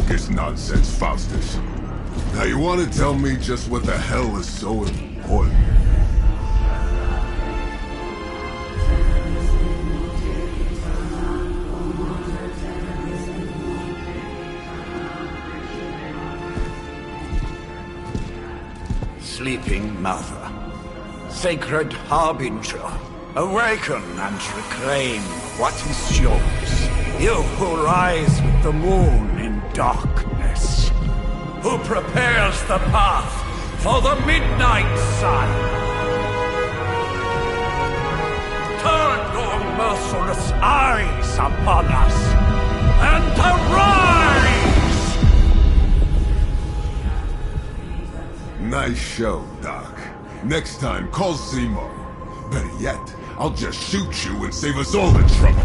bogus nonsense, Faustus. Now you want to tell me just what the hell is so important? Sleeping Mother, sacred harbinger, awaken and reclaim what is yours. You who rise with the moon in darkness, who prepares the path for the midnight sun. Turn your merciless eyes upon us, and arise! Nice show, Doc. Next time, call Seymour. Better yet, I'll just shoot you and save us all the trouble.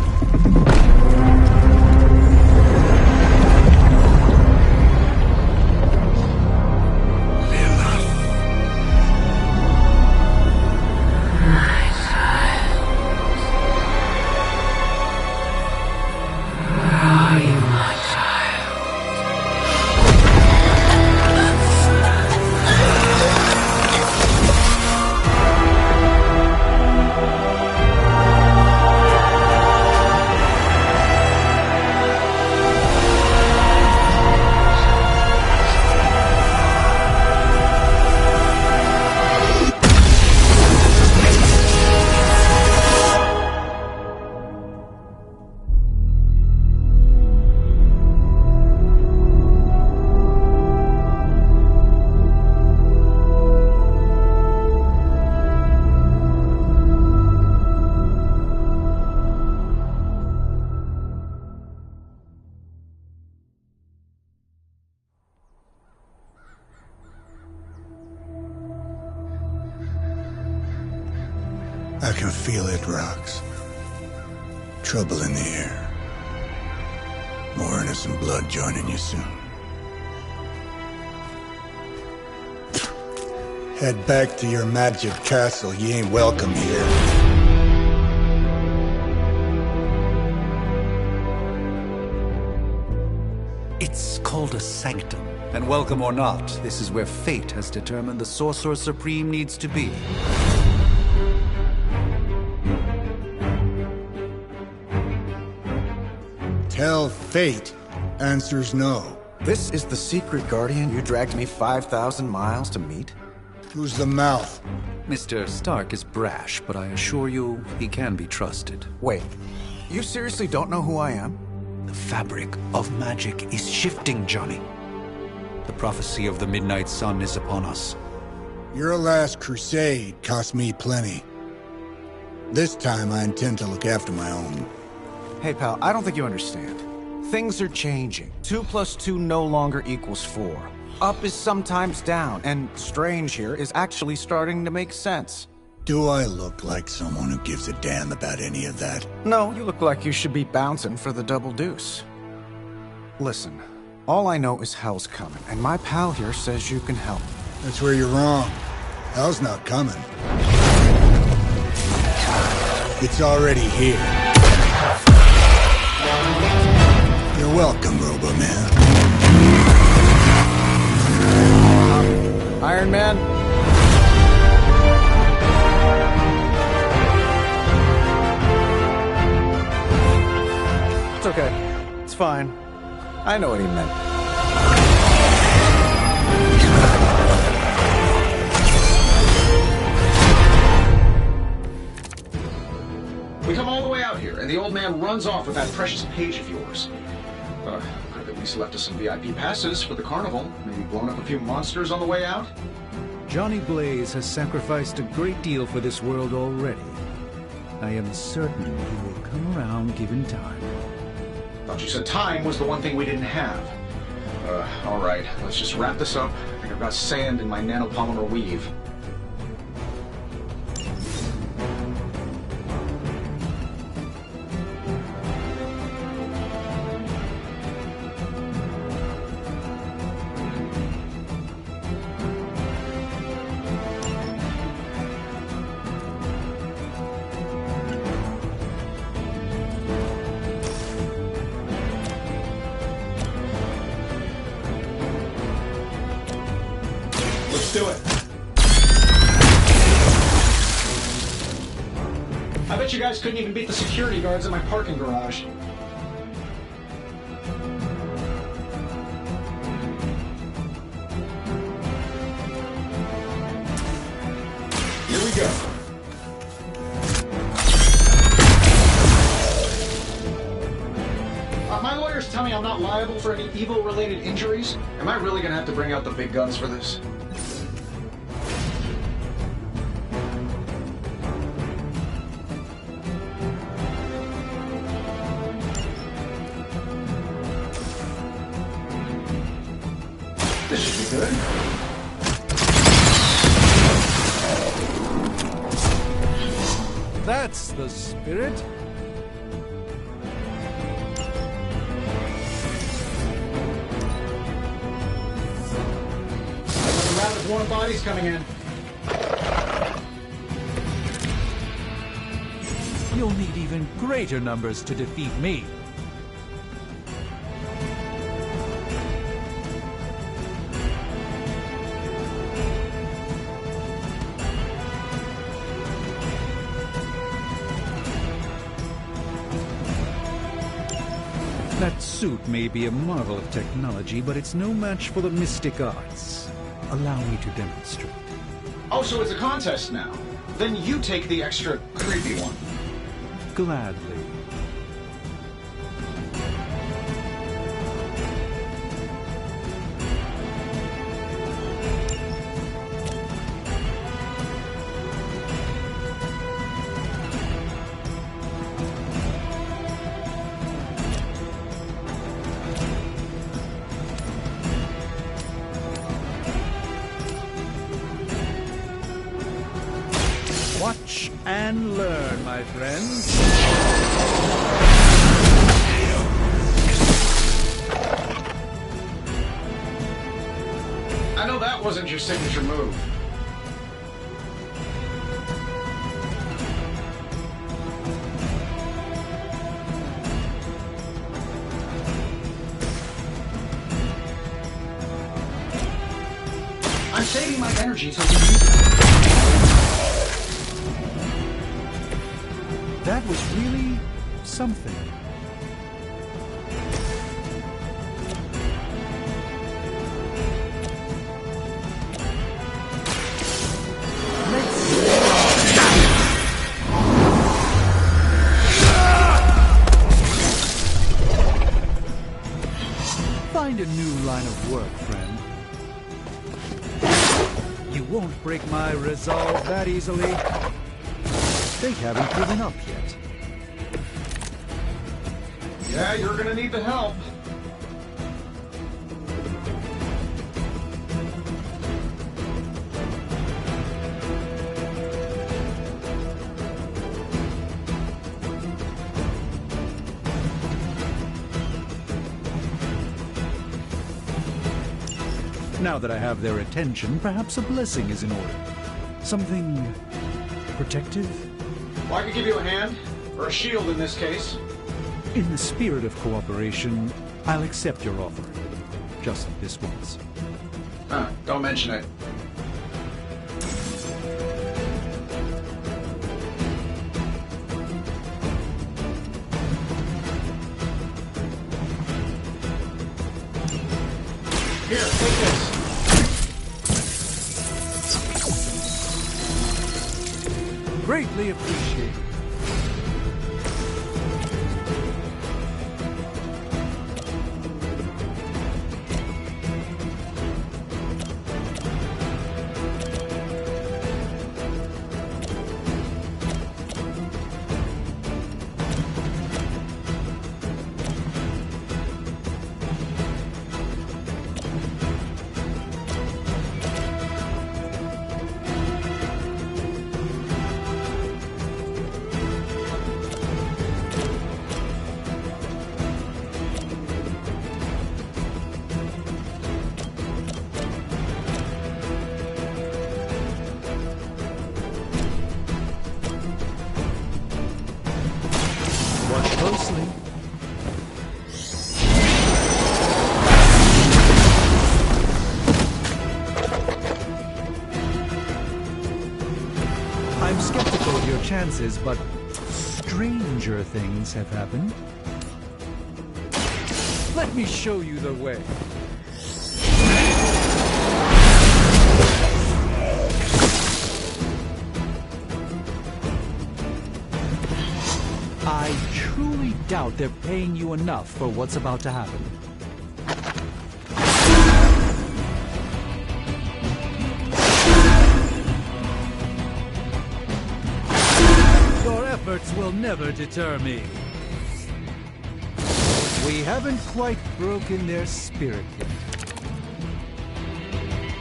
I can feel it, Rox. Trouble in the air. More innocent blood joining you soon. Head back to your magic castle. You ain't welcome here. It's called a sanctum. And welcome or not, this is where fate has determined the Sorcerer Supreme needs to be. Tell fate. Answers no. This is the secret guardian you dragged me 5,000 miles to meet? Who's the mouth? Mr. Stark is brash, but I assure you, he can be trusted. Wait, you seriously don't know who I am? The fabric of magic is shifting, Johnny. The prophecy of the Midnight Sun is upon us. Your last crusade cost me plenty. This time I intend to look after my own. Hey pal, I don't think you understand. Things are changing. 2 + 2 no longer equals 4. Up is sometimes down, and strange here is actually starting to make sense. Do I look like someone who gives a damn about any of that? No, you look like you should be bouncing for the double deuce. Listen, all I know is hell's coming, and my pal here says you can help. That's where you're wrong. Hell's not coming. It's already here. You're welcome, Robo-Man. Iron Man? It's okay. It's fine. I know what he meant. We come all the way out here, and the old man runs off with that precious page of yours. Could have at least left us some VIP passes for the carnival. Maybe blown up a few monsters on the way out? Johnny Blaze has sacrificed a great deal for this world already. I am certain he will come around given time. Thought you said time was the one thing we didn't have. All right, let's just wrap this up. I think I've got sand in my nanopolymer weave. do it. I bet you guys couldn't even beat the security guards at my parking garage. Here we go. My lawyers tell me I'm not liable for any evil-related injuries. Am I really gonna have to bring out the big guns for this? This should be good. That's the spirit. There's more bodies coming in. You'll need even greater numbers to defeat me. That suit may be a marvel of technology, but it's no match for the mystic arts. Allow me to demonstrate. Oh, so it's a contest now. Then you take the extra creepy one. Gladly. Watch and learn, my friends. I know that wasn't your signature move. I'm saving my energy till you use it. That was really something. Find a new line of work, friend. You won't break my resolve that easily. They haven't given up yet. Yeah, you're gonna need the help. Now that I have their attention, perhaps a blessing is in order. Something protective? Well, I could give you a hand, or a shield in this case. In the spirit of cooperation, I'll accept your offer. Just this once. Don't mention it. Here, take this. Greatly appreciated. Watch closely. chances, but stranger things have happened. Let me show you the way. I truly doubt they're paying you enough for what's about to happen. Your efforts will never deter me. We haven't quite broken their spirit yet.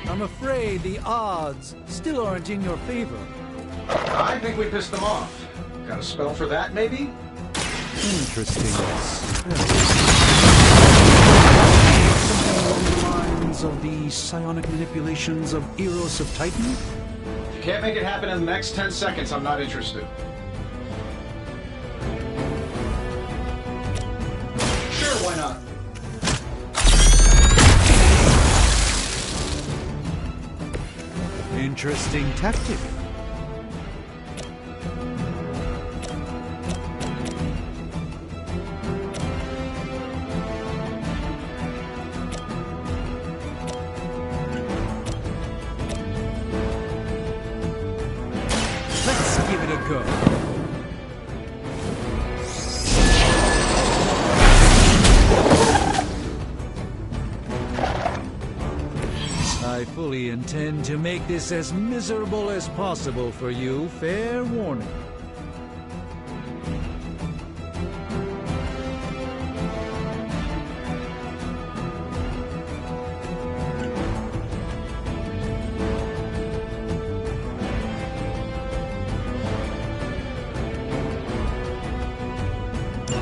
I'm afraid the odds still aren't in your favor. I think we pissed them off. Got a spell for that, maybe? Interesting. Something along the lines of the psionic manipulations of Eros of Titan? If you can't make it happen in the next 10 seconds, I'm not interested. Sure, why not? Interesting tactic. Let's give it a go. I fully intend to make this as miserable as possible for you. Fair warning.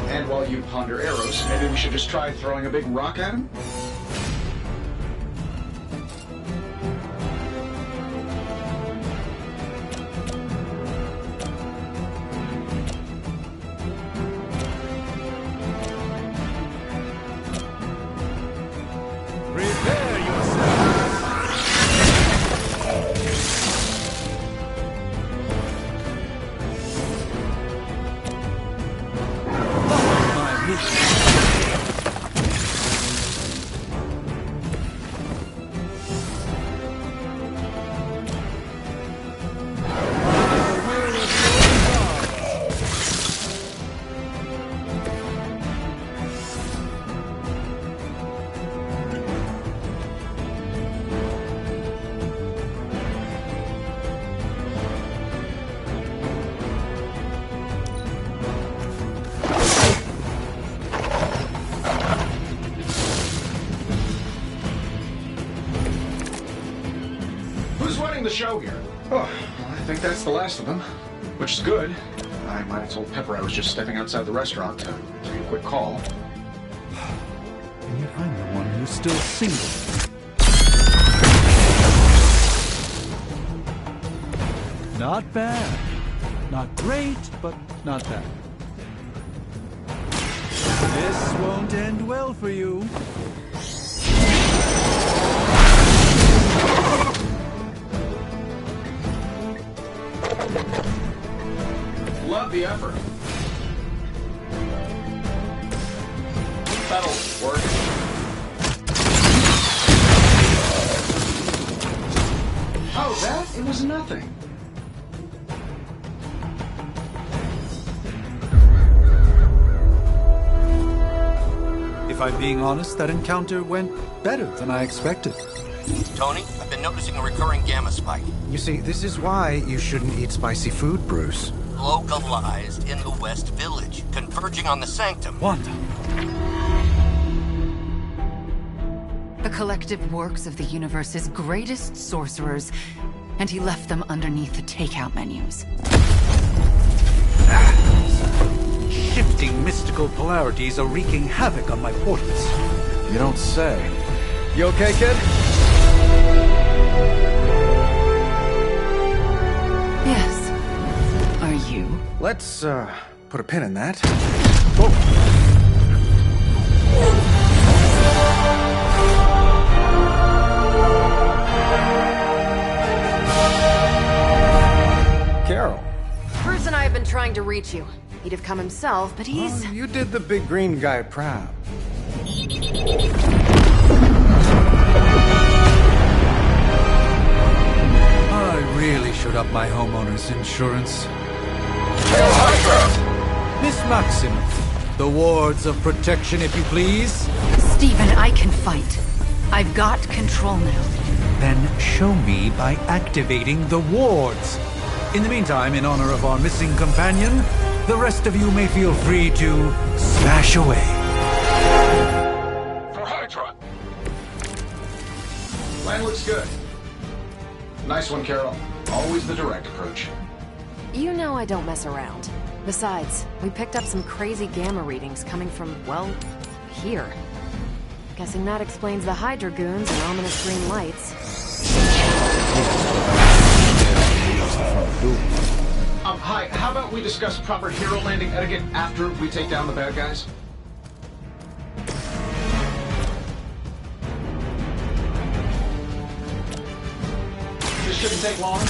And while you ponder arrows, maybe we should just try throwing a big rock at him? Prepare yourself. My mission. Who's running the show here? Oh, well, I think that's the last of them. Which is good. I might have told Pepper I was just stepping outside the restaurant to take a quick call. And yet I'm the one who's still single. Not bad. Not great, but not bad. This won't end well for you. Love the effort. That'll work. Oh, that? It was nothing. If I'm being honest, that encounter went better than I expected. Tony, I've been noticing a recurring gamma spike. You see, this is why you shouldn't eat spicy food, Bruce. Localized in the West Village, converging on the Sanctum. Wanda. The collective works of the universe's greatest sorcerers, and he left them underneath the takeout menus. Shifting mystical polarities are wreaking havoc on my portals. You don't say. You okay, kid? Yes. Are you? Let's, put a pin in that. Carol. Bruce and I I've been trying to reach you. He'd have come himself, but he's... Oh, you did the big green guy proud. I really should up my homeowner's insurance. Miss Maximoff, the wards of protection, if you please. Stephen, I can fight. I've got control now. Then show me by activating the wards. In the meantime, in honor of our missing companion, the rest of you may feel free to smash away. For Hydra! Plan looks good. Nice one, Carol. Always the direct approach. You know I don't mess around. Besides, we picked up some crazy gamma readings coming from, well, here. Guessing that explains the Hydra goons and ominous green lights. Hi, how about we discuss proper hero landing etiquette after we take down the bad guys? This shouldn't take long.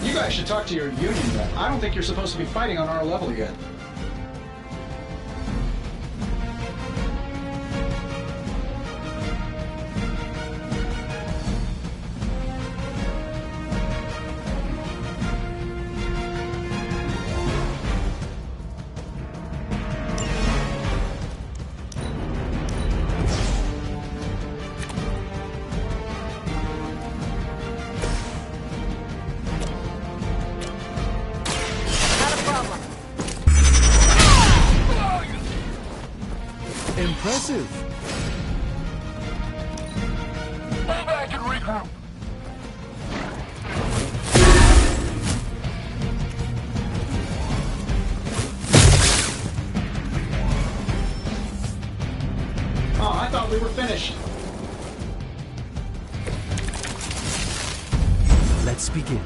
You guys should talk to your union then. I don't think you're supposed to be fighting on our level yet. Impressive. Move back and regroup. Oh, I thought we were finished. Let's begin.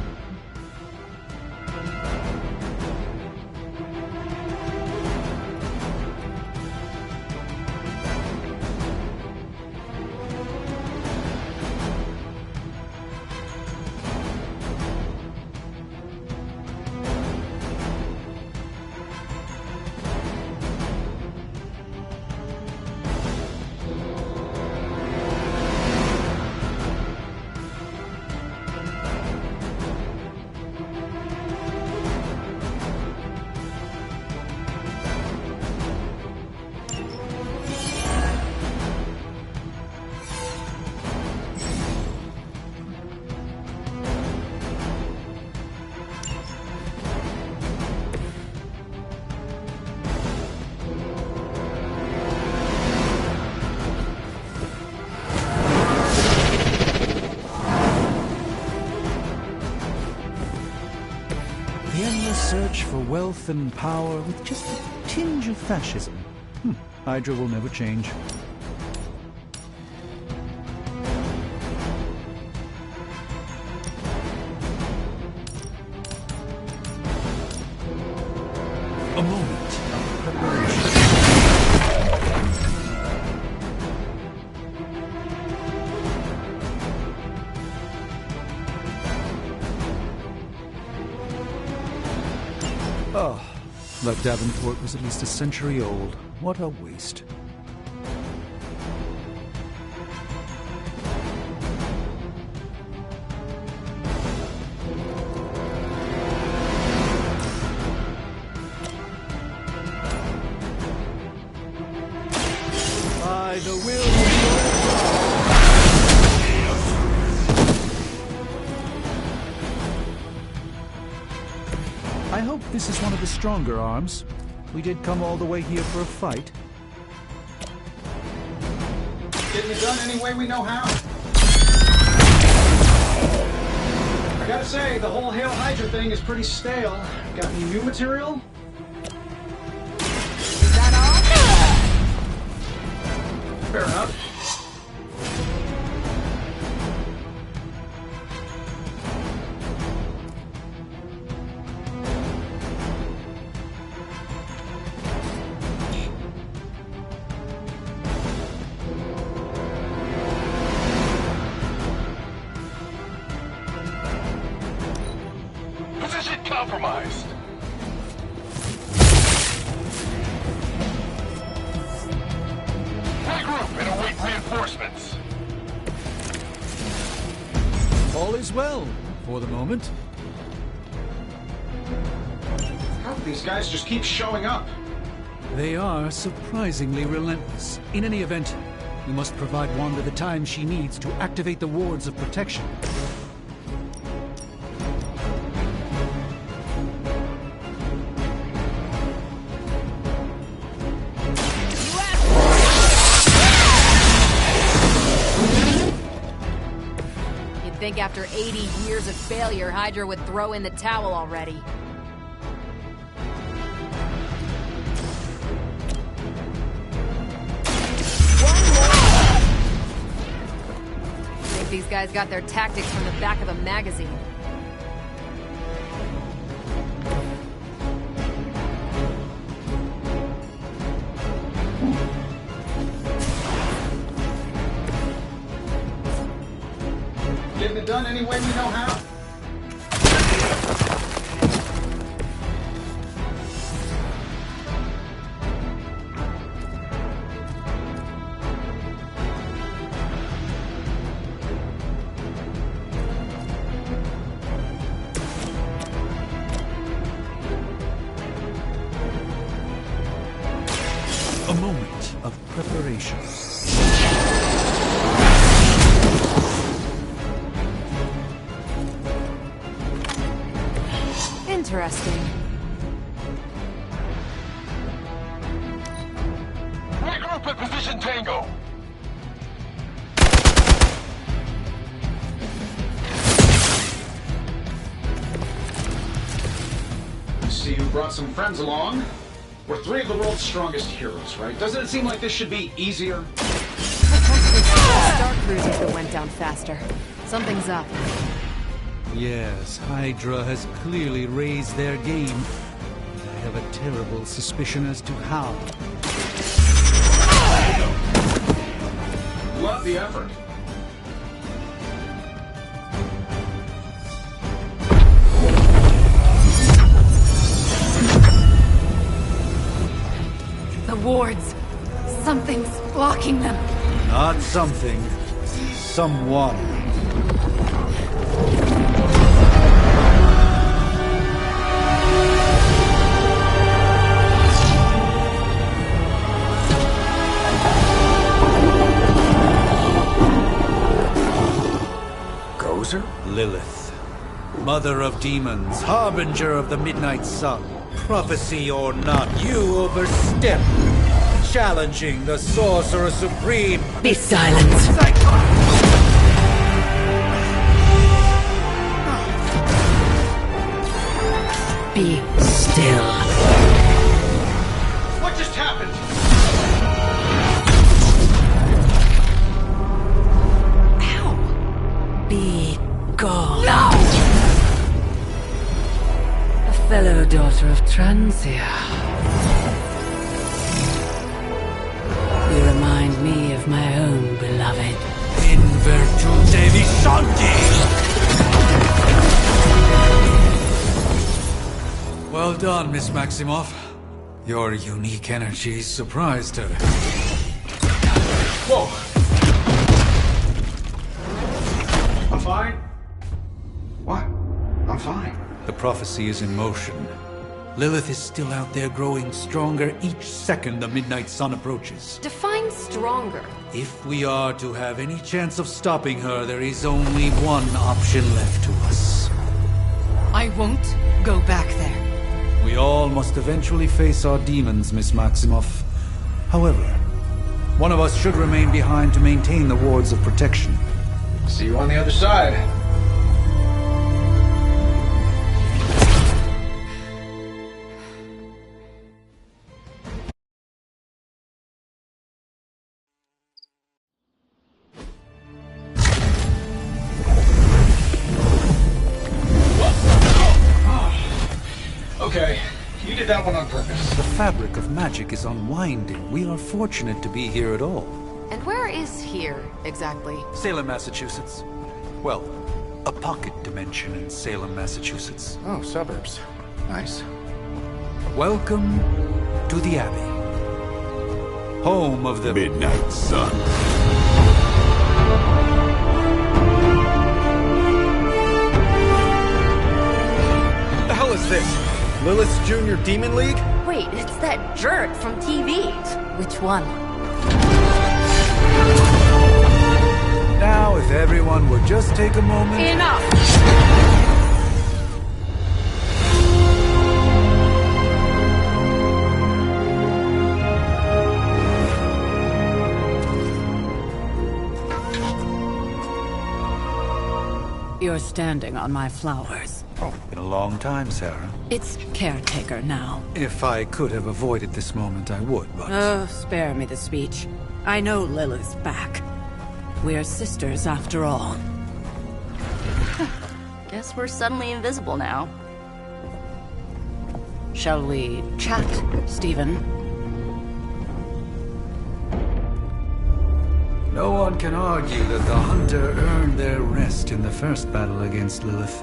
The endless search for wealth and power with just a tinge of fascism. Hydra will never change. A moment of preparation. Oh, that Davenport was at least a century old. What a waste. By the will of I hope this is one of the stronger arms. We did come all the way here for a fight. Getting it done any way we know how. I gotta say, the whole Hail Hydra thing is pretty stale. Got any new material? Is that all? Fair enough. compromised. Regroup and await reinforcements. All is well, for the moment. How do these guys just keep showing up? They are surprisingly relentless. In any event, we must provide Wanda the time she needs to activate the wards of protection. You'd think after 80 years of failure, Hydra would throw in the towel already. These guys got their tactics from the back of a magazine. Getting it done any way we know how. A moment of preparation. Interesting. Regroup at position Tango. See you brought some friends along. We're three of the world's strongest heroes, right? Doesn't it seem like this should be easier? Star cruisers that went down faster. Something's up. Yes, Hydra has clearly raised their game. And I have a terrible suspicion as to how. Love the effort. The wards. Something's blocking them. Not something. Someone. Gozer? Lilith. Mother of demons, harbinger of the midnight sun. Prophecy or not, you overstep. Challenging the Sorcerer Supreme. Be silent. Be still. What just happened? Ow. Be gone. No! A fellow daughter of Transia. You remind me of my own beloved. In virtute visanti! Well done, Miss Maximoff. Your unique energy surprised her. Whoa! I'm fine. What? I'm fine. The prophecy is in motion. Lilith is still out there growing stronger each second the midnight sun approaches. Define stronger. If we are to have any chance of stopping her, there is only one option left to us. I won't go back there. We all must eventually face our demons, Miss Maximoff. However, one of us should remain behind to maintain the wards of protection. See you on the other side. Okay, you did that one on purpose. The fabric of magic is unwinding. We are fortunate to be here at all. And where is here, exactly? Salem, Massachusetts. Well, a pocket dimension in Salem, Massachusetts. Oh, suburbs. Nice. Welcome to the Abbey. Home of the Midnight Sun. The hell is this? Lilith's Junior Demon League? Wait, it's that jerk from TV. Which one? Now, if everyone would just take a moment... Enough! You're standing on my flowers. Oh, been a long time, Sarah. It's caretaker now. If I could have avoided this moment, I would, but... Oh, spare me the speech. I know Lilith's back. We're sisters after all. Guess we're suddenly invisible now. Shall we chat, Stephen? No one can argue that the Hunter earned their rest in the first battle against Lilith.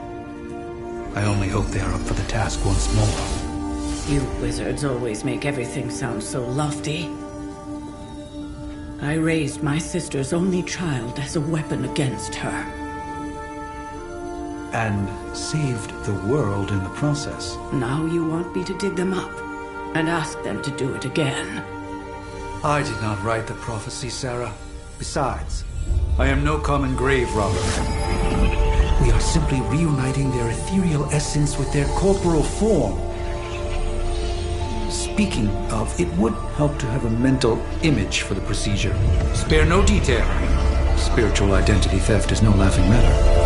I only hope they are up for the task once more. You wizards always make everything sound so lofty. I raised my sister's only child as a weapon against her. And saved the world in the process. Now you want me to dig them up and ask them to do it again. I did not write the prophecy, Sarah. Besides, I am no common grave robber. We are simply reuniting their ethereal essence with their corporal form. Speaking of, it would help to have a mental image for the procedure. Spare no detail. Spiritual identity theft is no laughing matter.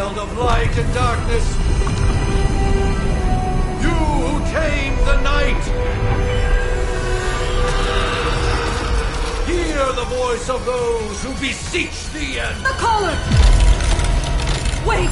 child of light and darkness. You who tame the night. Hear the voice of those who beseech thee and... The caller! Wait!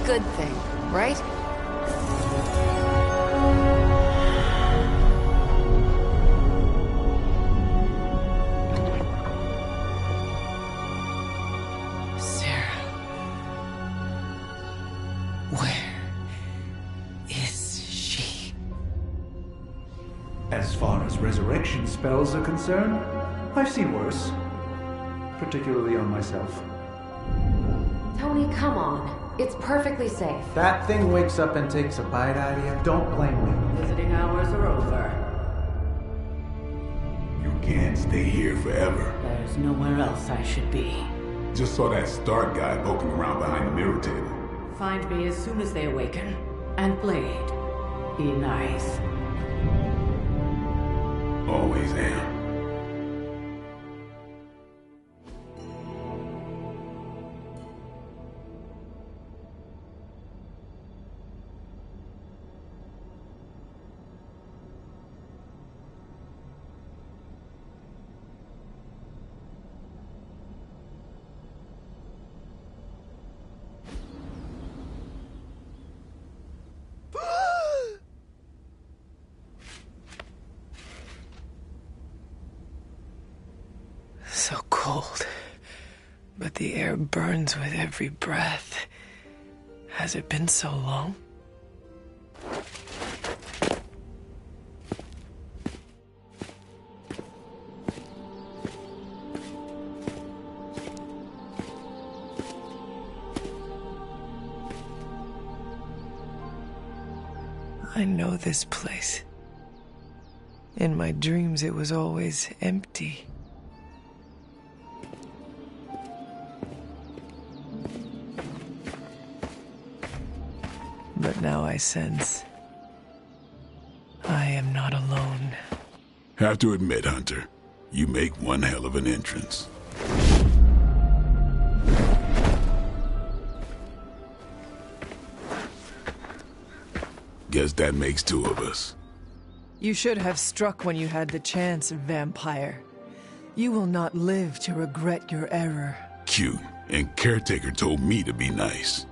Good thing, right? Sarah. Where is she? As far as resurrection spells are concerned, I've seen worse. Particularly on myself. Tony, come on. It's perfectly safe. That thing wakes up and takes a bite out of you. Don't blame me. Visiting hours are over. You can't stay here forever. There's nowhere else I should be. Just saw that Stark guy poking around behind the mirror table. Find me as soon as they awaken. And Blade, be nice. Always am. So cold, but the air burns with every breath. Has it been so long? I know this place. In my dreams, it was always empty. But now I sense I am not alone. Have to admit, Hunter, you make one hell of an entrance. Guess that makes two of us. You should have struck when you had the chance, vampire. You will not live to regret your error. Cute, and Caretaker told me to be nice.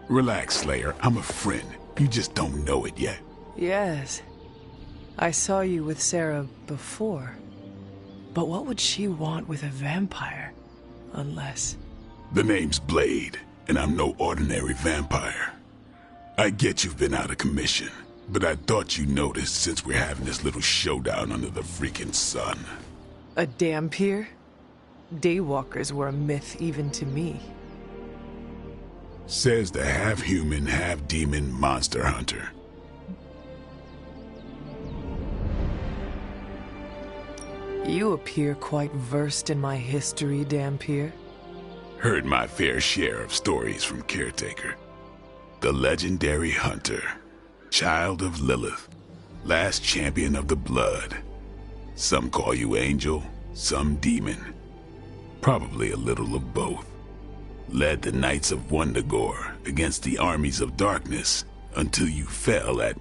Relax, Slayer. I'm a friend. You just don't know it yet. Yes. I saw you with Sarah before. But what would she want with a vampire? Unless... The name's Blade, and I'm no ordinary vampire. I get you've been out of commission, but I thought you noticed since we're having this little showdown under the freaking sun. A dampier? Daywalkers were a myth even to me. Says the half-human, half-demon monster hunter. You appear quite versed in my history, Dampier. Heard my fair share of stories from Caretaker. The legendary hunter, child of Lilith, last champion of the blood. Some call you angel, some demon. Probably a little of both. Led the Knights of Wundagore against the armies of darkness until you fell at...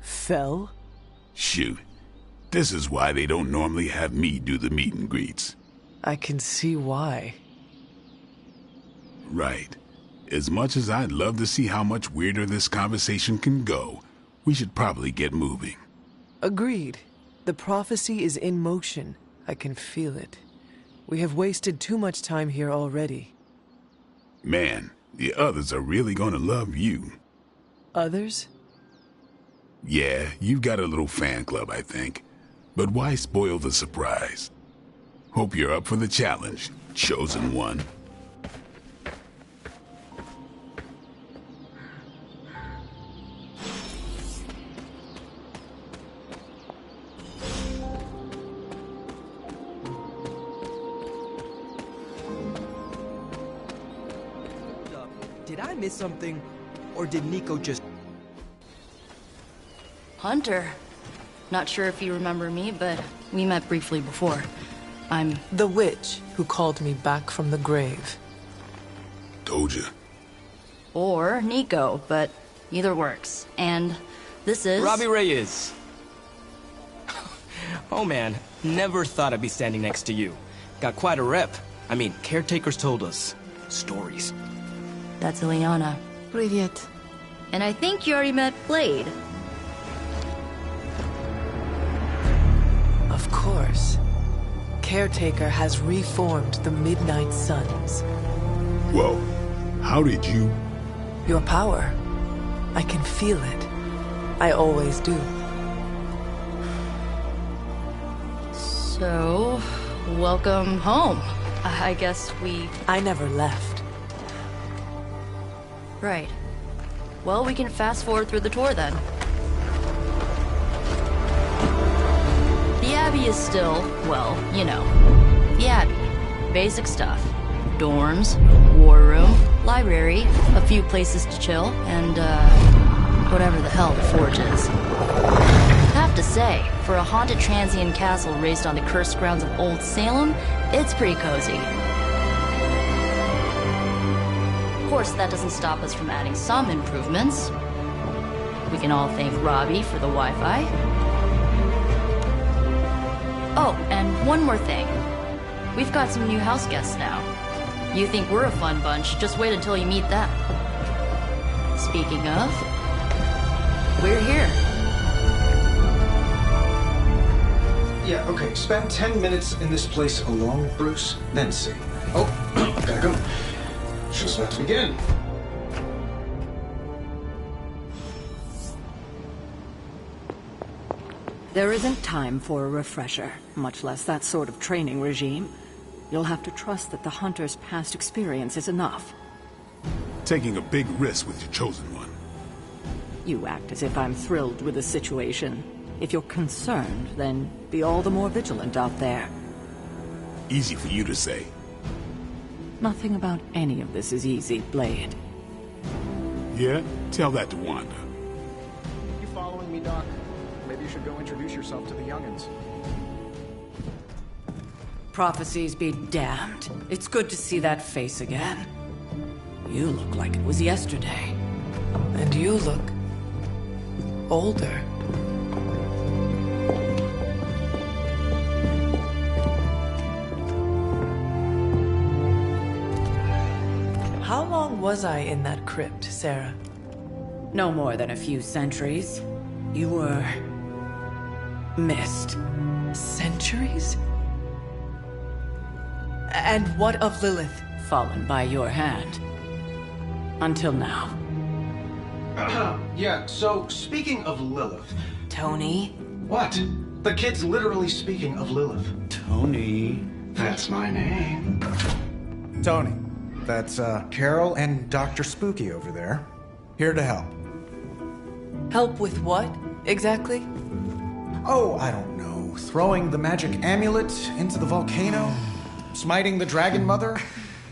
Fell? Shoot. This is why they don't normally have me do the meet and greets. I can see why. Right. As much as I'd love to see how much weirder this conversation can go, we should probably get moving. Agreed. The prophecy is in motion. I can feel it. We have wasted too much time here already. Man, the others are really gonna love you. Others? Yeah, you've got a little fan club, I think. But why spoil the surprise? Hope you're up for the challenge, chosen one. Did I miss something? Or did Nico just... Hunter. Not sure if you remember me, but we met briefly before. I'm... the witch who called me back from the grave. Told you. Or Nico, but either works. And this is... Robbie Reyes. Oh man, never thought I'd be standing next to you. Got quite a rep. I mean, caretakers told us. Stories. That's Ileana. Привет. And I think you already met Blade. Of course. Caretaker has reformed the Midnight Suns. Whoa. How did you... Your power. I can feel it. I always do. So, welcome home. I guess I never left. Right. Well, we can fast forward through the tour then. The Abbey is still, well, you know, the Abbey. Basic stuff. Dorms, war room, library, a few places to chill, and, whatever the hell the Forge is. Have to say, for a haunted transient castle raised on the cursed grounds of Old Salem, it's pretty cozy. Of course, that doesn't stop us from adding some improvements. We can all thank Robbie for the Wi-Fi. Oh, and one more thing. We've got some new house guests now. You think we're a fun bunch, just wait until you meet them. Speaking of, we're here. Yeah, okay. Spend 10 minutes in this place alone, Bruce, then see. Oh, gotta go. Just about to begin. There isn't time for a refresher, much less that sort of training regime. You'll have to trust that the Hunter's past experience is enough. Taking a big risk with your chosen one. You act as if I'm thrilled with the situation. If you're concerned, then be all the more vigilant out there. Easy for you to say. Nothing about any of this is easy, Blade. Yeah? Tell that to Wanda. You following me, Doc? Maybe you should go introduce yourself to the youngins. Prophecies be damned. It's good to see that face again. You look like it was yesterday. And you look... older. How long was I in that crypt, Sarah? No more than a few centuries. You were... missed. Centuries? And what of Lilith? Fallen by your hand. Until now. Yeah, so speaking of Lilith... Tony? What? The kid's literally speaking of Lilith. Tony. That's my name. Tony. That's, Carol and Dr. Spooky over there. Here to help. Help with what, exactly? Oh, I don't know. Throwing the magic amulet into the volcano? Smiting the Dragon Mother?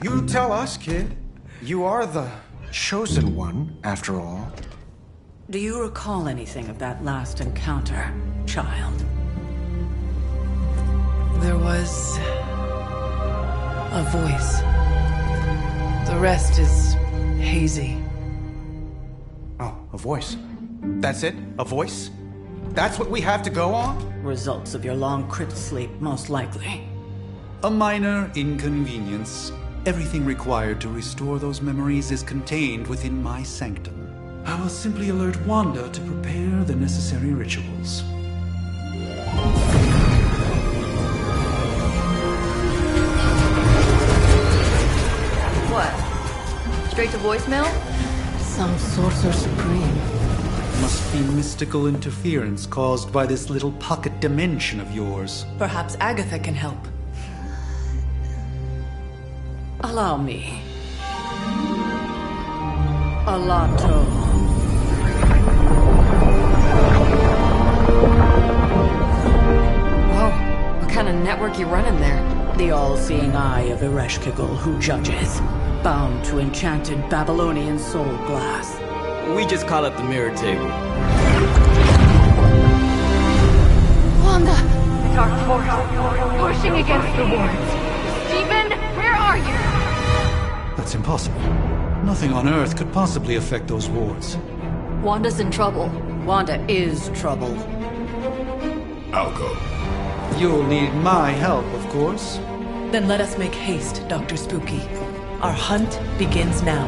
You tell us, kid. You are the chosen one, after all. Do you recall anything of that last encounter, child? There was... a voice. The rest is hazy. Oh, a voice. That's it? A voice? That's what we have to go on? Results of your long crypt sleep, most likely. A minor inconvenience. Everything required to restore those memories is contained within my sanctum. I will simply alert Wanda to prepare the necessary rituals. What? Straight to voicemail? Some sorcerer supreme. Must be mystical interference caused by this little pocket dimension of yours. Perhaps Agatha can help. Allow me. Alato. Whoa, what kind of network you running there? The all-seeing eye of Ereshkigal who judges. bound to enchanted Babylonian soul glass. We just call it the mirror table. Wanda! The dark force pushing against the wards. Stephen, where are you? That's impossible. Nothing on Earth could possibly affect those wards. Wanda's in trouble. Wanda is trouble. I'll go. You'll need my help, of course. Then let us make haste, Dr. Spooky. Our hunt begins now.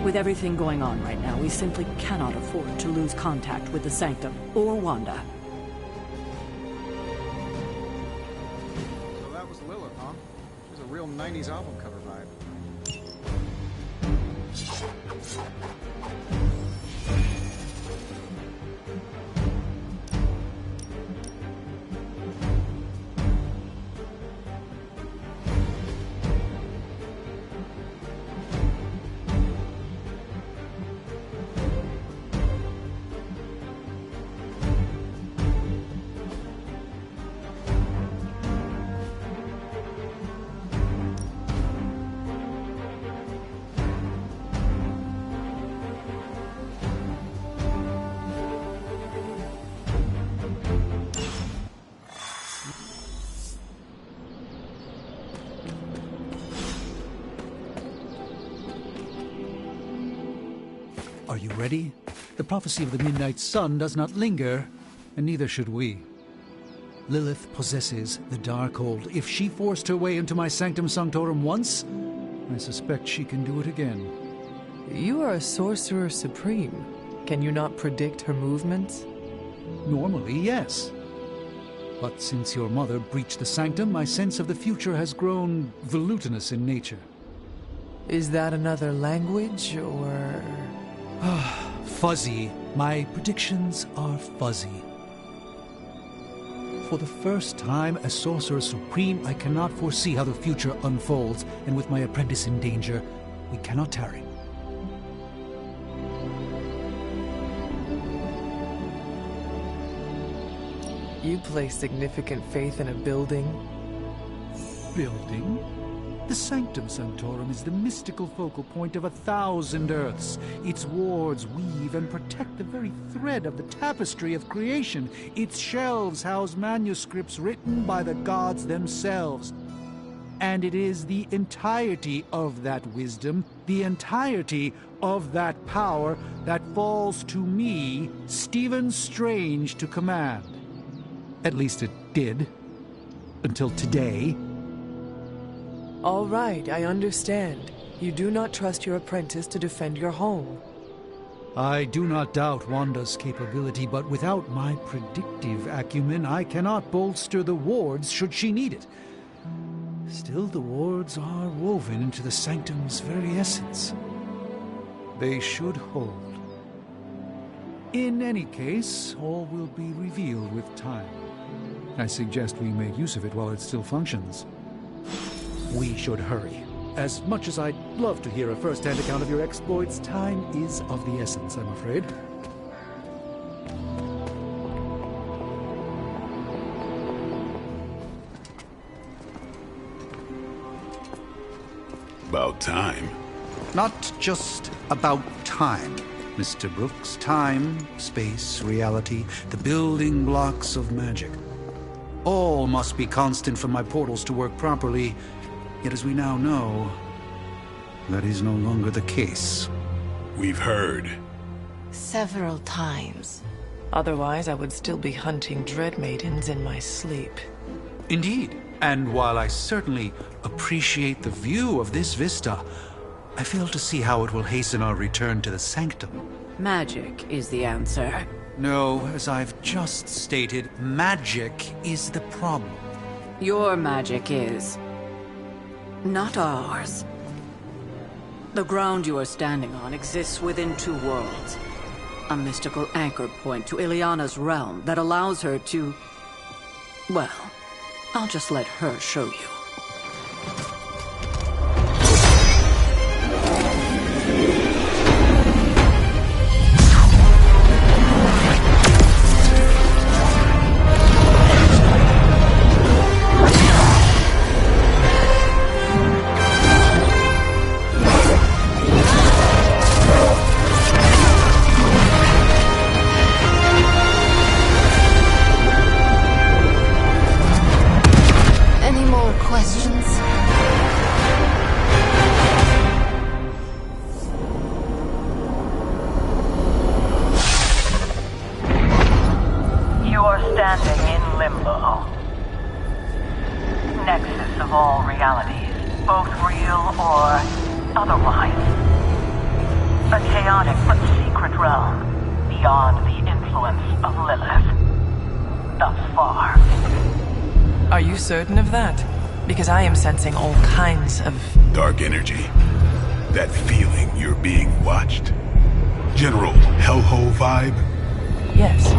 With everything going on right now, we simply cannot afford to lose contact with the Sanctum or Wanda. So that was Lilith, huh? She's a real 90s album cover vibe. Are you ready? The prophecy of the Midnight Sun does not linger, and neither should we. Lilith possesses the Darkhold. If she forced her way into my Sanctum Sanctorum once, I suspect she can do it again. You are a sorcerer supreme. Can you not predict her movements? Normally, yes. But since your mother breached the Sanctum, my sense of the future has grown volutinous in nature. Is that another language, or...? Fuzzy. My predictions are fuzzy. For the first time as Sorcerer Supreme, I cannot foresee how the future unfolds, and with my apprentice in danger, we cannot tarry. You place significant faith in a building? Building? The Sanctum Sanctorum is the mystical focal point of 1,000 Earths. Its wards weave and protect the very thread of the tapestry of creation. Its shelves house manuscripts written by the gods themselves. And it is the entirety of that wisdom, the entirety of that power, that falls to me, Stephen Strange, to command. At least it did. Until today. All right, I understand. You do not trust your apprentice to defend your home. I do not doubt Wanda's capability, but without my predictive acumen, I cannot bolster the wards should she need it. Still, the wards are woven into the Sanctum's very essence. They should hold. In any case, all will be revealed with time. I suggest we make use of it while it still functions. We should hurry. As much as I'd love to hear a first-hand account of your exploits, time is of the essence, I'm afraid. About time. Not just about time, Mr. Brooks. Time, space, reality, the building blocks of magic. All must be constant for my portals to work properly. Yet as we now know, that is no longer the case. We've heard. Several times. Otherwise, I would still be hunting Dread Maidens in my sleep. Indeed. And while I certainly appreciate the view of this vista, I fail to see how it will hasten our return to the Sanctum. Magic is the answer. No, as I've just stated, magic is the problem. Your magic is... not ours. The ground you are standing on exists within two worlds. A mystical anchor point to Ileana's realm that allows her to... well, I'll just let her show you. biotic but secret realm, beyond the influence of Lilith. Thus far. Are you certain of that? Because I am sensing all kinds of... dark energy. That feeling you're being watched. General hellhole vibe? Yes.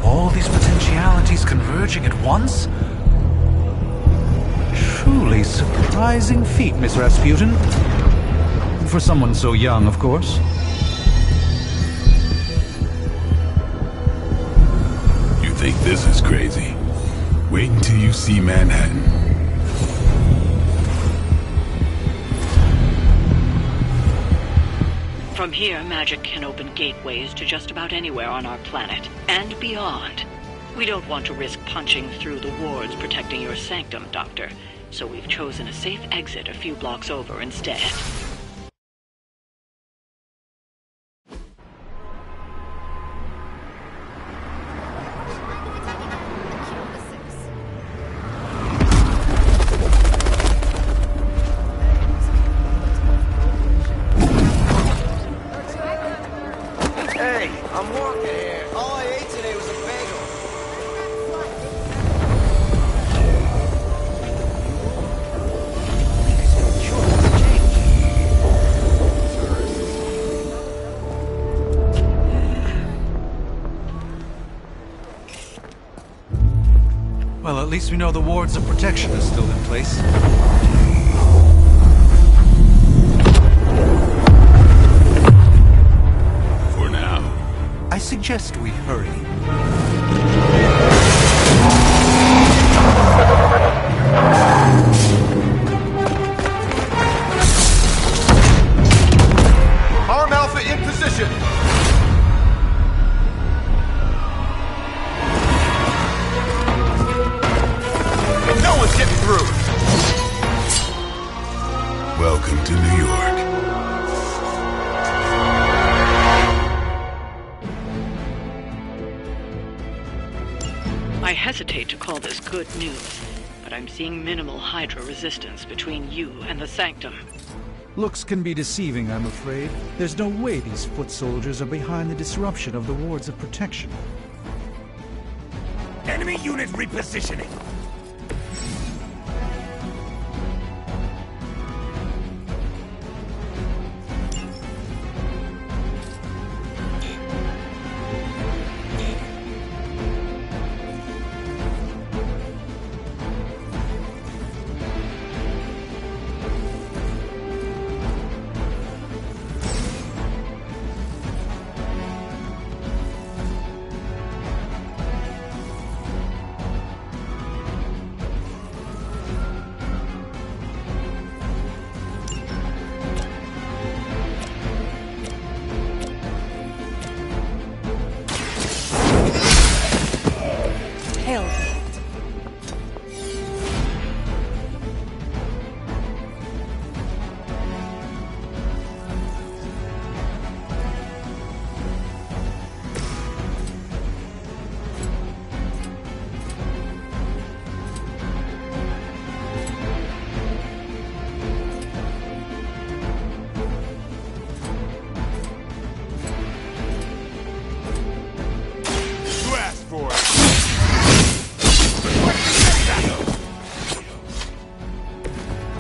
All these potentialities converging at once? Truly surprising feat, Miss Rasputin. For someone so young, of course. You think this is crazy? Wait until you see Manhattan. From here, magic can open gateways to just about anywhere on our planet, and beyond. We don't want to risk punching through the wards protecting your sanctum, Doctor, so we've chosen a safe exit a few blocks over instead. Hey, I'm walking here. All I ate today was a bagel. Well, at least we know the wards of protection are still in place. For now. I suggest we hurry. Arm Alpha in position. No one's getting through. Welcome to New York. I hesitate to call this good news, but I'm seeing minimal Hydra resistance between you and the Sanctum. Looks can be deceiving, I'm afraid. There's no way these foot soldiers are behind the disruption of the wards of protection. Enemy unit repositioning.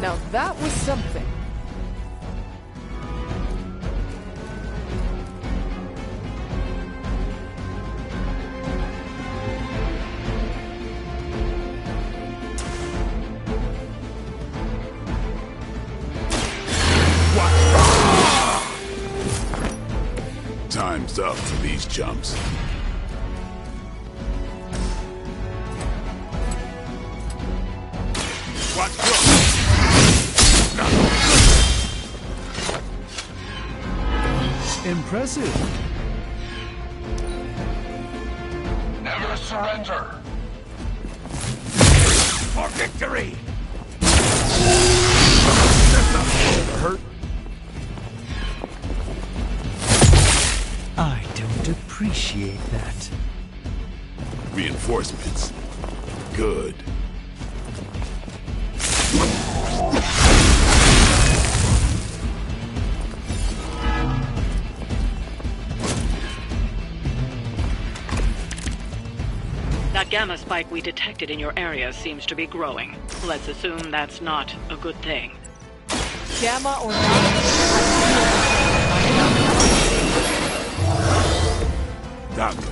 Now that was something. Time's up for these chumps. Watch Impressive. Never surrender. For victory. Hurt. I don't appreciate that. Reinforcements. Good. gamma spike we detected in your area seems to be growing. Let's assume that's not a good thing. Gamma or not, Doctor.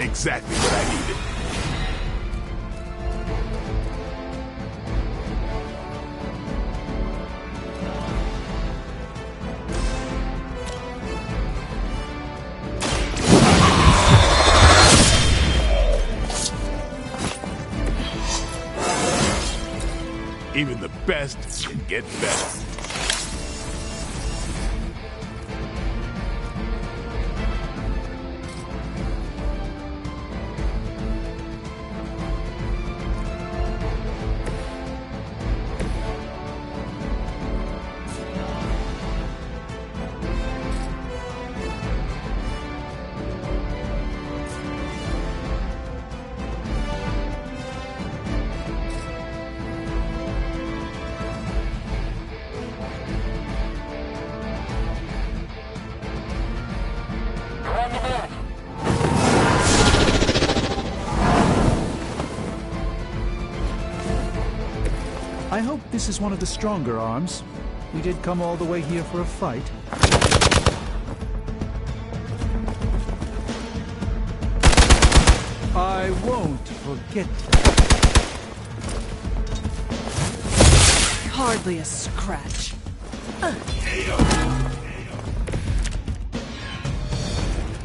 Exactly what I needed. Even the best can get better. I hope this is one of the stronger arms. We did come all the way here for a fight. I won't forget. hardly a scratch.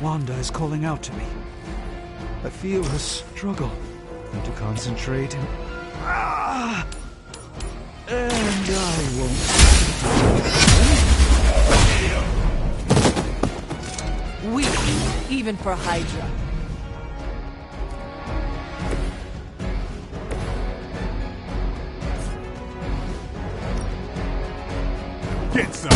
Wanda is calling out to me. I feel her struggle. Need to concentrate and... And I won't... Weak, even for Hydra. Get some!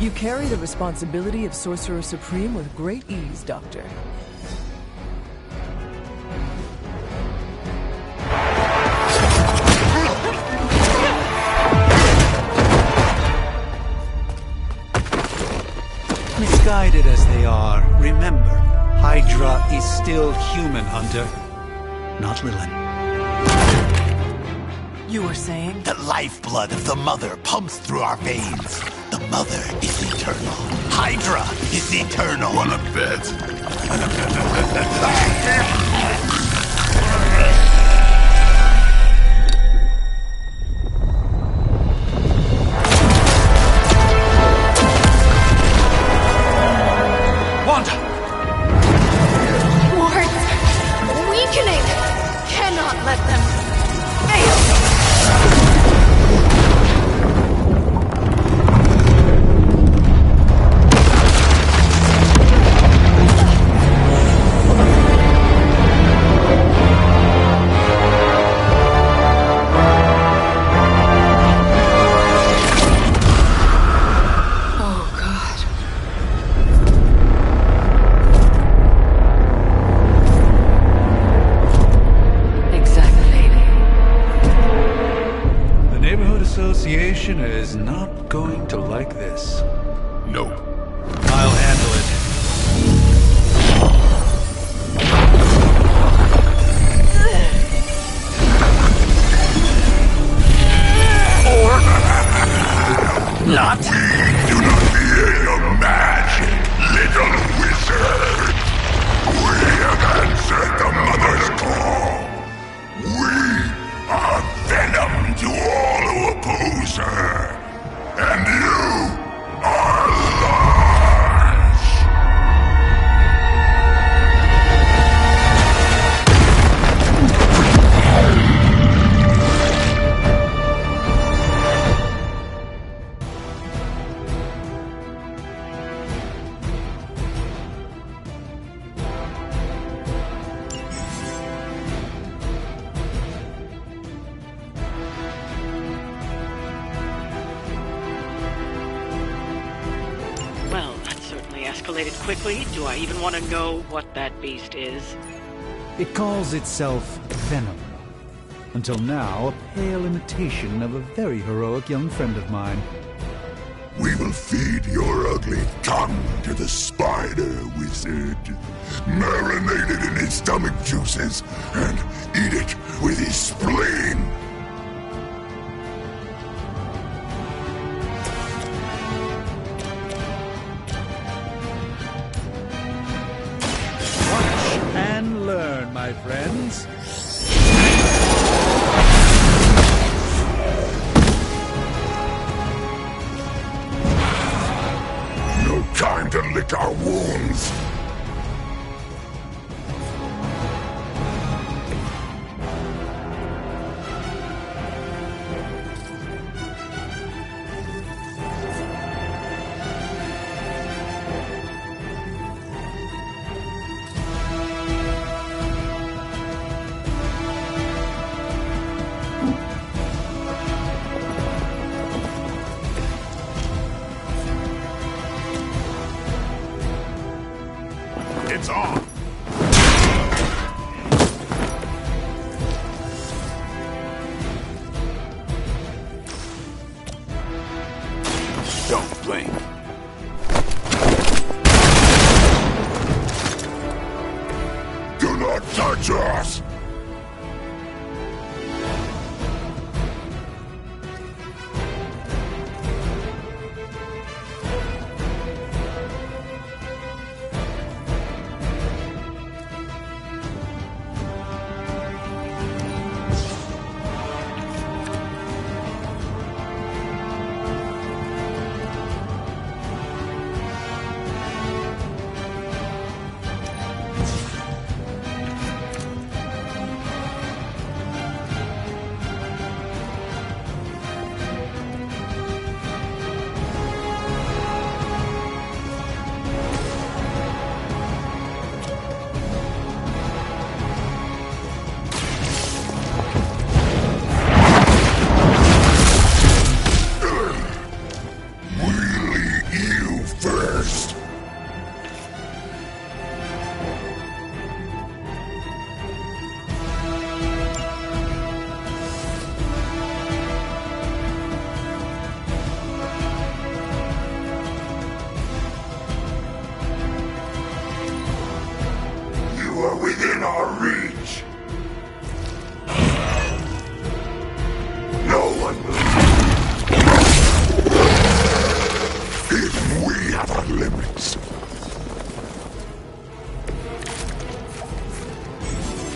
You carry the responsibility of Sorcerer Supreme with great ease, Doctor. Misguided as they are, remember, Hydra is still human, Hunter. Not Lilin. You were saying? The lifeblood of the Mother pumps through our veins. The Mother is eternal. Hydra is eternal. Wanna bet? Wanda! Wards! Weakening! Cannot let them fail! Association is not going to like this. Nope. I'll handle it. Or not. We do not fear your man. sir. And you are large. Well, that certainly escalated quickly. Do I even want to know what that beast is? It calls itself Venom. Until now, a pale imitation of a very heroic young friend of mine. We will feed your ugly tongue to the spider wizard. Marinate it in his stomach juices and eat it with his spleen. Watch and learn, my friends. No time to lick our wounds. It's on! Don't blink. Do not touch us! You are within our reach. No one will. Even we have our limits.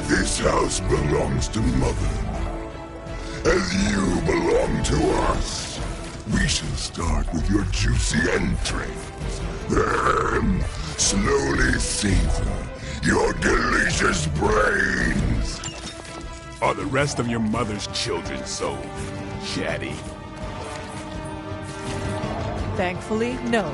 This house belongs to Mother, as you belong to us. We shall start with your juicy entrails, then slowly savor your delicious brains. Are the rest of your mother's children so chatty? Thankfully, no.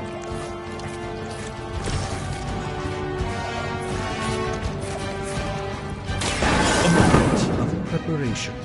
A moment of preparation.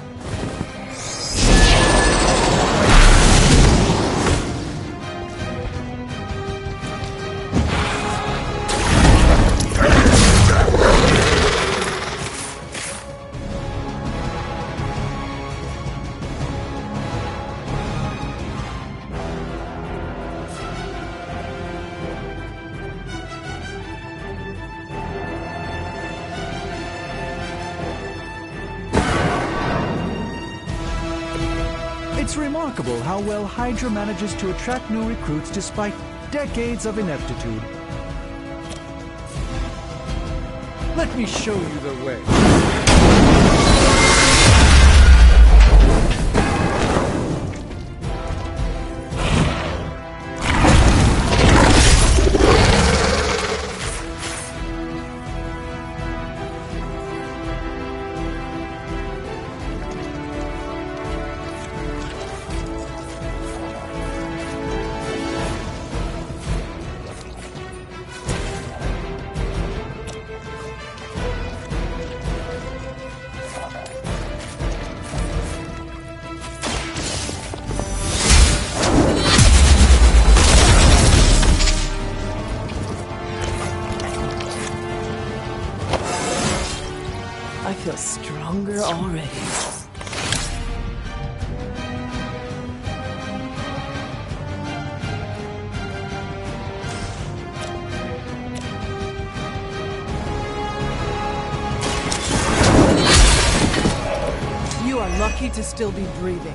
It's remarkable how well Hydra manages to attract new recruits despite decades of ineptitude. Let me show you the way. already. You are lucky to still be breathing.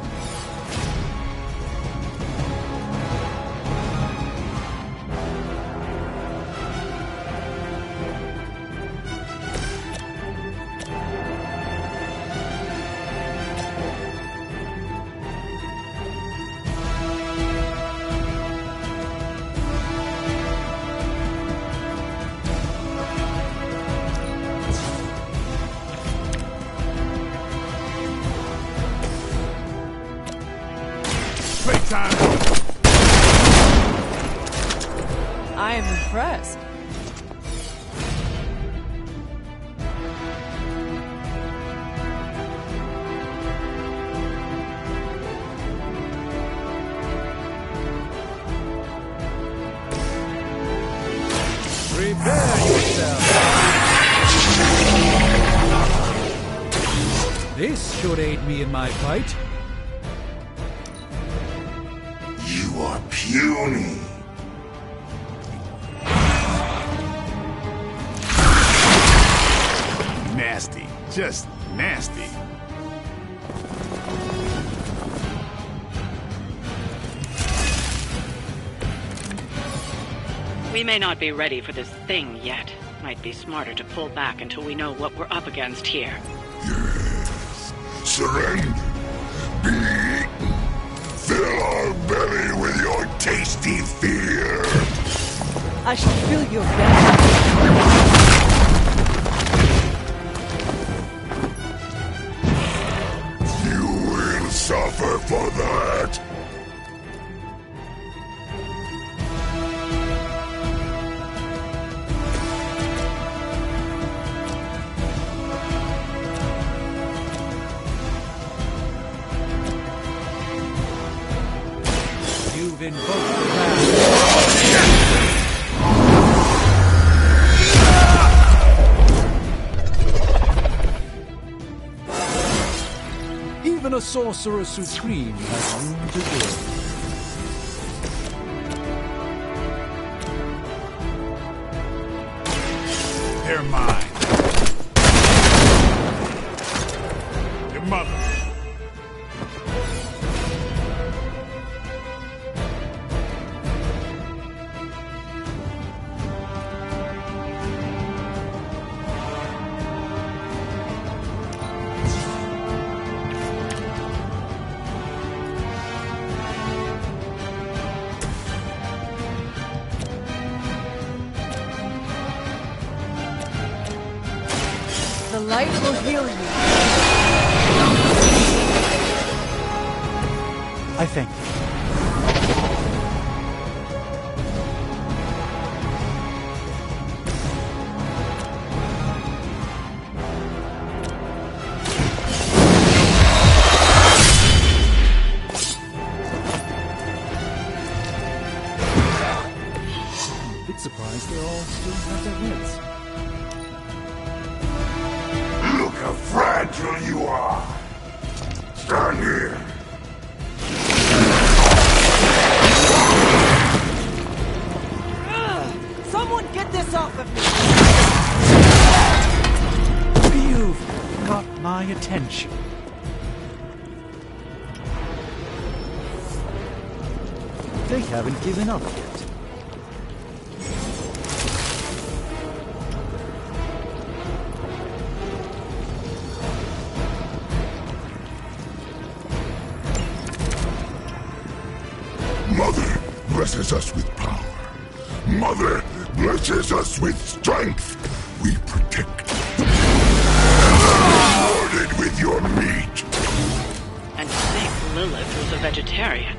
I am impressed. Prepare yourself. This should aid me in my fight. You are puny. Nasty. Just nasty. We may not be ready for this thing yet. Might be smarter to pull back until we know what we're up against here. Yes. Surrender. Be eaten. Fill our belly with your tasty fear. I shall fill your belly. You will suffer for that. You've invoked the wrath. Even a sorcerer supreme has room to grow. They're mine. Your mother. The light will heal you. I thank you. I'm a bit surprised they all still have their heads. Look how fragile you are. Stand here. Someone get this off of me! You've got my attention. They haven't given up yet. Mother blesses us with power. Mother blesses us with strength. We protect. Rewarded with your meat. And to think Lilith was a vegetarian.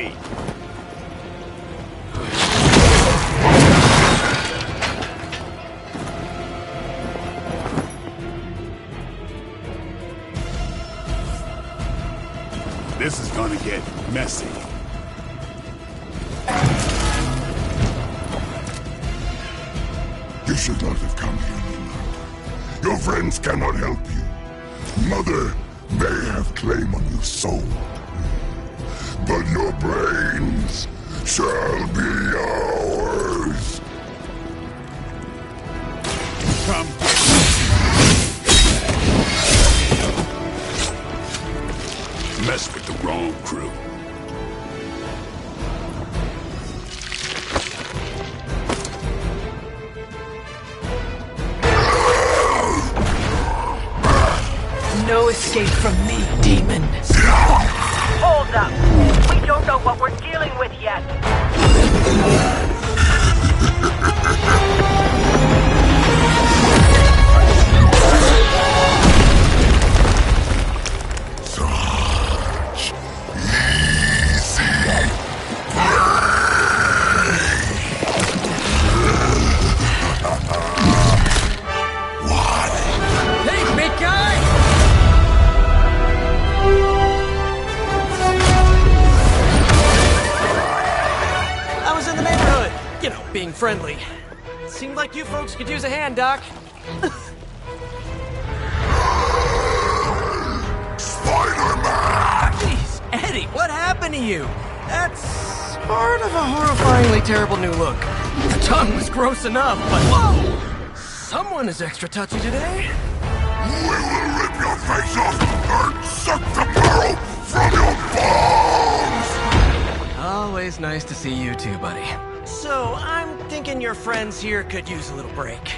me. This is gonna get messy. You should not have come here, Leland. Your friends cannot help you. Mother may have claim on your soul, but your brains shall be ours. Come. Mess with the wrong crew. No escape from me, demon. Hold up. We don't know what we're dealing with yet. Being friendly. Seemed like you folks could use a hand, Doc. Spider-Man! Jeez, Eddie, what happened to you? That's sort of a horrifyingly terrible new look. The tongue was gross enough, but whoa! Someone is extra touchy today. We will rip your face off and suck the marrow from your bones! Always nice to see you too, buddy. So, I'm thinking your friends here could use a little break.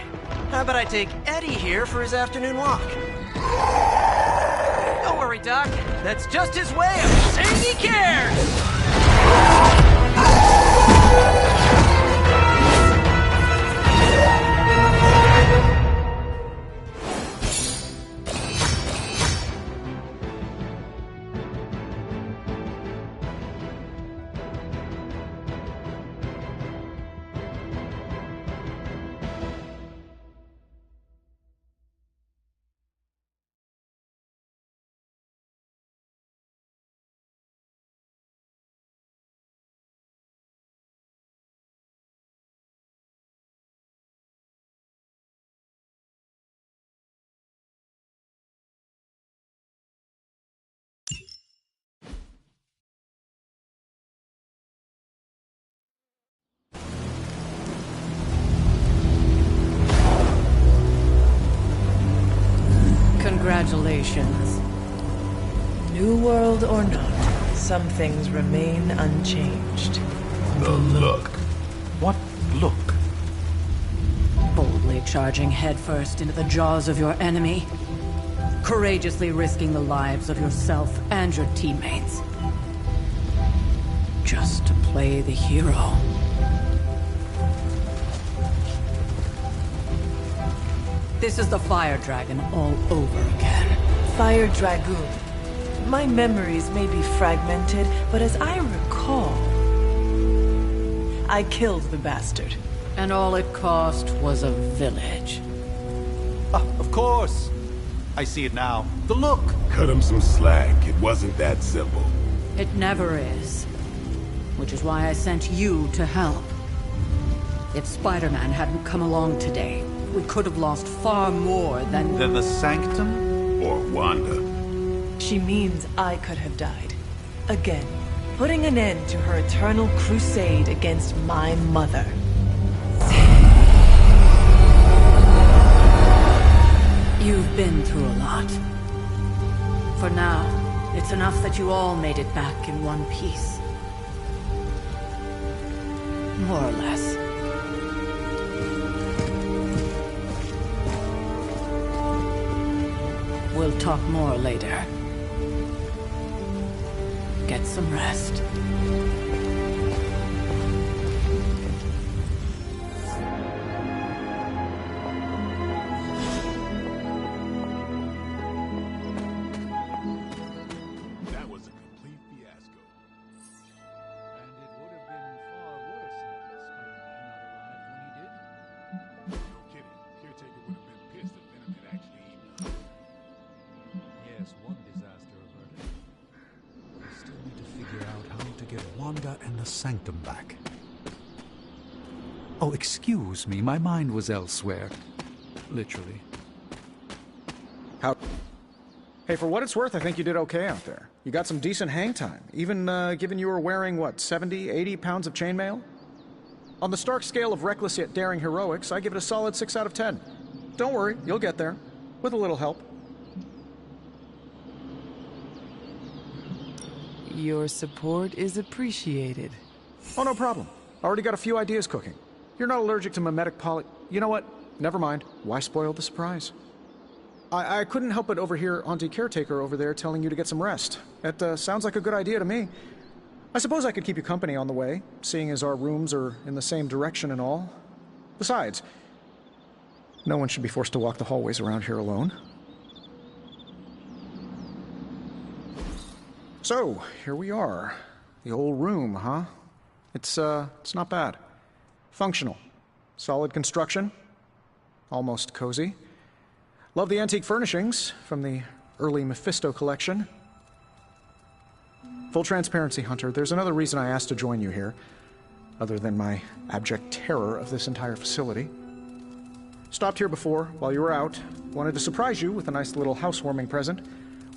How about I take Eddie here for his afternoon walk? Don't worry, Doc. That's just his way of saying he cares! Congratulations. New world or not, some things remain unchanged. The look. What look? Boldly charging headfirst into the jaws of your enemy. Courageously risking the lives of yourself and your teammates. Just to play the hero. This is the Fire Dragon all over again. Fire Dragoon. My memories may be fragmented, but as I recall, I killed the bastard. And all it cost was a village. Of course. I see it now. The look. Cut him some slack. It wasn't that simple. It never is. Which is why I sent you to help. If Spider-Man hadn't come along today, we could have lost far more than the Sanctum? Or Wanda. She means I could have died. Again, putting an end to her eternal crusade against my mother. You've been through a lot. For now, it's enough that you all made it back in one piece. More or less. We'll talk more later. Get some rest. That was a complete fiasco. get Wanda and the Sanctum back. Oh, excuse me, my mind was elsewhere. Literally. How? Hey, for what it's worth, I think you did okay out there. You got some decent hang time, even given you were wearing, what, 70, 80 pounds of chainmail? On the Stark scale of reckless yet daring heroics, I give it a solid 6 out of 10. Don't worry, you'll get there. With a little help. Your support is appreciated. Oh, no problem. Already got a few ideas cooking. You're not allergic to mimetic You know what? Never mind. Why spoil the surprise? I couldn't help but overhear Auntie Caretaker over there telling you to get some rest. That sounds like a good idea to me. I suppose I could keep you company on the way, seeing as our rooms are in the same direction and all. Besides, no one should be forced to walk the hallways around here alone. So, here we are. The old room, huh? It's not bad. Functional. Solid construction. Almost cozy. Love the antique furnishings from the early Mephisto collection. Full transparency, Hunter, there's another reason I asked to join you here, other than my abject terror of this entire facility. Stopped here before, while you were out. Wanted to surprise you with a nice little housewarming present.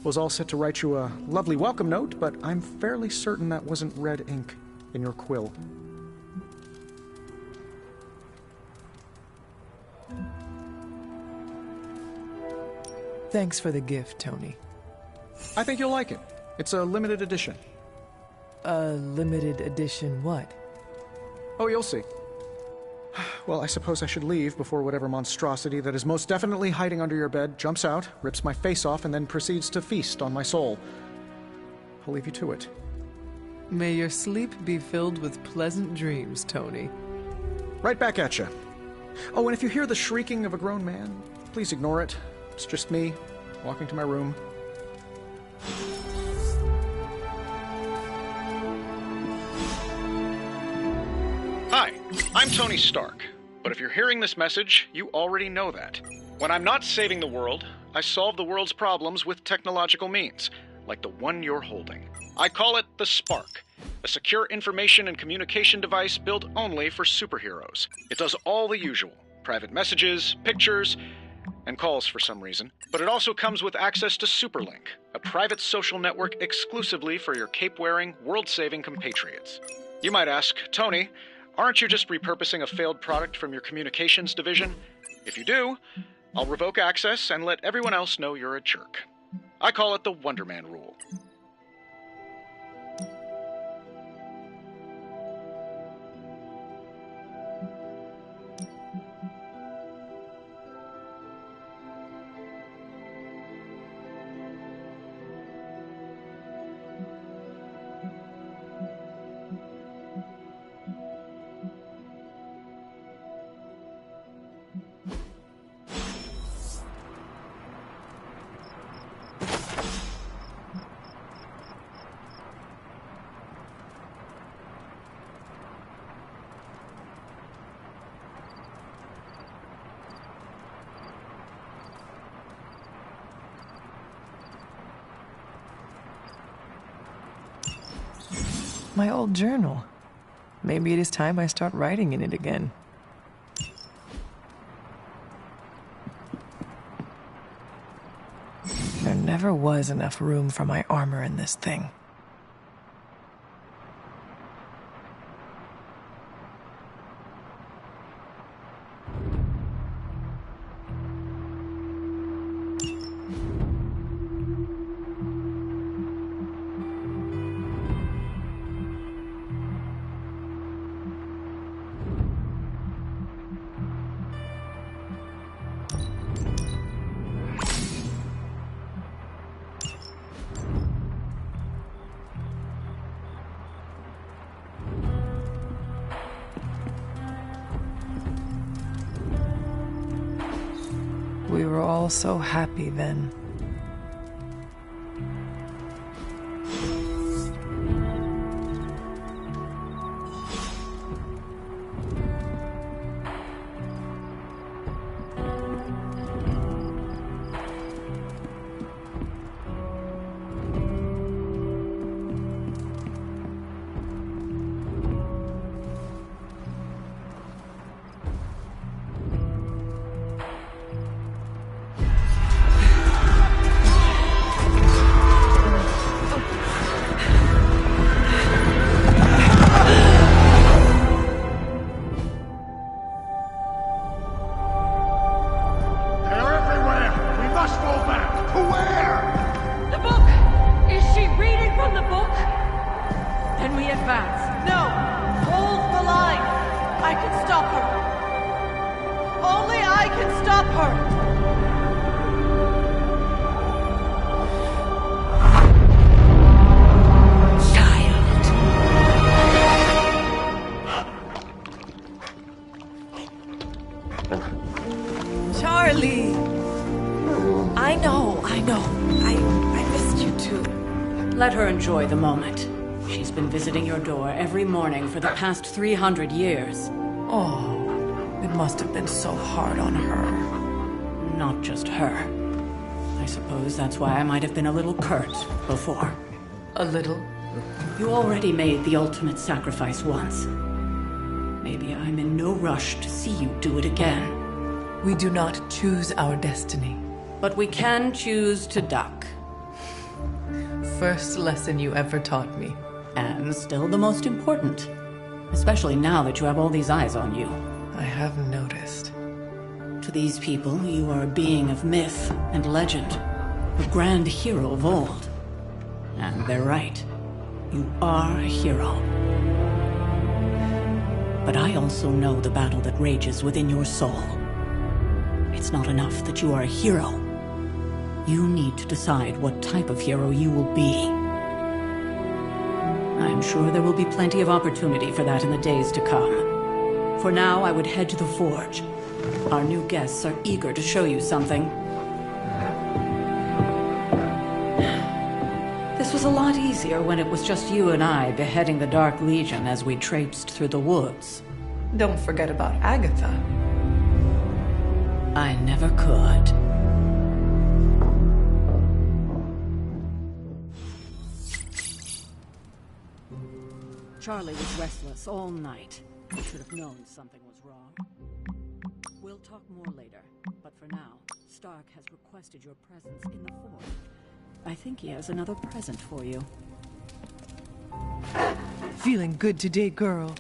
Was all set to write you a lovely welcome note, but I'm fairly certain that wasn't red ink in your quill. Thanks for the gift, Tony. I think you'll like it. It's a limited edition. A limited edition what? Oh, you'll see. Well, I suppose I should leave before whatever monstrosity that is most definitely hiding under your bed jumps out, rips my face off, and then proceeds to feast on my soul. I'll leave you to it. May your sleep be filled with pleasant dreams, Tony. Right back at you. Oh, and if you hear the shrieking of a grown man, please ignore it. It's just me, walking to my room. Hi, I'm Tony Stark. But if you're hearing this message, you already know that. When I'm not saving the world, I solve the world's problems with technological means, like the one you're holding. I call it the Spark, a secure information and communication device built only for superheroes. It does all the usual, private messages, pictures, and calls for some reason. But it also comes with access to Superlink, a private social network exclusively for your cape-wearing, world-saving compatriots. You might ask, Tony, aren't you just repurposing a failed product from your communications division? If you do, I'll revoke access and let everyone else know you're a jerk. I call it the Wonder Man rule. My old journal. Maybe it is time I start writing in it again. There never was enough room for my armor in this thing. We were all so happy then. Then we advance. No! Hold the line! I can stop her! Only I can stop her! Charlie! I know. I missed you too. Let her enjoy the moment. She's been visiting your door every morning for the past 300 years. Oh, it must have been so hard on her. Not just her. I suppose that's why I might have been a little curt before. A little? You already made the ultimate sacrifice once. Maybe I'm in no rush to see you do it again. We do not choose our destiny. But we can choose to duck. First lesson you ever taught me. And still the most important. Especially now that you have all these eyes on you. I have noticed. To these people, you are a being of myth and legend. A grand hero of old. And they're right. You are a hero. But I also know the battle that rages within your soul. It's not enough that you are a hero. You need to decide what type of hero you will be. I'm sure there will be plenty of opportunity for that in the days to come. For now, I would head to the forge. Our new guests are eager to show you something. This was a lot easier when it was just you and I beheading the Dark Legion as we traipsed through the woods. Don't forget about Agatha. I never could. Charlie was restless all night. I should have known something was wrong. We'll talk more later, but for now, Stark has requested your presence in the forge. I think he has another present for you. Feeling good today, girl.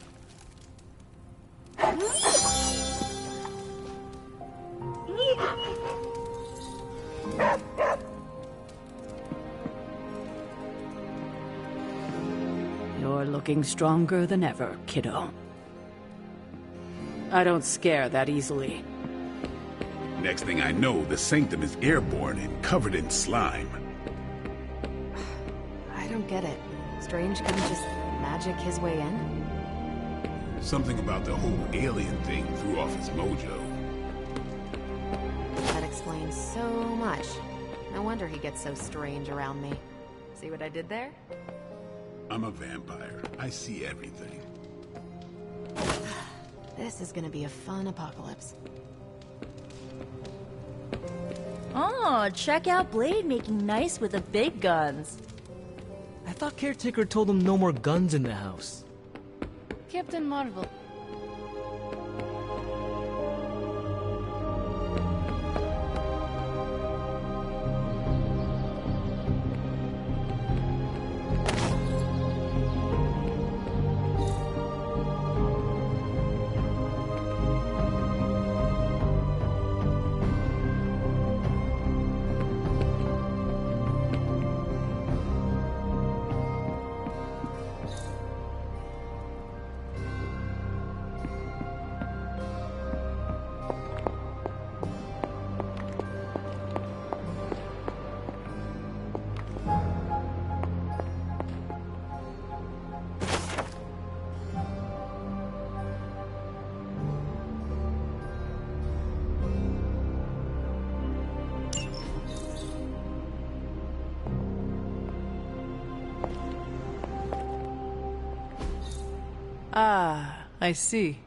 You're looking stronger than ever, kiddo. I don't scare that easily. Next thing I know, the Sanctum is airborne and covered in slime. I don't get it. Strange couldn't just magic his way in? Something about the whole alien thing threw off his mojo. That explains so much. No wonder he gets so strange around me. See what I did there? I'm a vampire. I see everything. This is gonna be a fun apocalypse. Oh, check out Blade making nice with the big guns. I thought Caretaker told him no more guns in the house. Captain Marvel. Ah, I see.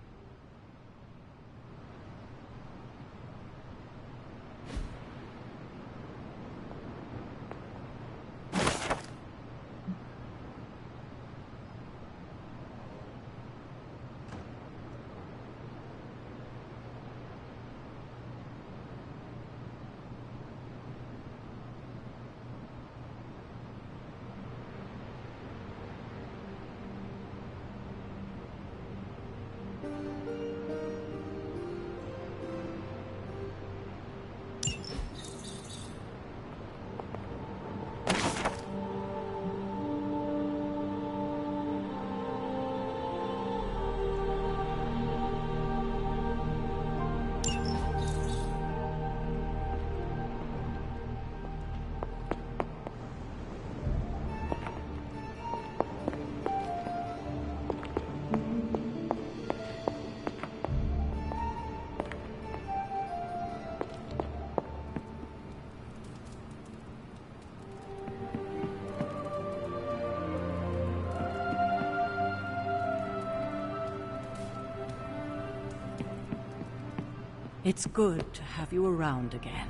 It's good to have you around again.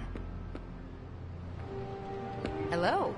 Hello.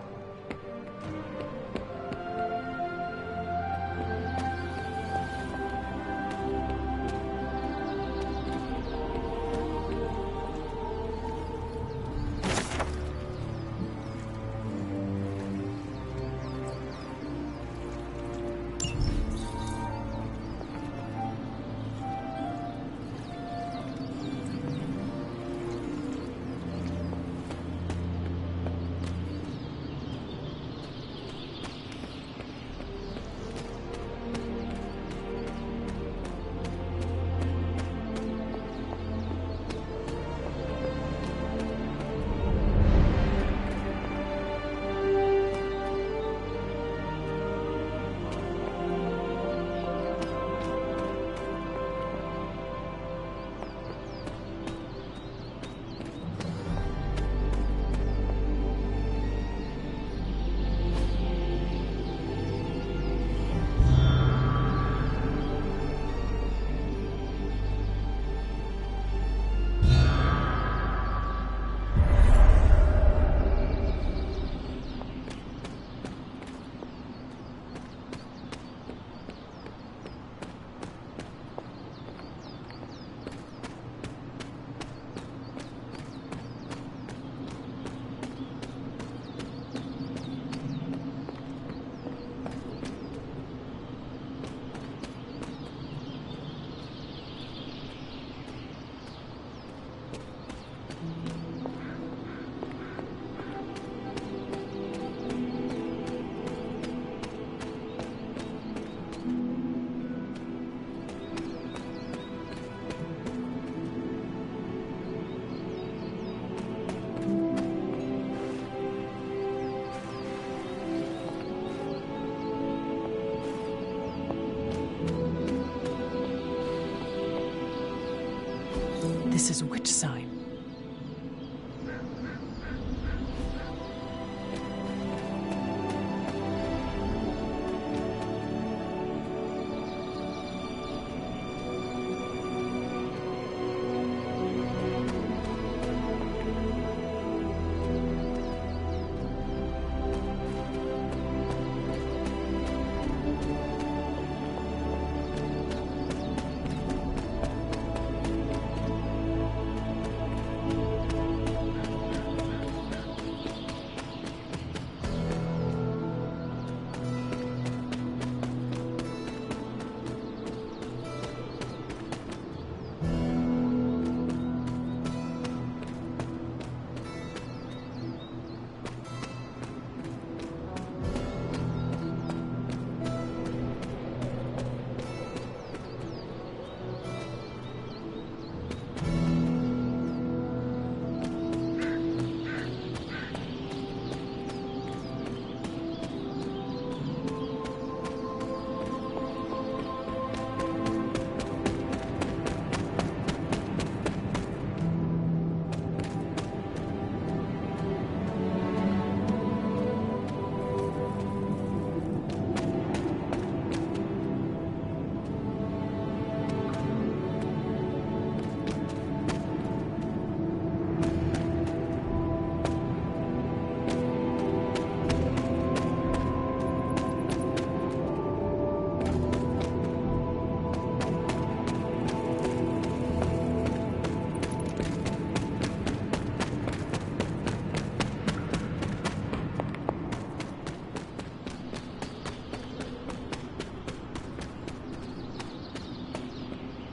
This is which sign?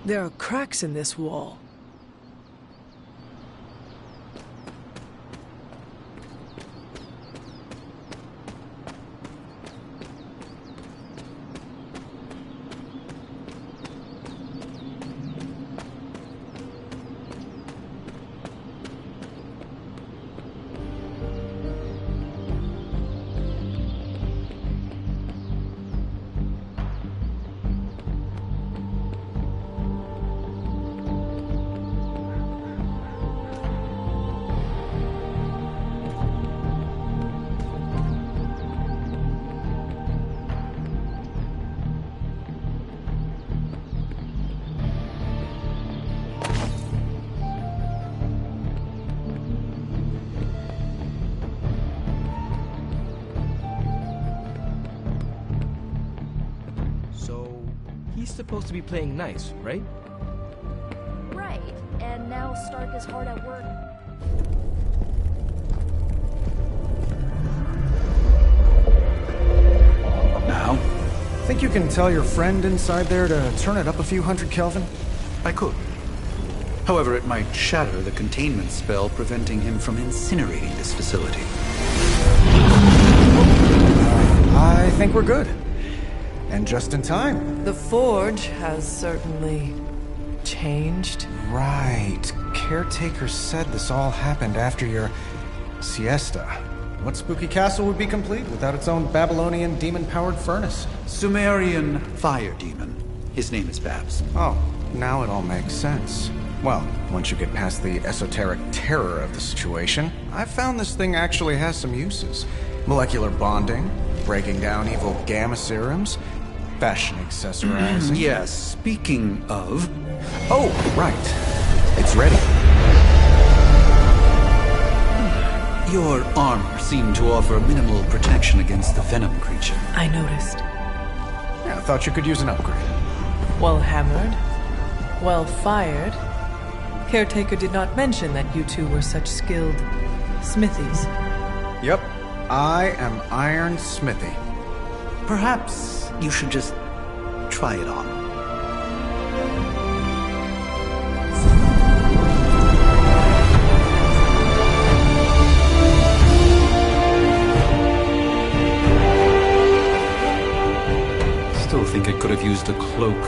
There are cracks in this wall. So, he's supposed to be playing nice, right? Right, and now Stark is hard at work. Now? Think you can tell your friend inside there to turn it up a few hundred Kelvin? I could. However, it might shatter the containment spell preventing him from incinerating this facility. I think we're good. And just in time. The Forge has certainly changed. Right. Caretaker said this all happened after your siesta. What spooky castle would be complete without its own Babylonian demon-powered furnace? Sumerian fire demon. His name is Babs. Oh, now it all makes sense. Well, once you get past the esoteric terror of the situation, I've found this thing actually has some uses. Molecular bonding, breaking down evil gamma serums, fashion accessorizing. Yes, speaking of... Oh, right. It's ready. Your armor seemed to offer minimal protection against the venom creature. I noticed. Yeah, I thought you could use an upgrade. Well hammered, well fired. Caretaker did not mention that you two were such skilled smithies. Yep, I am Iron Smithy. Perhaps you should just try it on. Still think I could have used a cloak.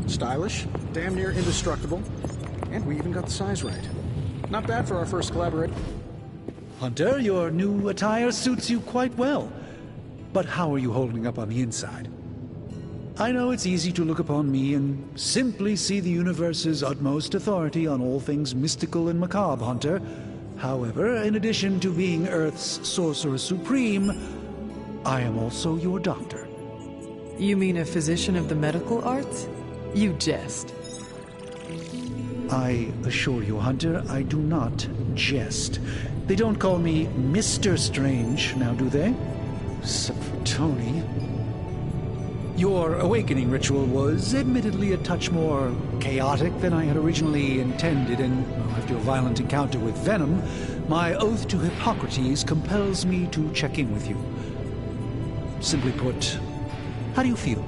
Stylish, damn near indestructible, and we even got the size right. Not bad for our first collaborate. Hunter, your new attire suits you quite well. But how are you holding up on the inside? I know it's easy to look upon me and simply see the universe's utmost authority on all things mystical and macabre, Hunter. However, in addition to being Earth's Sorcerer Supreme, I am also your doctor. You mean a physician of the medical arts? You jest. I assure you, Hunter, I do not jest. They don't call me Mr. Strange, now do they? Except for Tony. Your awakening ritual was admittedly a touch more chaotic than I had originally intended, and after a violent encounter with Venom, my oath to Hippocrates compels me to check in with you. Simply put, how do you feel?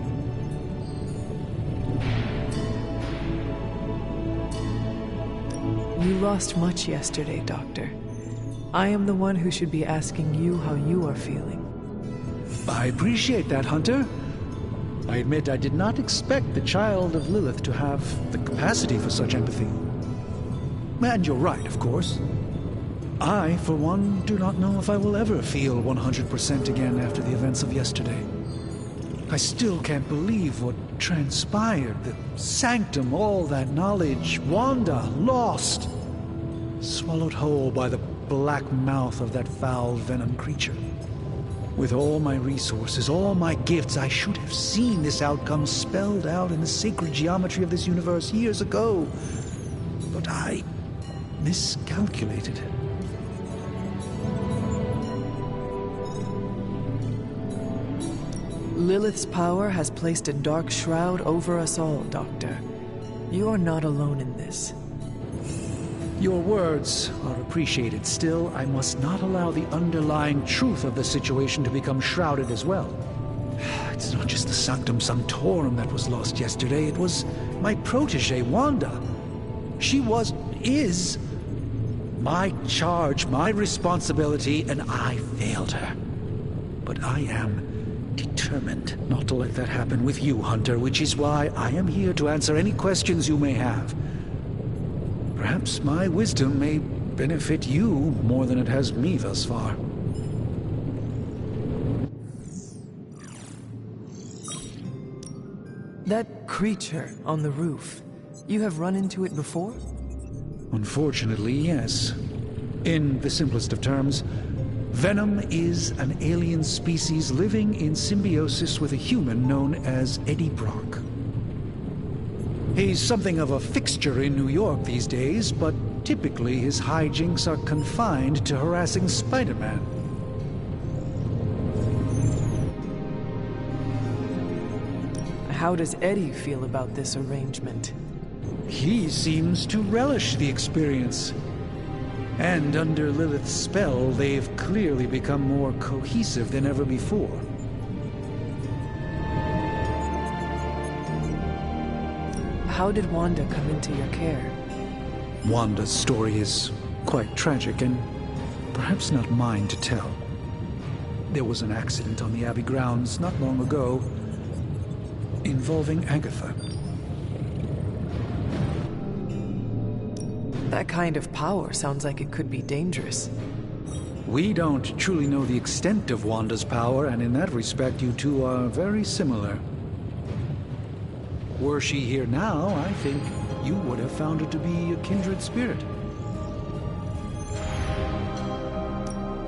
You lost much yesterday, Doctor. I am the one who should be asking you how you are feeling. I appreciate that, Hunter. I admit I did not expect the child of Lilith to have the capacity for such empathy. And you're right, of course. I, for one, do not know if I will ever feel 100% again after the events of yesterday. I still can't believe what transpired. The sanctum, all that knowledge, Wanda, lost. Swallowed whole by the black mouth of that foul venom creature. With all my resources, all my gifts, I should have seen this outcome spelled out in the sacred geometry of this universe years ago. But I miscalculated. Lilith's power has placed a dark shroud over us all, Doctor. You are not alone in this. Your words are appreciated. Still, I must not allow the underlying truth of the situation to become shrouded as well. It's not just the Sanctum Sanctorum that was lost yesterday. It was my protege, Wanda. She is my charge, my responsibility, and I failed her. But I am determined not to let that happen with you, Hunter, which is why I am here to answer any questions you may have. Perhaps my wisdom may benefit you more than it has me thus far. That creature on the roof, you have run into it before? Unfortunately, yes. In the simplest of terms, Venom is an alien species living in symbiosis with a human known as Eddie Brock. He's something of a fixture in New York these days, but Typically, his hijinks are confined to harassing Spider-Man. How does Eddie feel about this arrangement? He seems to relish the experience. And under Lilith's spell, they've clearly become more cohesive than ever before. How did Wanda come into your care? Wanda's story is quite tragic and perhaps not mine to tell. There was an accident on the Abbey grounds not long ago involving Agatha. That kind of power sounds like it could be dangerous. We don't truly know the extent of Wanda's power, and in that respect, you two are very similar. Were she here now, I think you would have found her to be a kindred spirit.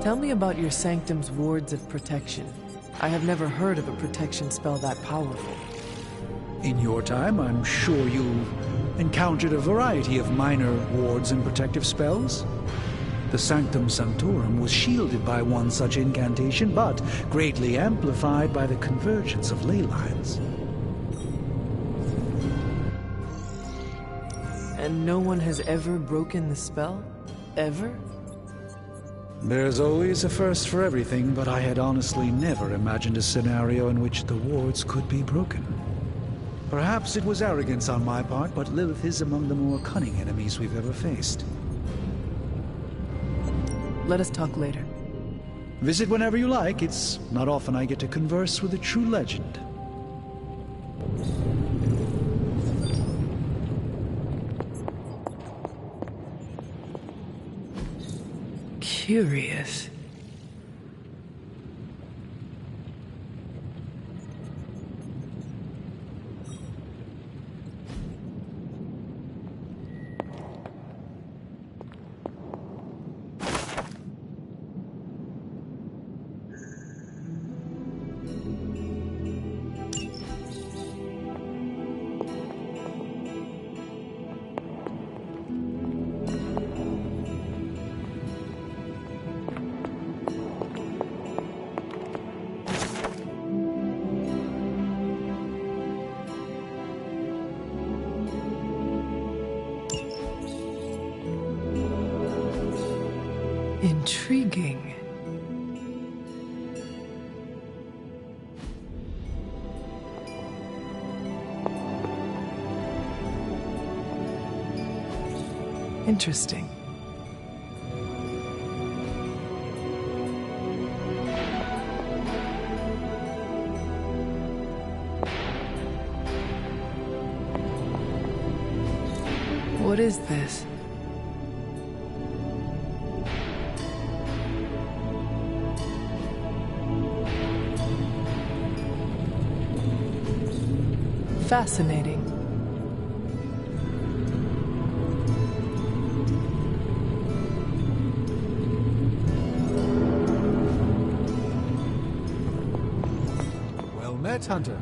Tell me about your sanctum's wards of protection. I have never heard of a protection spell that powerful. In your time, I'm sure you've encountered a variety of minor wards and protective spells. The Sanctum Sanctorum was shielded by one such incantation, but greatly amplified by the convergence of ley lines. And no one has ever broken the spell? Ever? There's always a first for everything, but I had honestly never imagined a scenario in which the wards could be broken. Perhaps it was arrogance on my part, but Lilith is among the more cunning enemies we've ever faced. Let us talk later. Visit whenever you like. It's not often I get to converse with a true legend. Curious. Intriguing. Interesting. What is this? Fascinating. Well met, Hunter.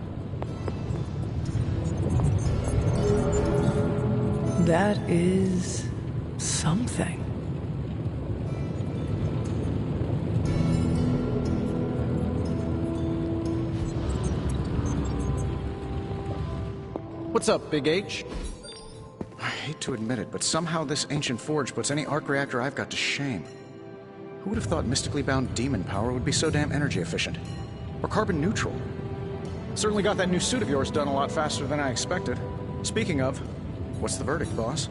That is something. What's up, Big H? I hate to admit it, but somehow this ancient forge puts any arc reactor I've got to shame. Who would have thought mystically bound demon power would be so damn energy efficient? Or carbon neutral? Certainly got that new suit of yours done a lot faster than I expected. Speaking of, what's the verdict, boss?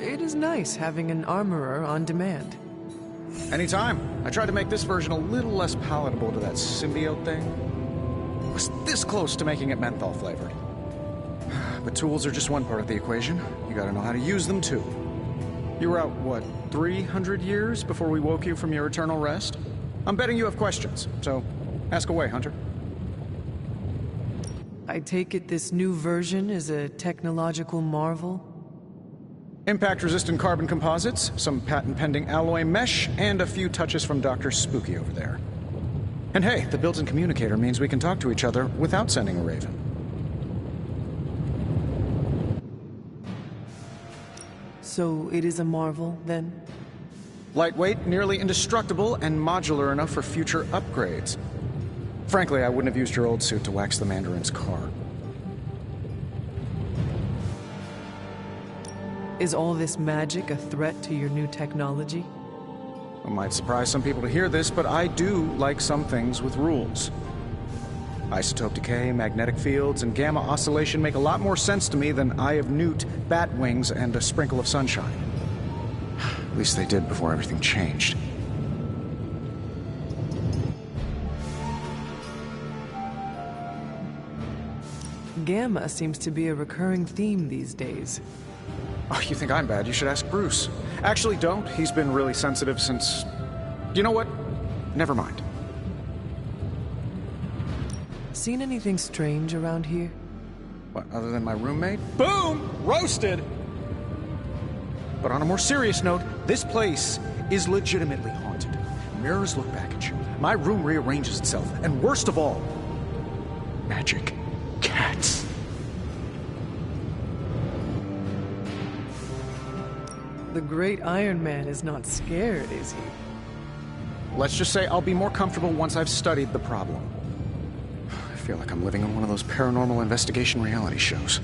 It is nice having an armorer on demand. Anytime. I tried to make this version a little less palatable to that symbiote thing. Was this close to making it menthol flavored. But tools are just one part of the equation. You gotta know how to use them too. You were out, what, 300 years before we woke you from your eternal rest? I'm betting you have questions, so ask away, Hunter. I take it this new version is a technological marvel? Impact-resistant carbon composites, some patent-pending alloy mesh, and a few touches from Dr. Spooky over there. And hey, the built-in communicator means we can talk to each other without sending a raven. So it is a marvel, then? Lightweight, nearly indestructible, and modular enough for future upgrades. Frankly, I wouldn't have used your old suit to wax the Mandarin's car. Is all this magic a threat to your new technology? It might surprise some people to hear this, but I do like some things with rules. Isotope decay, magnetic fields, and gamma oscillation make a lot more sense to me than Eye of Newt, bat wings, and a sprinkle of sunshine. At least they did before everything changed. Gamma seems to be a recurring theme these days. Oh, you think I'm bad? You should ask Bruce. Actually, don't. He's been really sensitive since... You know what? Never mind. Seen anything strange around here? What, other than my roommate? Boom! Roasted! But on a more serious note, this place is legitimately haunted. Mirrors look back at you. My room rearranges itself. And worst of all, magic cats. The great Iron Man is not scared, is he? Let's just say I'll be more comfortable once I've studied the problem. I feel like I'm living in one of those paranormal investigation reality shows.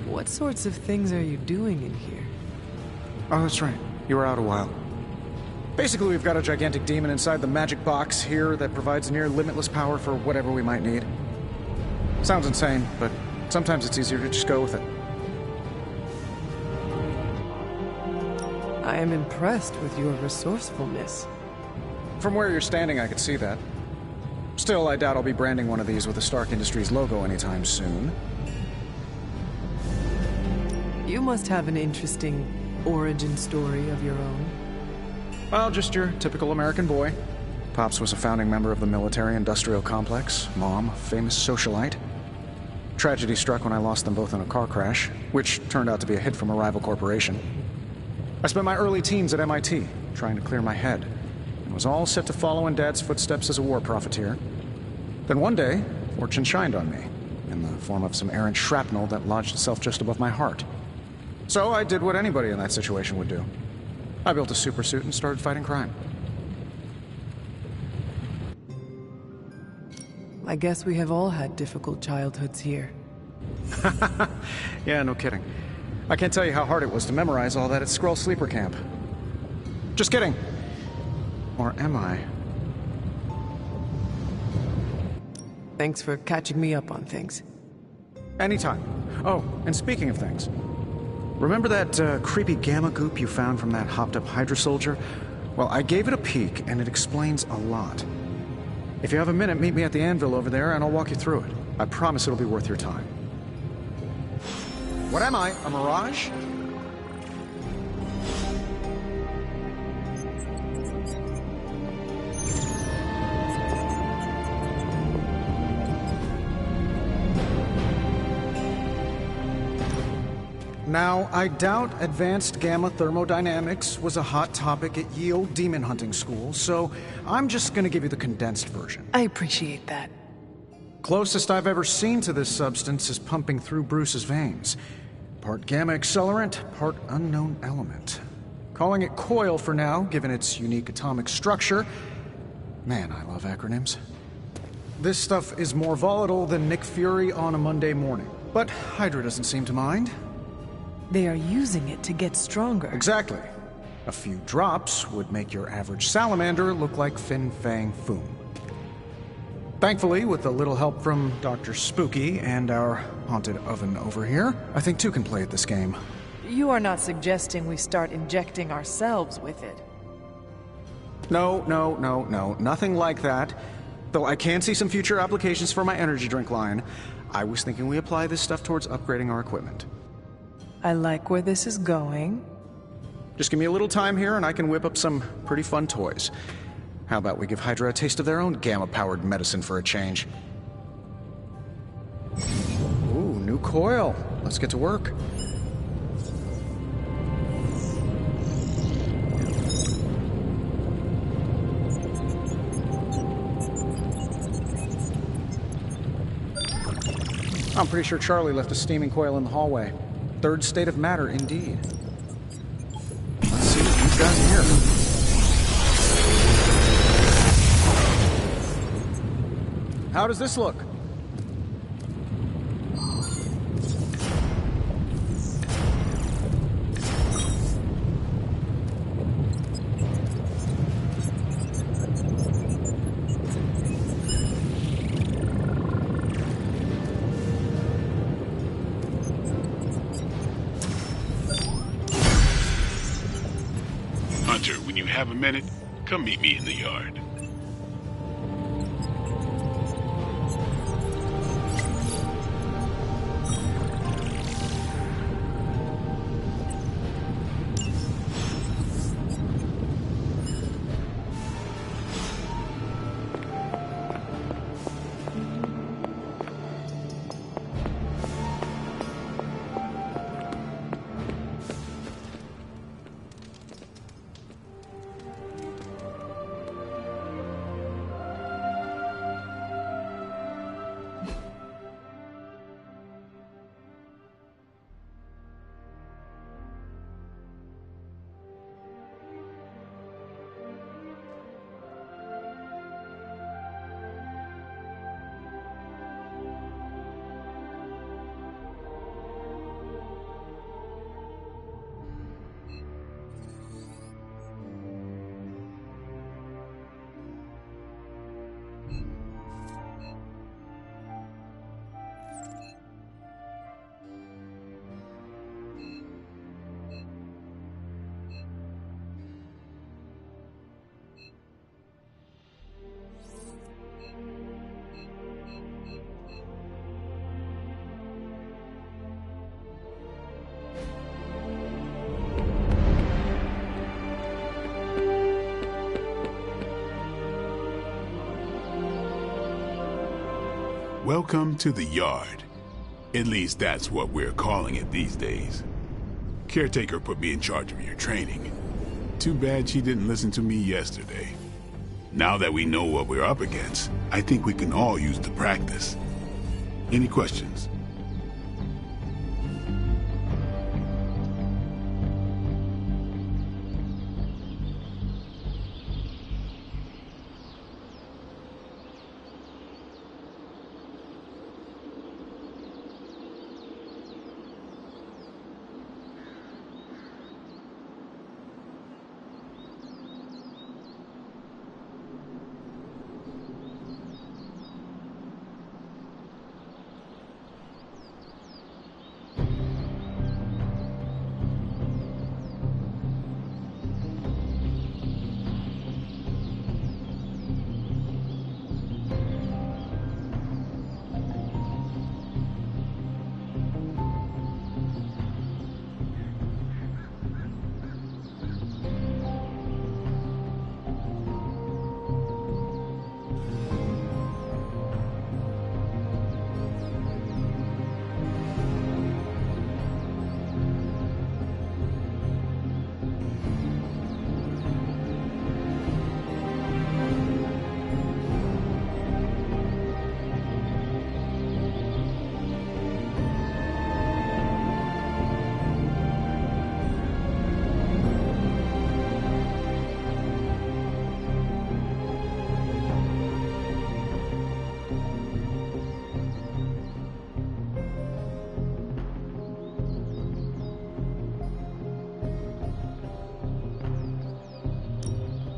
What sorts of things are you doing in here? Oh, that's right. You were out a while. Basically, we've got a gigantic demon inside the magic box here that provides near limitless power for whatever we might need. Sounds insane, but sometimes it's easier to just go with it. I am impressed with your resourcefulness. From where you're standing, I could see that. Still, I doubt I'll be branding one of these with the Stark Industries logo anytime soon. You must have an interesting origin story of your own. Well, just your typical American boy. Pops was a founding member of the military-industrial complex. Mom, a famous socialite. Tragedy struck when I lost them both in a car crash, which turned out to be a hit from a rival corporation. I spent my early teens at MIT, trying to clear my head, and was all set to follow in Dad's footsteps as a war profiteer. Then one day, fortune shined on me, in the form of some errant shrapnel that lodged itself just above my heart. So I did what anybody in that situation would do. I built a supersuit and started fighting crime. I guess we have all had difficult childhoods here. Yeah, no kidding. I can't tell you how hard it was to memorize all that at Skrull Sleeper Camp. Just kidding. Or am I? Thanks for catching me up on things. Anytime. Oh, and speaking of things, remember that creepy gamma goop you found from that hopped-up Hydra soldier? Well, I gave it a peek, and it explains a lot. If you have a minute, meet me at the anvil over there, and I'll walk you through it. I promise it'll be worth your time. What am I, a mirage? Now, I doubt advanced gamma thermodynamics was a hot topic at ye olde demon hunting school, so I'm just gonna give you the condensed version. I appreciate that. Closest I've ever seen to this substance is pumping through Bruce's veins. Part gamma accelerant, part unknown element. Calling it coil for now, given its unique atomic structure. Man, I love acronyms. This stuff is more volatile than Nick Fury on a Monday morning. But Hydra doesn't seem to mind. They are using it to get stronger. Exactly. A few drops would make your average salamander look like Fin Fang Foom. Thankfully, with a little help from Dr. Spooky and our haunted oven over here, I think two can play at this game. You are not suggesting we start injecting ourselves with it. No, nothing like that. Though I can see some future applications for my energy drink line. I was thinking we apply this stuff towards upgrading our equipment. I like where this is going. Just give me a little time here and I can whip up some pretty fun toys. How about we give Hydra a taste of their own gamma-powered medicine for a change? Ooh, new coil. Let's get to work. I'm pretty sure Charlie left a steaming coil in the hallway. third state of matter, indeed. Let's see what we've got here. How does this look? Hunter, when you have a minute, come meet me in the yard. Welcome to the yard. At least that's what we're calling it these days. Caretaker put me in charge of your training. Too bad she didn't listen to me yesterday. Now that we know what we're up against, I think we can all use the practice. Any questions?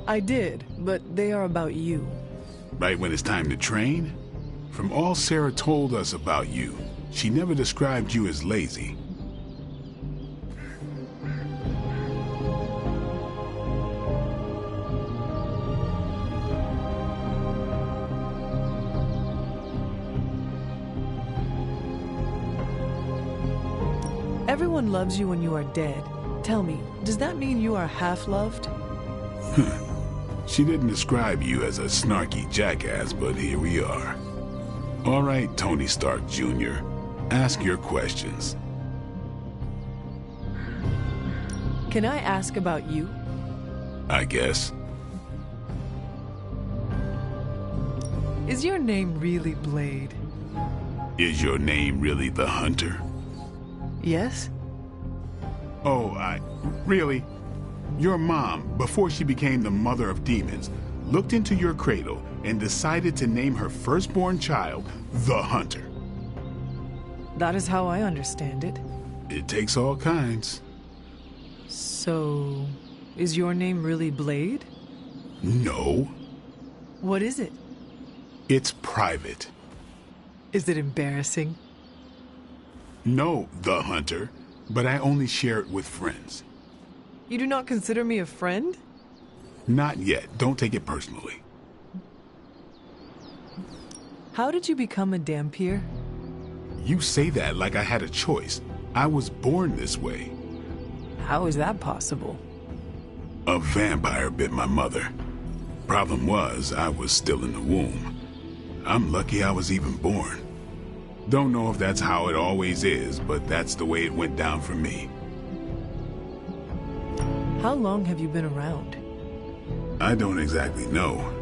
I did, but they are about you. Right when it's time to train? From all Sarah told us about you, she never described you as lazy. Everyone loves you when you are dead. Tell me, does that mean you are half-loved? She didn't describe you as a snarky jackass, but here we are. All right, Tony Stark Jr., ask your questions. Can I ask about you? I guess. Is your name really Blade? Is your name really the Hunter? Yes. Really? Your mom, before she became the mother of demons, looked into your cradle and decided to name her firstborn child the Hunter. That is how I understand it. It takes all kinds. So, is your name really Blade? No. What is it? It's private. Is it embarrassing? No, the Hunter, but I only share it with friends. You do not consider me a friend? Not yet. Don't take it personally. How did you become a Dampier? You say that like I had a choice. I was born this way. How is that possible? A vampire bit my mother. Problem was, I was still in the womb. I'm lucky I was even born. Don't know if that's how it always is, but that's the way it went down for me. How long have you been around? I don't exactly know.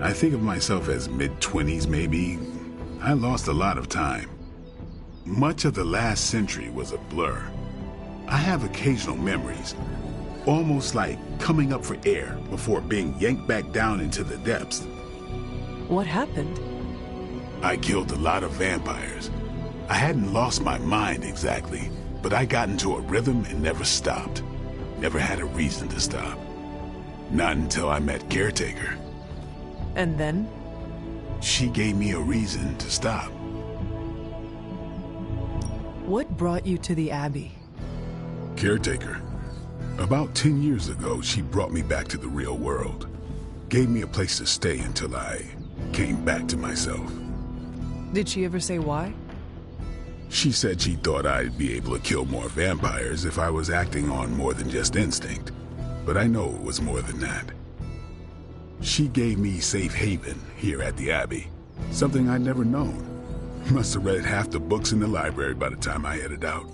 I think of myself as mid-20s, maybe. I lost a lot of time. Much of the last century was a blur. I have occasional memories, almost like coming up for air before being yanked back down into the depths. What happened? I killed a lot of vampires. I hadn't lost my mind exactly, but I got into a rhythm and never stopped. Never had a reason to stop. Not until I met Caretaker. And then? She gave me a reason to stop. What brought you to the Abbey? Caretaker. About 10 years ago, she brought me back to the real world. Gave me a place to stay until I came back to myself. Did she ever say why? She said she thought I'd be able to kill more vampires if I was acting on more than just instinct. But I know it was more than that. She gave me safe haven here at the Abbey. Something I'd never known. Must have read half the books in the library by the time I headed out.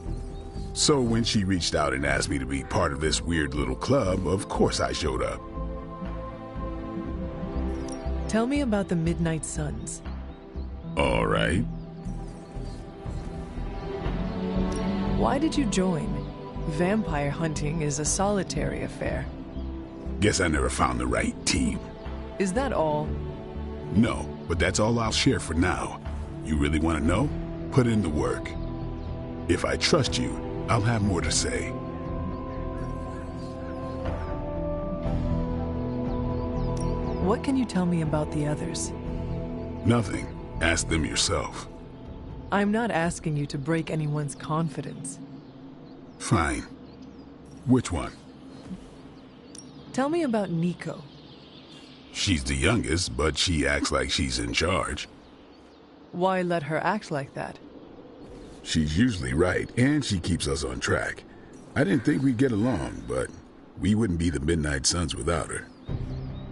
So when she reached out and asked me to be part of this weird little club, of course I showed up. Tell me about the Midnight Suns. All right. Why did you join? Vampire hunting is a solitary affair. Guess I never found the right team. Is that all? No, but that's all I'll share for now. You really want to know? Put in the work. If I trust you, I'll have more to say. What can you tell me about the others? Nothing. Ask them yourself. I'm not asking you to break anyone's confidence. Fine. Which one? Tell me about Nico. She's the youngest, but she acts like she's in charge. Why let her act like that? She's usually right, and she keeps us on track. I didn't think we'd get along, but we wouldn't be the Midnight Suns without her.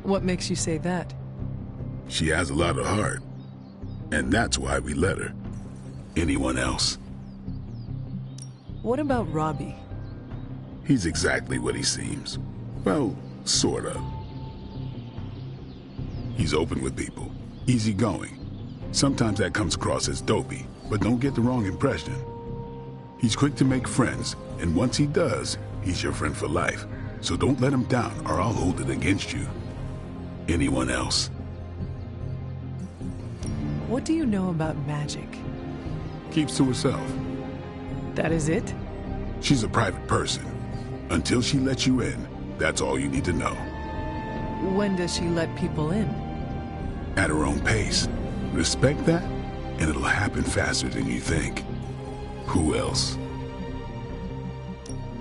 What makes you say that? She has a lot of heart, and that's why we let her. Anyone else? What about Robbie? He's exactly what he seems. Well, sort of. He's open with people, easygoing. Sometimes that comes across as dopey, but don't get the wrong impression. He's quick to make friends, and once he does, he's your friend for life. So don't let him down, or I'll hold it against you. Anyone else? What do you know about magic? Keeps to herself. That is it? She's a private person. Until she lets you in, that's all you need to know. When does she let people in? At her own pace. Respect that, and it'll happen faster than you think. Who else?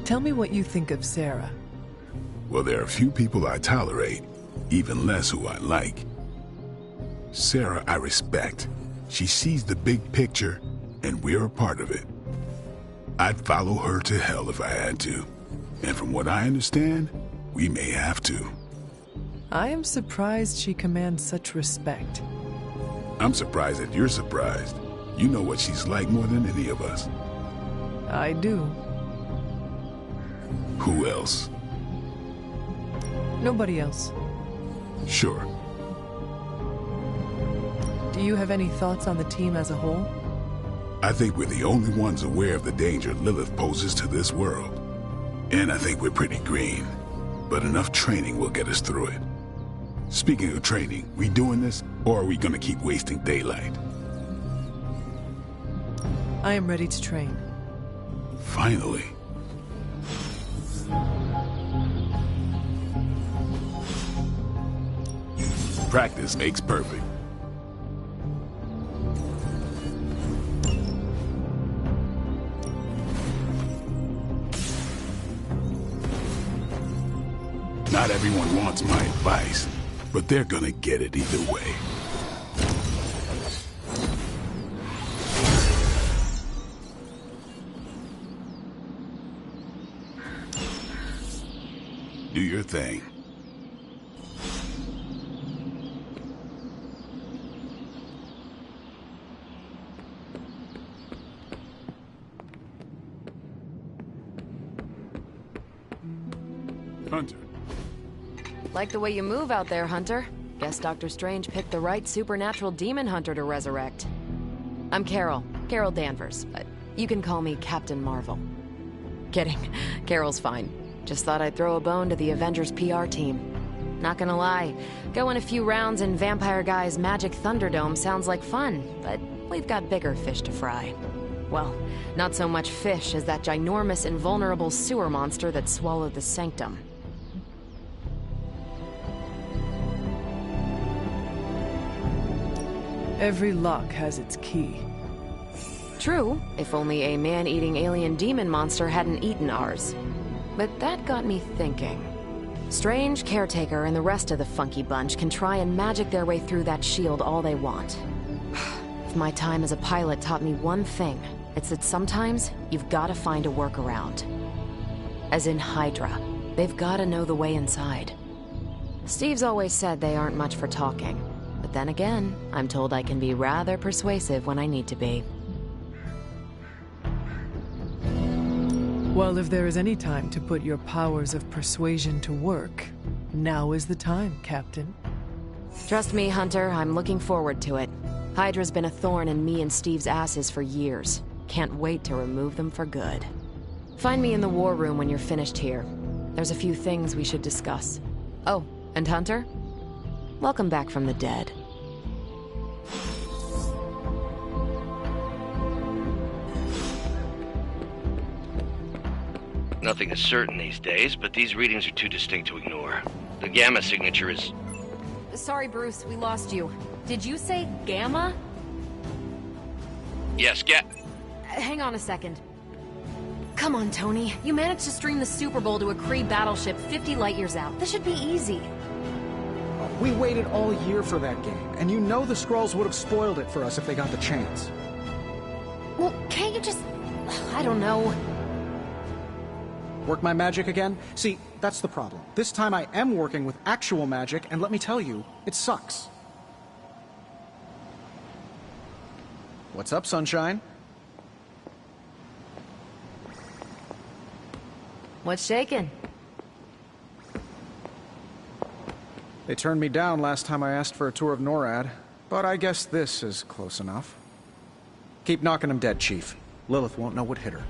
Tell me what you think of Sarah. Well, there are few people I tolerate, even less who I like. Sarah I respect. She sees the big picture, and we're a part of it. I'd follow her to hell if I had to. And from what I understand, we may have to. I am surprised she commands such respect. I'm surprised that you're surprised. You know what she's like more than any of us. I do. Who else? Nobody else. Sure. Do you have any thoughts on the team as a whole? I think we're the only ones aware of the danger Lilith poses to this world. And I think we're pretty green. But enough training will get us through it. Speaking of training, we doing this, or are we gonna keep wasting daylight? I am ready to train. Finally. Practice makes perfect. Not everyone wants my advice, but they're gonna get it either way. Do your thing. Hunter. Like the way you move out there, Hunter. Guess Dr. Strange picked the right supernatural demon hunter to resurrect. I'm Carol Danvers, but you can call me Captain Marvel. Kidding, Carol's fine. Just thought I'd throw a bone to the Avengers PR team. Not gonna lie, going a few rounds in Vampire Guy's Magic Thunderdome sounds like fun, but we've got bigger fish to fry. Well, not so much fish as that ginormous invulnerable sewer monster that swallowed the Sanctum. Every lock has its key. True, if only a man-eating alien demon monster hadn't eaten ours. But that got me thinking. Strange, Caretaker, and the rest of the funky bunch can try and magic their way through that shield all they want. If my time as a pilot taught me one thing, it's that sometimes you've gotta find a workaround. As in Hydra, they've gotta know the way inside. Steve's always said they aren't much for talking. But then again, I'm told I can be rather persuasive when I need to be. Well, if there is any time to put your powers of persuasion to work, now is the time, Captain. Trust me, Hunter, I'm looking forward to it. Hydra's been a thorn in me and Steve's asses for years. Can't wait to remove them for good. Find me in the war room when you're finished here. There's a few things we should discuss. Oh, and Hunter? Welcome back from the dead. Nothing is certain these days, but these readings are too distinct to ignore. The gamma signature is... Sorry, Bruce, we lost you. Did you say Gamma? Yes, Hang on a second. Come on, Tony. You managed to stream the Super Bowl to a Kree battleship 50 light years out. This should be easy. We waited all year for that game, and you know the Skrulls would have spoiled it for us if they got the chance. Well, can't you just... I don't know. Work my magic again? See, that's the problem. This time I am working with actual magic, and let me tell you, it sucks. What's up, Sunshine? What's shaking? They turned me down last time I asked for a tour of NORAD, but I guess this is close enough. Keep knocking them dead, Chief. Lilith won't know what hit her.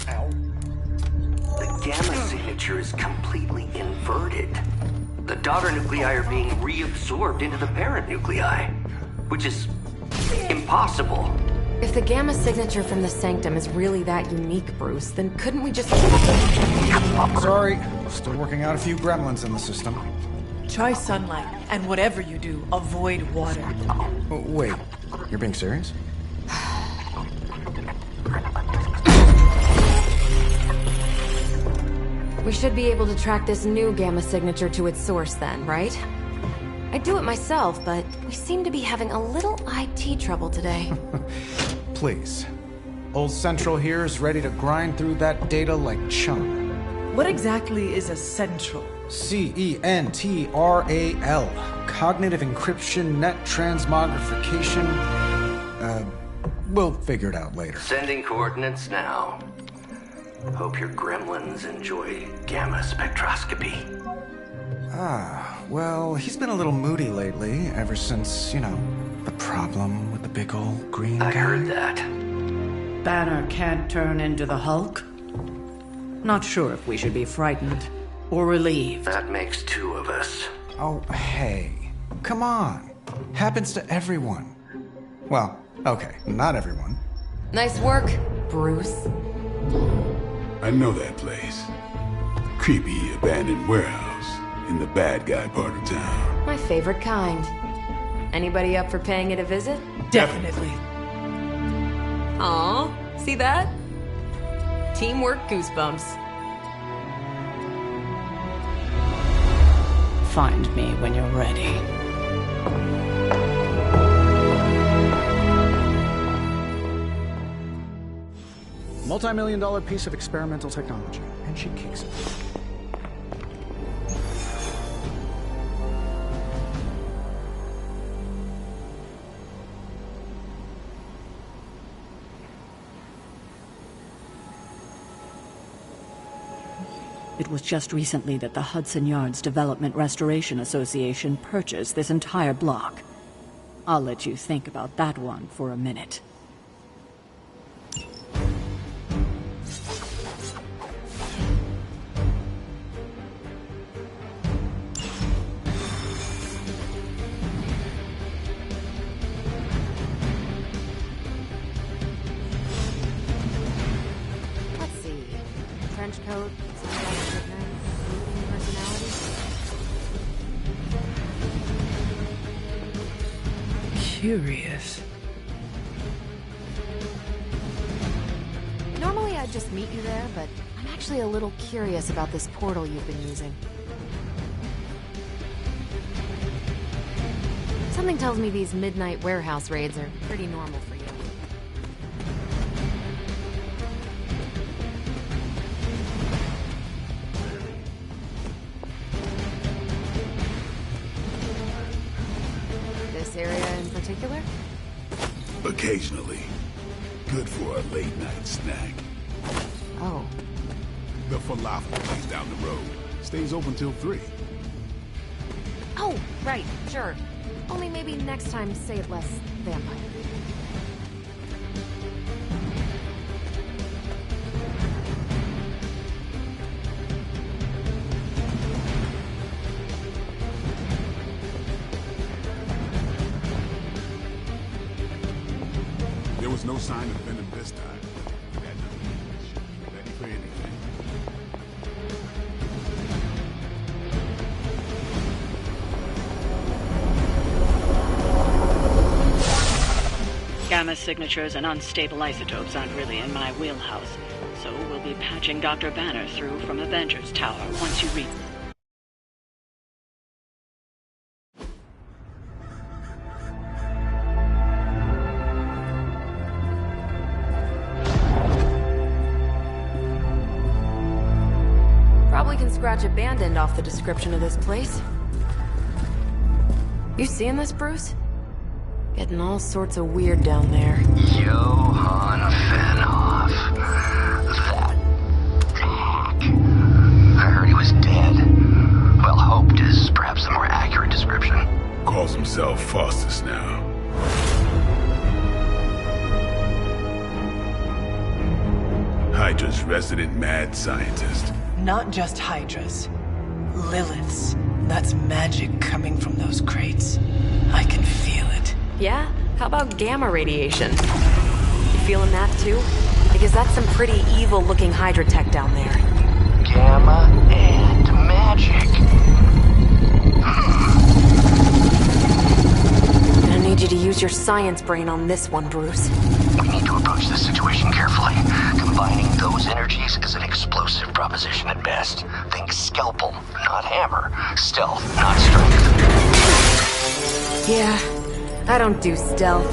The gamma signature is completely inverted. The daughter nuclei are being reabsorbed into the parent nuclei, which is impossible. If the gamma signature from the Sanctum is really that unique, Bruce, then couldn't we just... Sorry, still working out a few gremlins in the system. Try sunlight, and whatever you do, avoid water. Oh, wait, you're being serious? We should be able to track this new gamma signature to its source then, right? I'd do it myself, but we seem to be having a little IT trouble today. Please. Old Central here is ready to grind through that data like chum. What exactly is a central? CENTRAL. Cognitive encryption, net transmogrification. We'll figure it out later. Sending coordinates now. Hope your gremlins enjoy gamma spectroscopy. Well, he's been a little moody lately, ever since, you know, the problem with the big old green guy. I heard that. Banner can't turn into the Hulk? Not sure if we should be frightened or relieved. That makes two of us. Oh, hey. Come on. Happens to everyone. Well, okay, not everyone. Nice work, Bruce. I know that place. Creepy, abandoned warehouse in the bad guy part of town. My favorite kind. Anybody up for paying it a visit? Definitely. Aw, see that? Teamwork goosebumps. Find me when you're ready. Multi-million-dollar piece of experimental technology, and she kicks it. It was just recently that the Hudson Yards Development Restoration Association purchased this entire block. I'll let you think about that one for a minute. Let's see. Trench coat, sunglasses at night, brooding personality. Curious. Normally I'd just meet you there, but I'm actually a little curious about this portal you've been using. Something tells me these midnight warehouse raids are pretty normal for you. This area in particular? Occasionally. Good for a late night snack. Oh. The falafel place down the road stays open till 3. Oh, right, sure. Only maybe next time say it less vampire. There was no sign of venom this time. We had nothing much. Ready for anything. Gamma signatures and unstable isotopes aren't really in my wheelhouse, so we'll be patching Dr. Banner through from Avengers Tower once you reach. Probably can scratch abandoned off the description of this place. You seeing this, Bruce? Getting all sorts of weird down there. Johann Fenhoff. That hack. I heard he was dead. Well, hoped is perhaps the more accurate description. Calls himself Faustus now. Hydra's resident mad scientist. Not just Hydras. Liliths. That's magic coming from those crates. I can feel it. Yeah? How about gamma radiation? You feeling that too? Because that's some pretty evil-looking Hydra tech down there. Gamma and magic. Gonna need you to use your science brain on this one, Bruce. We need to approach this situation carefully. Combining those energies is an explosive proposition at best. Think scalpel, not hammer. Stealth, not strength. Yeah, I don't do stealth.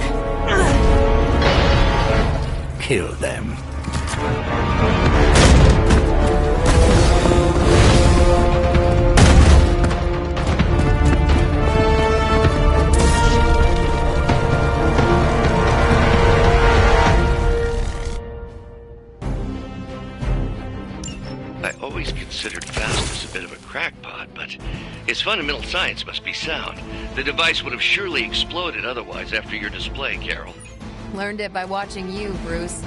Kill them. I always considered Faustus a bit of a crackpot, but his fundamental science must be sound. The device would have surely exploded otherwise after your display, Carol. Learned it by watching you, Bruce.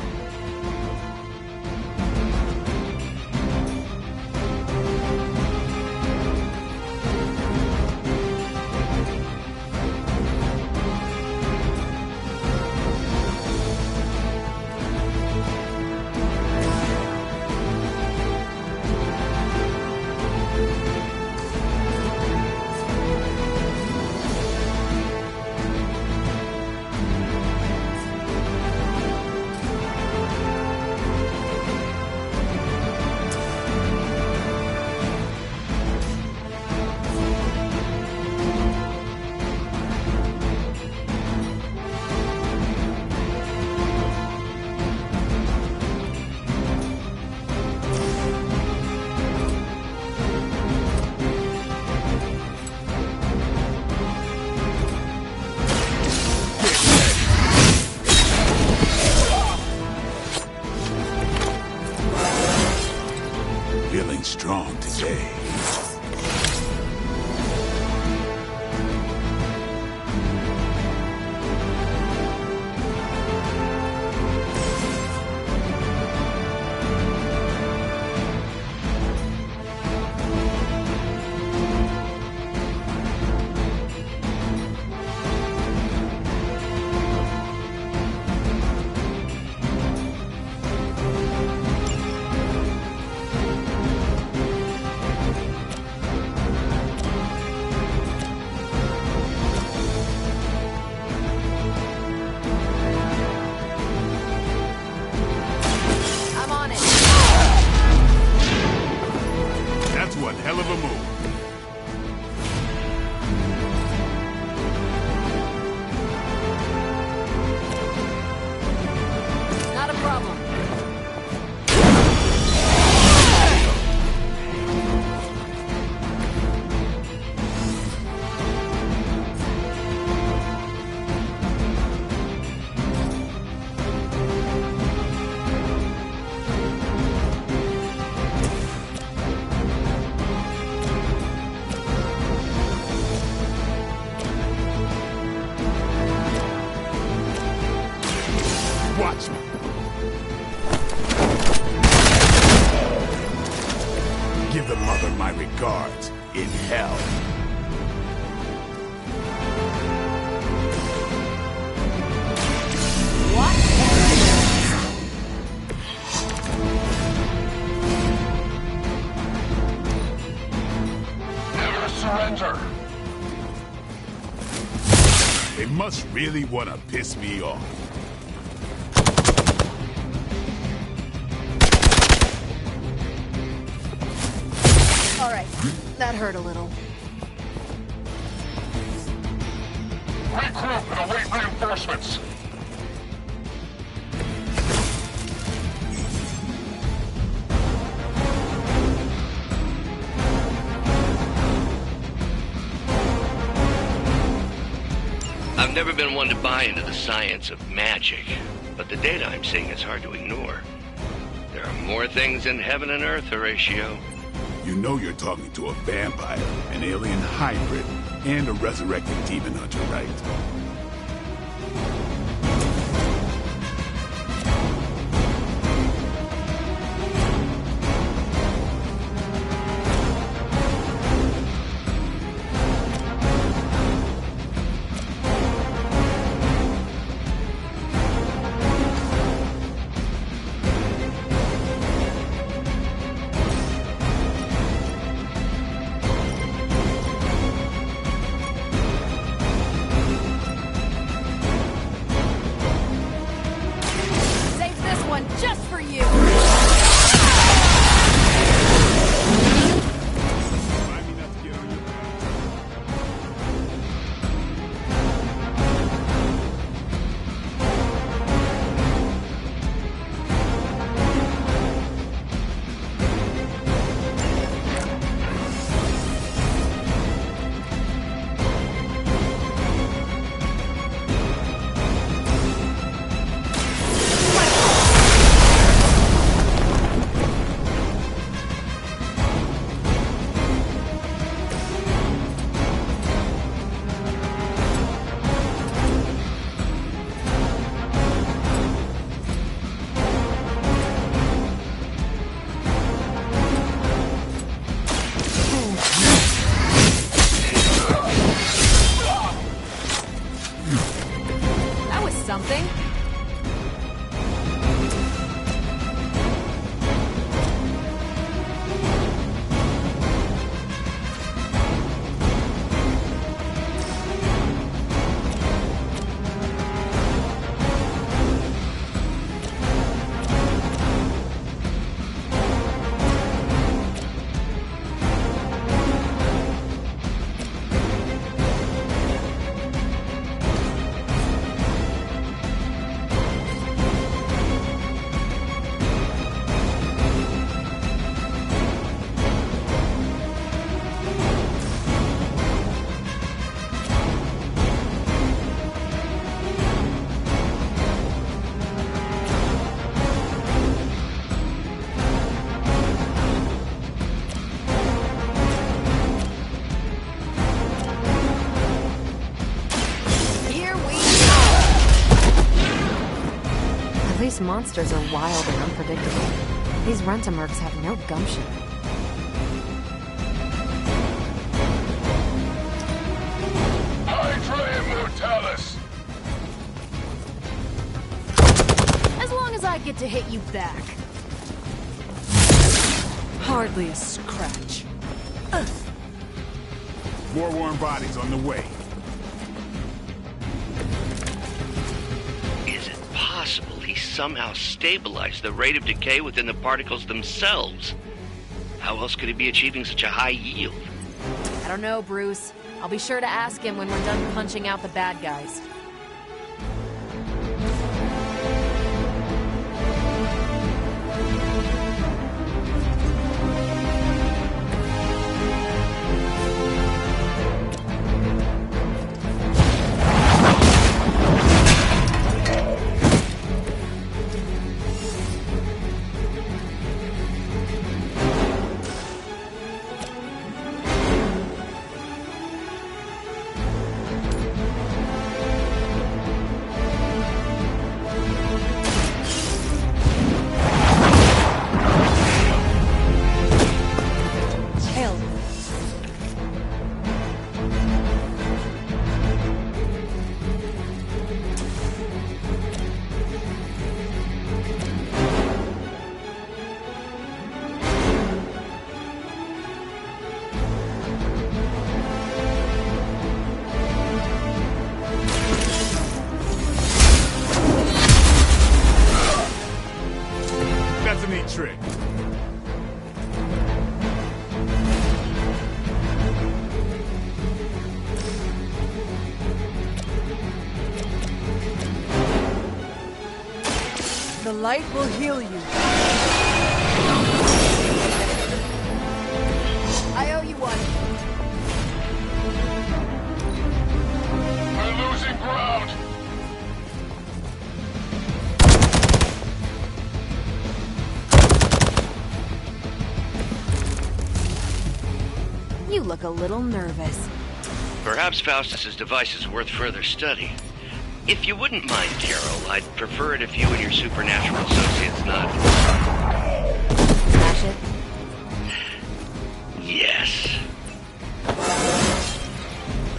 Feeling strong today. One hell of a move. Not a problem. Watch me. Give the mother my regards in hell. Never surrender. They must really want to piss me off. All right, that hurt a little. Regroup and await reinforcements. I've never been one to buy into the science of magic, but the data I'm seeing is hard to ignore. There are more things in heaven and earth, Horatio. You know you're talking to a vampire, an alien hybrid, and a resurrected demon hunter, right? Earth's monsters are wild and unpredictable. These Rentamercs have no gumption. Hydra Immortalis! As long as I get to hit you back. Hardly a scratch. More warm bodies on the way. Is it possible he somehow stabilized the rate of decay within the particles themselves? How else could he be achieving such a high yield? I don't know, Bruce. I'll be sure to ask him when we're done punching out the bad guys. That's a neat trick. The light will heal you. I owe you one. We're losing ground! You look a little nervous. Perhaps Faustus's device is worth further study. If you wouldn't mind, Carol, I'd prefer it if you and your supernatural associates not... Smash it? Yes.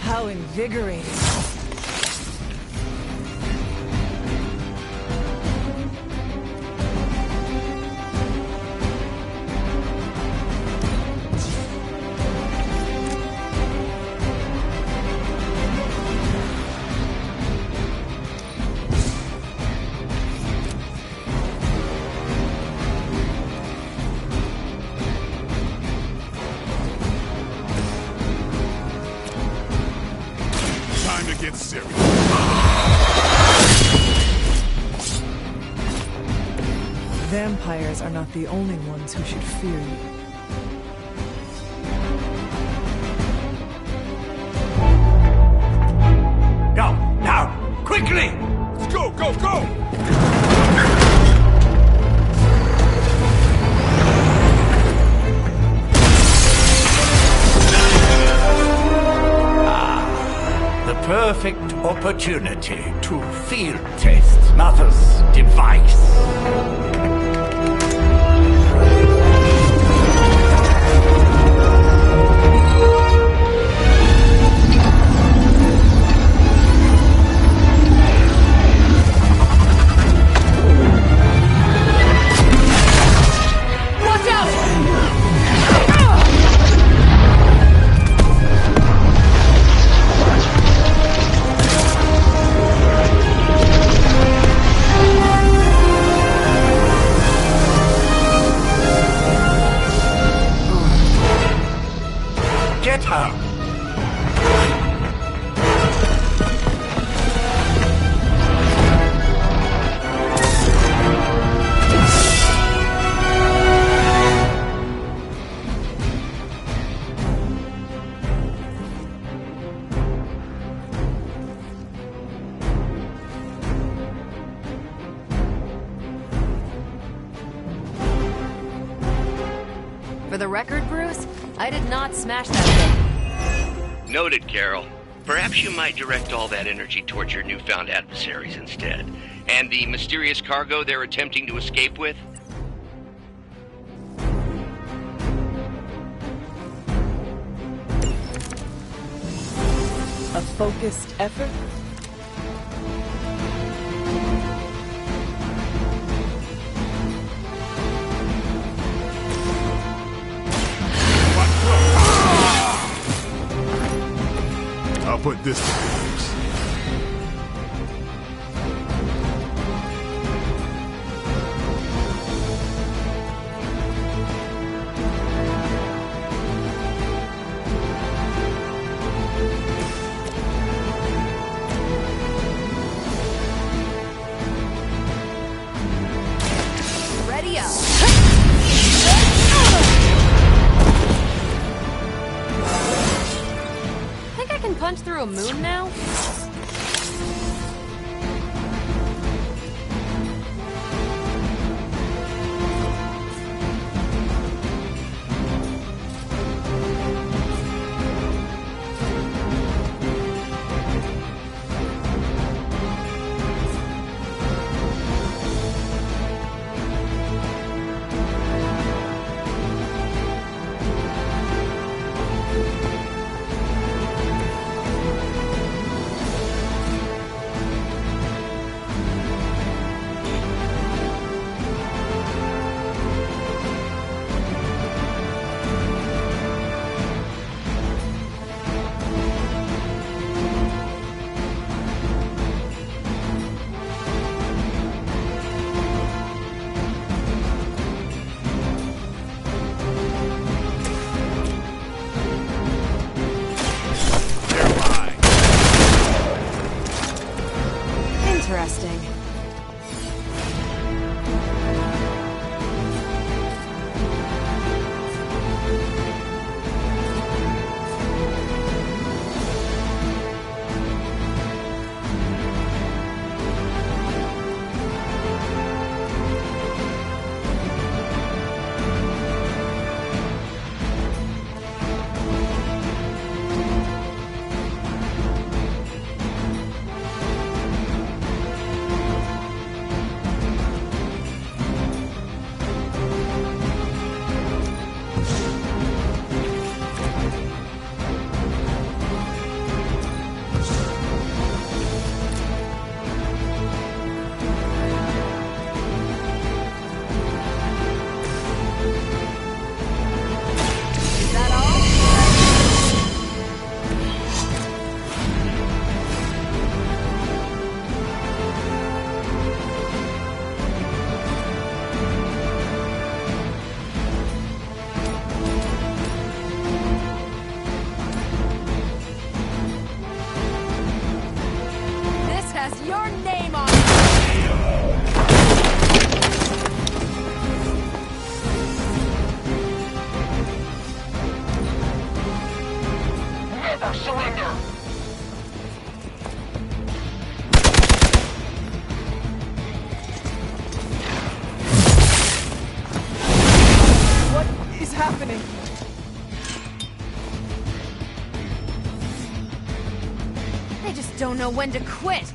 How invigorating. Time to get serious. Vampires are not the only ones who should fear you. Go, now, quickly! Let's go, go, go! The perfect opportunity to field test Mother's device. Watch out! Get her! For the record, Bruce, I did not smash that thing. Noted, Carol. Perhaps you might direct all that energy towards your newfound adversaries instead. And the mysterious cargo they're attempting to escape with? A focused effort? I'll put this to good use. Ready up. Think I can punch through a moon now? Interesting. Your name on Never surrender! What is happening? They just don't know when to quit.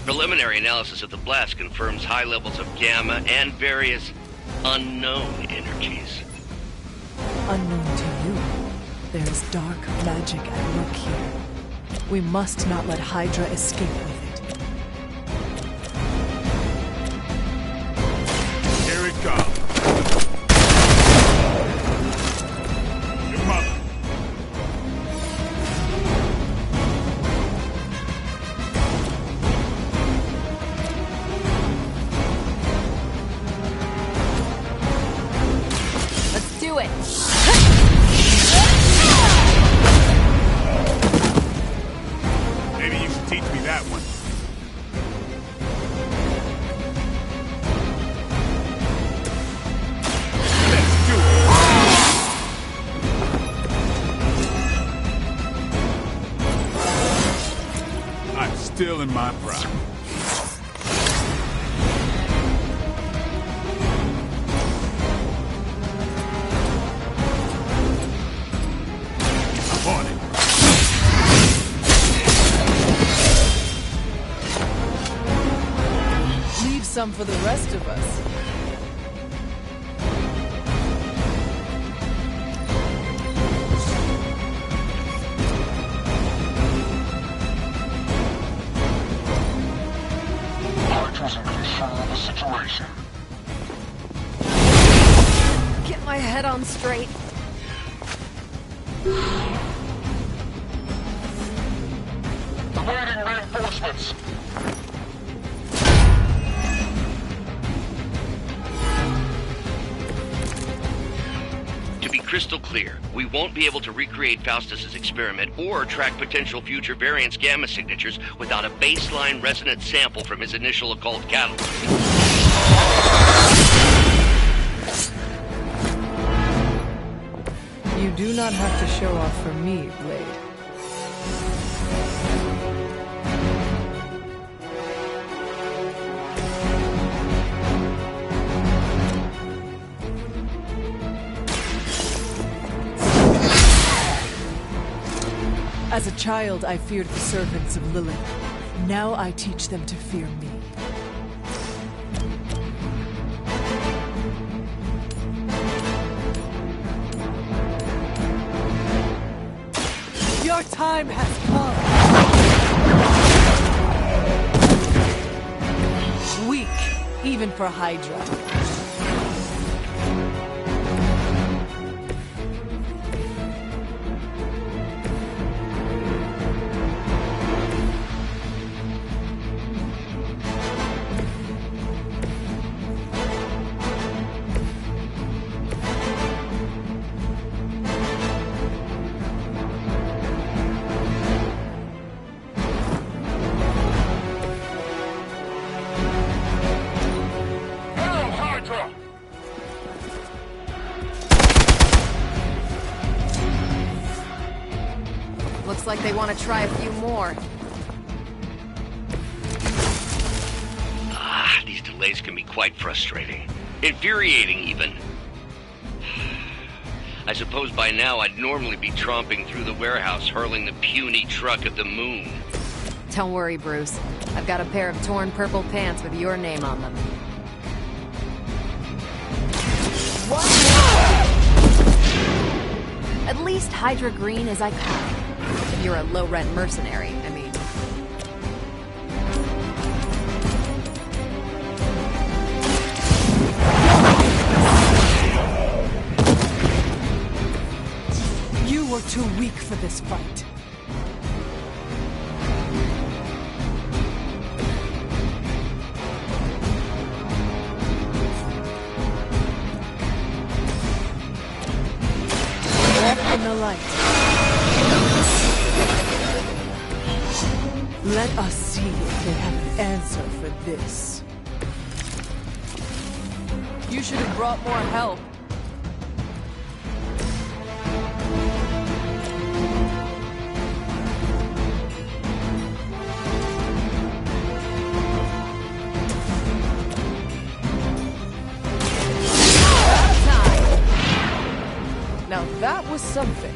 Preliminary analysis of the blast confirms high levels of gamma and various unknown energies. Unknown to you, there is dark magic at work here. We must not let Hydra escape with it. Here it comes. Your mother. Let's do it. Maybe you should teach me that one. Let's do it. I'm still in my prime. some for the rest of us. Hydra's in control of the situation. Get my head on straight. Awaiting reinforcements. To be crystal clear, we won't be able to recreate Faustus's experiment or track potential future variants' gamma signatures without a baseline resonant sample from his initial occult catalog. You do not have to show off for me, Blade. As a child, I feared the servants of Lilith. Now I teach them to fear me. Your time has come. Weak, even for Hydra. Looks like they want to try a few more. These delays can be quite frustrating. Infuriating, even. I suppose by now I'd normally be tromping through the warehouse, hurling the puny truck at the moon. Don't worry, Bruce. I've got a pair of torn purple pants with your name on them. At least Hydra Green is iconic. If you're a low-rent mercenary, I mean. You were too weak for this fight. Walk in the light. Let us see if they have an answer for this. You should have brought more help. Now that was something.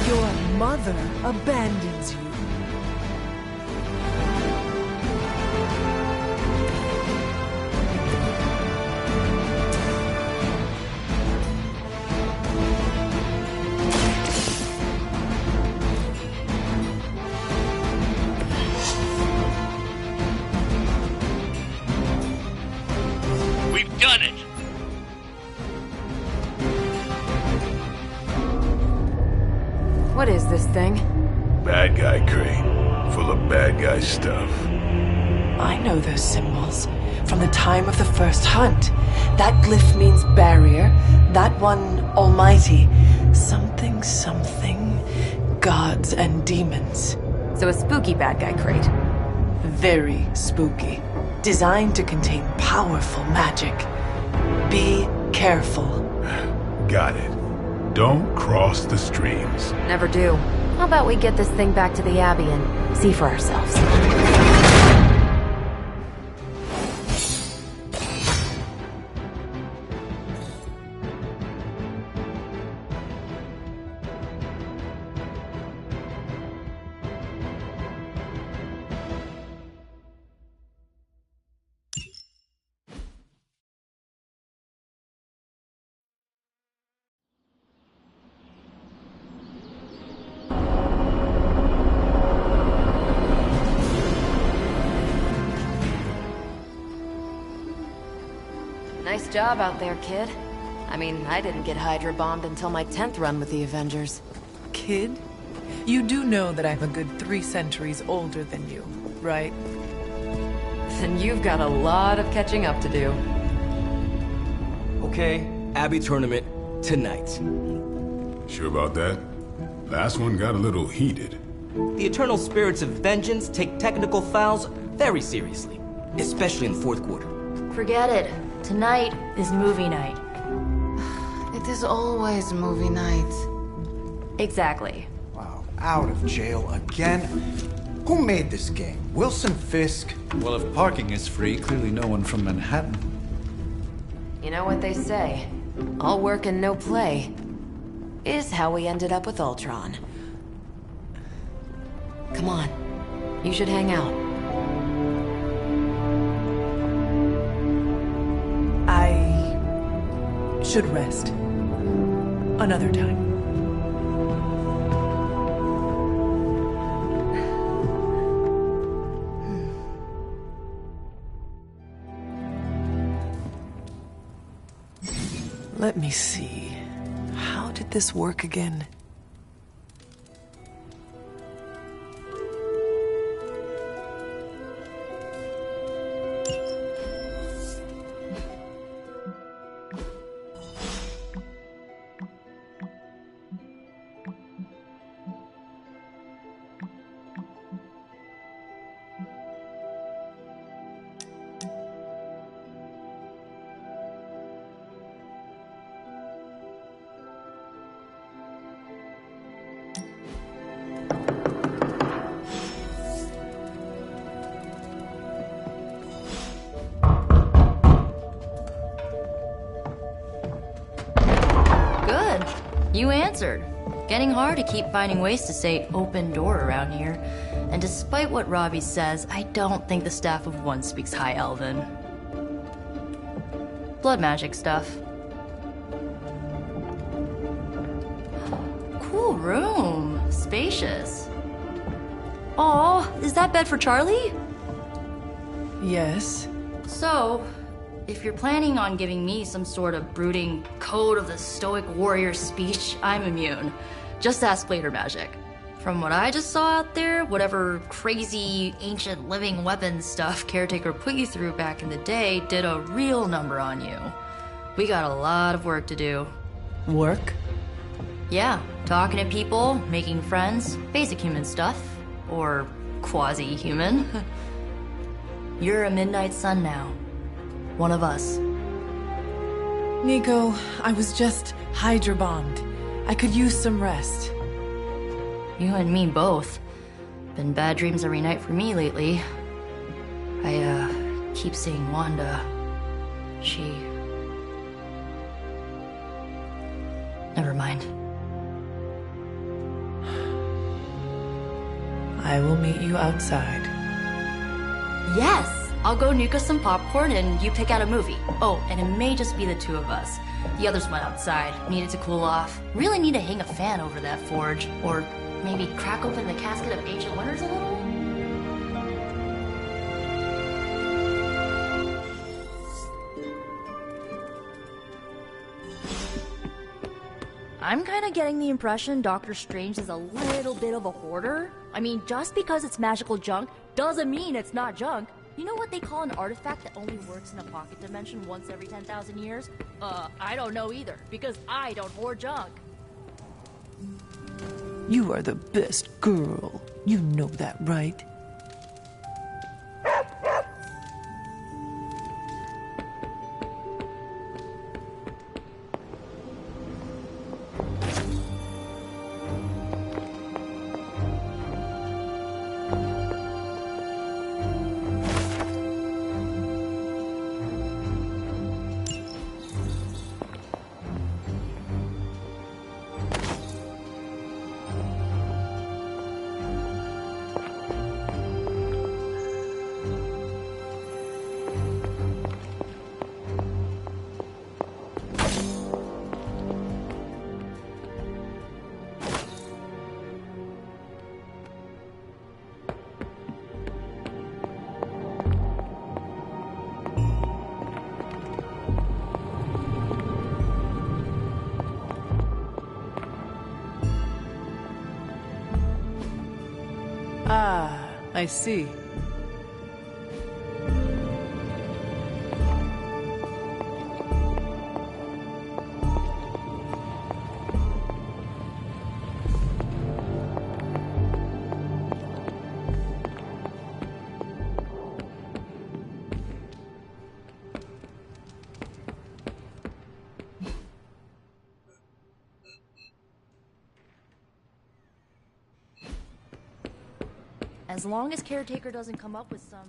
Your mother abandons you. We've done it! What is this thing? Bad guy crate, full of bad guy stuff. I know those symbols from the time of the first hunt. That glyph means barrier, that one almighty. Something, gods and demons. So a spooky bad guy crate. Very spooky. Designed to contain powerful magic. Be careful. Got it. Don't cross the streams. Never do. How about we get this thing back to the Abbey and see for ourselves? job out there, kid. I mean, I didn't get Hydra bombed until my 10th run with the Avengers. Kid? You do know that I'm a good 3 centuries older than you, right? Then you've got a lot of catching up to do. Okay, Abbey tournament tonight. Sure about that? Last one got a little heated. The Eternal Spirits of Vengeance take technical fouls very seriously, especially in the 4th quarter. Forget it. Tonight is movie night. It is always movie night. Exactly. Wow, out of jail again? Who made this game? Wilson Fisk? Well, if parking is free, clearly no one from Manhattan. You know what they say? All work and no play is how we ended up with Ultron. Come on. You should hang out. I should rest. Another time. Let me see. How did this work again? You answered. Getting hard to keep finding ways to say open door around here. And despite what Robbie says, I don't think the staff of one speaks High Elven. Blood magic stuff. Cool room. Spacious. Aw, is that bed for Charlie? Yes. So, if you're planning on giving me some sort of brooding code of the stoic warrior speech, I'm immune. Just ask later, Magic. From what I just saw out there, whatever crazy ancient living weapons stuff Caretaker put you through back in the day did a real number on you. We got a lot of work to do. Work? Yeah, talking to people, making friends, basic human stuff. Or quasi-human. You're a Midnight Sun now. One of us. Nico, I was just Hydra bombed. I could use some rest. You and me both. Been bad dreams every night for me lately. I, keep seeing Wanda. She... Never mind. I will meet you outside. Yes! I'll go nuke us some popcorn and you pick out a movie. Oh, and it may just be the two of us. The others went outside, needed to cool off. Really need to hang a fan over that forge. Or maybe crack open the casket of ancient wonders a little? I'm kinda getting the impression Doctor Strange is a little bit of a hoarder. I mean, just because it's magical junk doesn't mean it's not junk. You know what they call an artifact that only works in a pocket dimension once every 10,000 years? I don't know either, because I don't hoard junk. You are the best girl. You know that, right? Ah, I see. As long as Caretaker doesn't come up with some...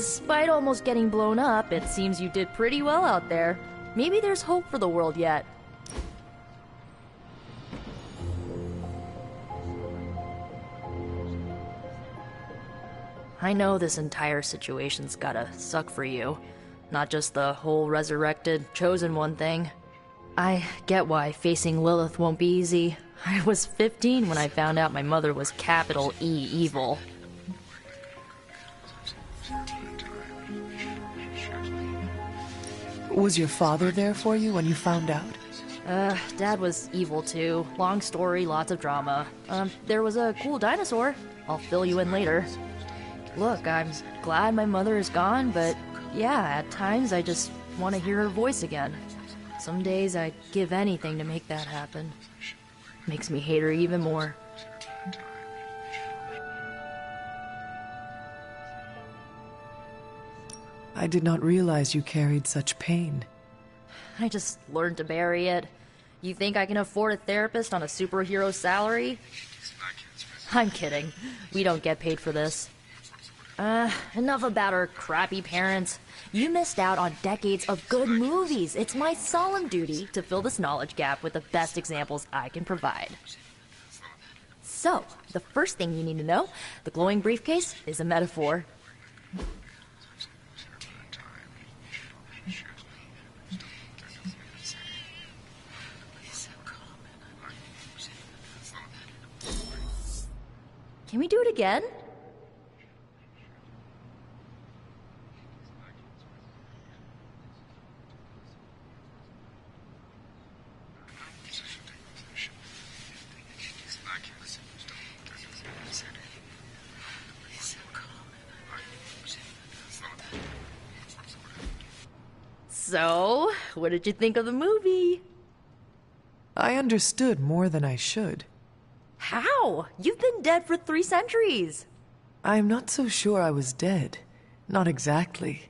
despite almost getting blown up, it seems you did pretty well out there. Maybe there's hope for the world yet. I know this entire situation's gotta suck for you. Not just the whole resurrected, chosen one thing. I get why facing Lilith won't be easy. I was 15 when I found out my mother was capital E evil. Was your father there for you when you found out? Dad was evil too. Long story, lots of drama. There was a cool dinosaur. I'll fill you in later. Look, I'm glad my mother is gone, but yeah, at times I just want to hear her voice again. Some days I'd give anything to make that happen. Makes me hate her even more. I did not realize you carried such pain. I just learned to bury it. You think I can afford a therapist on a superhero salary? I'm kidding. We don't get paid for this. Enough about our crappy parents. You missed out on decades of good movies. It's my solemn duty to fill this knowledge gap with the best examples I can provide. So, the first thing you need to know, the glowing briefcase is a metaphor. Can we do it again? So, what did you think of the movie? I understood more than I should. How? You've been dead for 3 centuries. I am not so sure I was dead. Not exactly.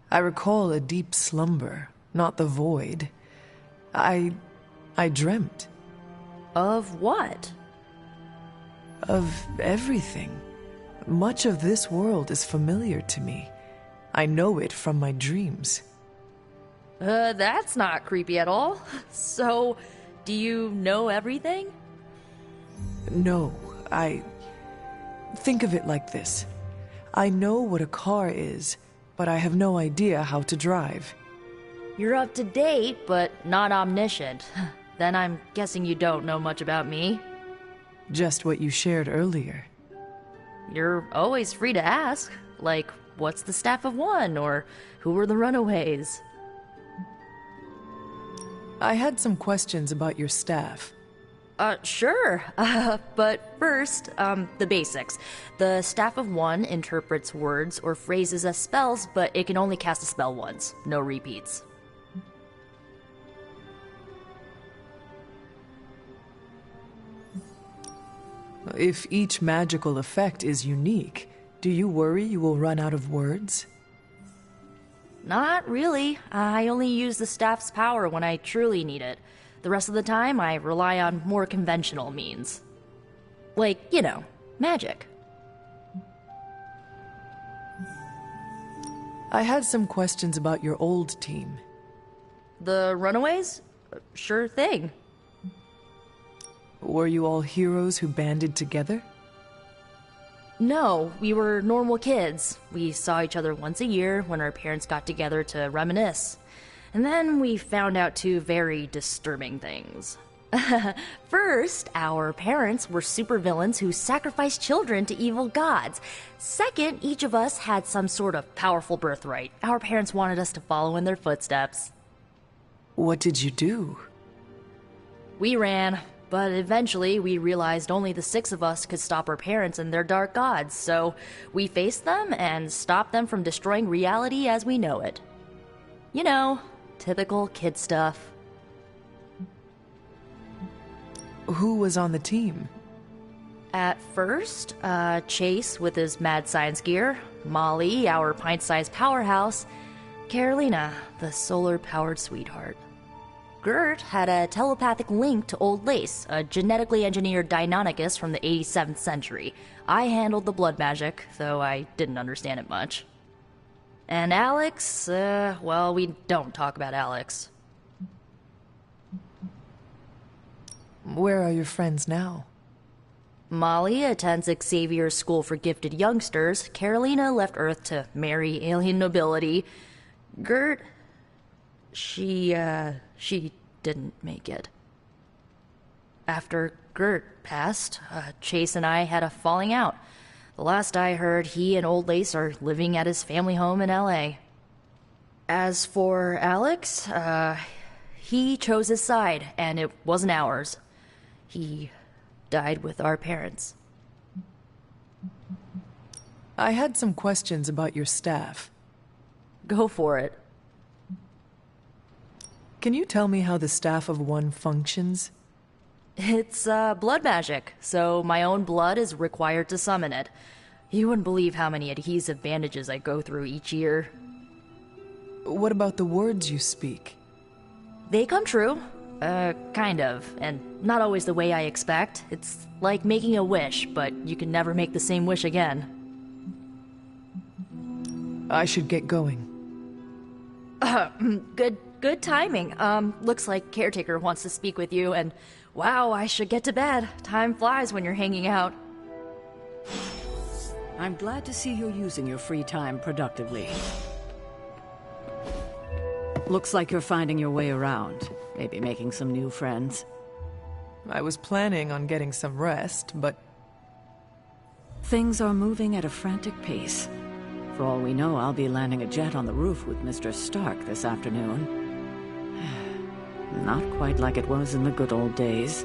I recall a deep slumber, not the void. I dreamt. Of what? Of everything. Much of this world is familiar to me. I know it from my dreams. That's not creepy at all. So, do you know everything? No, think of it like this. I know what a car is, but I have no idea how to drive. You're up to date, but not omniscient. Then I'm guessing you don't know much about me. Just what you shared earlier. You're always free to ask. Like, what's the staff of one? Or who were the runaways? I had some questions about your staff. Sure. But first, the basics. The Staff of One interprets words or phrases as spells, but it can only cast a spell once. No repeats. If each magical effect is unique, do you worry you will run out of words? Not really. I only use the staff's power when I truly need it. The rest of the time, I rely on more conventional means. Like, you know, magic. I had some questions about your old team. The Runaways? Sure thing. Were you all heroes who banded together? No, we were normal kids. We saw each other once a year when our parents got together to reminisce. And then we found out 2 very disturbing things. First, our parents were supervillains who sacrificed children to evil gods. Second, each of us had some sort of powerful birthright. Our parents wanted us to follow in their footsteps. What did you do? We ran, but eventually we realized only the 6 of us could stop our parents and their dark gods, so we faced them and stopped them from destroying reality as we know it. You know, typical kid stuff. Who was on the team? At first, Chase with his mad science gear, Molly, our pint-sized powerhouse, Carolina, the solar-powered sweetheart. Gert had a telepathic link to Old Lace, a genetically engineered Deinonychus from the 87th century. I handled the blood magic, though I didn't understand it much. And Alex, well, we don't talk about Alex. Where are your friends now? Molly attends Xavier's School for Gifted Youngsters. Carolina left Earth to marry alien nobility. Gert, she didn't make it. After Gert passed, Chase and I had a falling out. The last I heard, he and Old Lace are living at his family home in L.A. As for Alex, he chose his side, and it wasn't ours. He died with our parents. I had some questions about your staff. Go for it. Can you tell me how the Staff of One functions? It's blood magic, so my own blood is required to summon it. You wouldn't believe how many adhesive bandages I go through each year. What about the words you speak? They come true. Kind of, and not always the way I expect. It's like making a wish, but you can never make the same wish again. I should get going. Good timing. Looks like Caretaker wants to speak with you, and wow, I should get to bed. Time flies when you're hanging out. I'm glad to see you're using your free time productively. Looks like you're finding your way around. Maybe making some new friends. I was planning on getting some rest, but... Things are moving at a frantic pace. For all we know, I'll be landing a jet on the roof with Mr. Stark this afternoon. Not quite like it was in the good old days.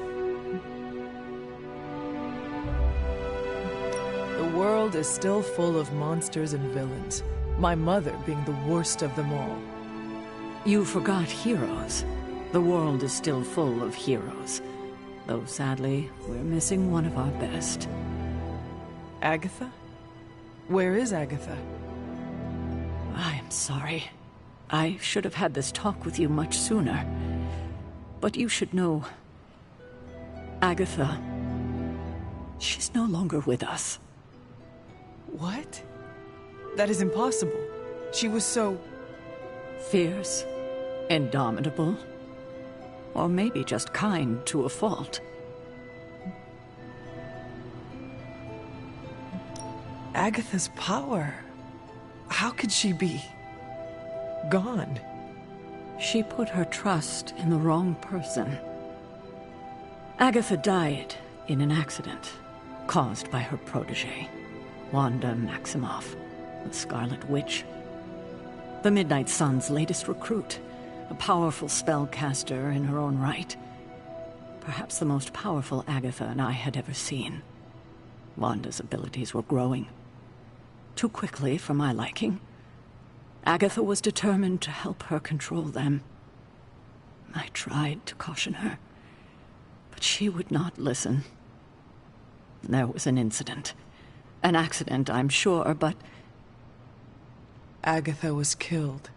The world is still full of monsters and villains, my mother being the worst of them all. You forgot heroes. The world is still full of heroes. Though sadly, we're missing one of our best. Agatha? Where is Agatha? I am sorry. I should have had this talk with you much sooner. But you should know... Agatha... she's no longer with us. What? That is impossible. She was so... fierce, indomitable, or maybe just kind to a fault. Agatha's power. How could she be... gone? She put her trust in the wrong person. Agatha died in an accident caused by her protege, Wanda Maximoff, the Scarlet Witch. The Midnight Sun's latest recruit, a powerful spellcaster in her own right. Perhaps the most powerful Agatha and I had ever seen. Wanda's abilities were growing. Too quickly for my liking. Agatha was determined to help her control them. I tried to caution her, but she would not listen. There was an incident. An accident, I'm sure, but... Agatha was killed.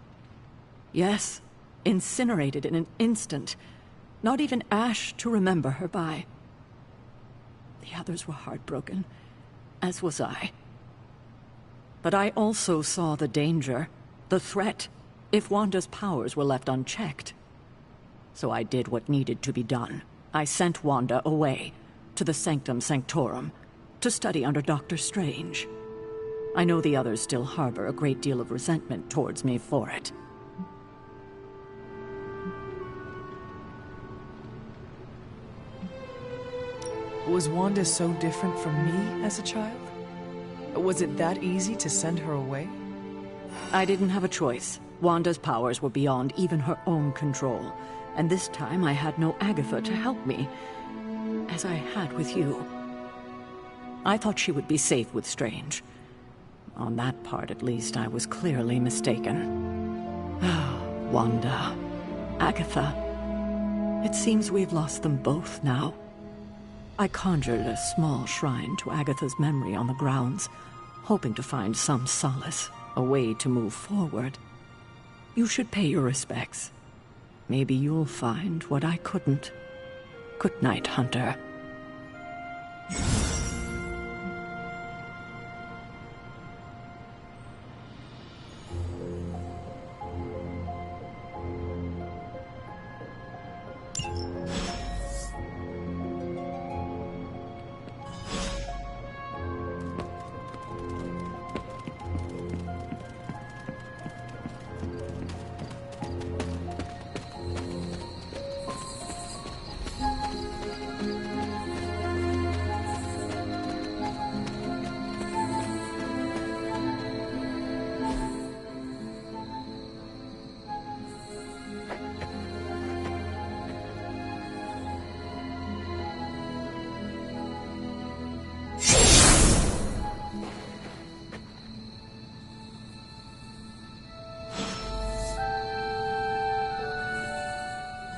Yes, incinerated in an instant. Not even ash to remember her by. The others were heartbroken, as was I. But I also saw the danger, the threat, if Wanda's powers were left unchecked. So I did what needed to be done. I sent Wanda away, to the Sanctum Sanctorum, to study under Dr. Strange. I know the others still harbor a great deal of resentment towards me for it. Was Wanda so different from me as a child? Was it that easy to send her away? I didn't have a choice. Wanda's powers were beyond even her own control. And this time I had no Agatha to help me, as I had with you. I thought she would be safe with Strange. On that part, at least, I was clearly mistaken. Wanda. Agatha. It seems we've lost them both now. I conjured a small shrine to Agatha's memory on the grounds, hoping to find some solace, a way to move forward. You should pay your respects. Maybe you'll find what I couldn't. Good night, Hunter.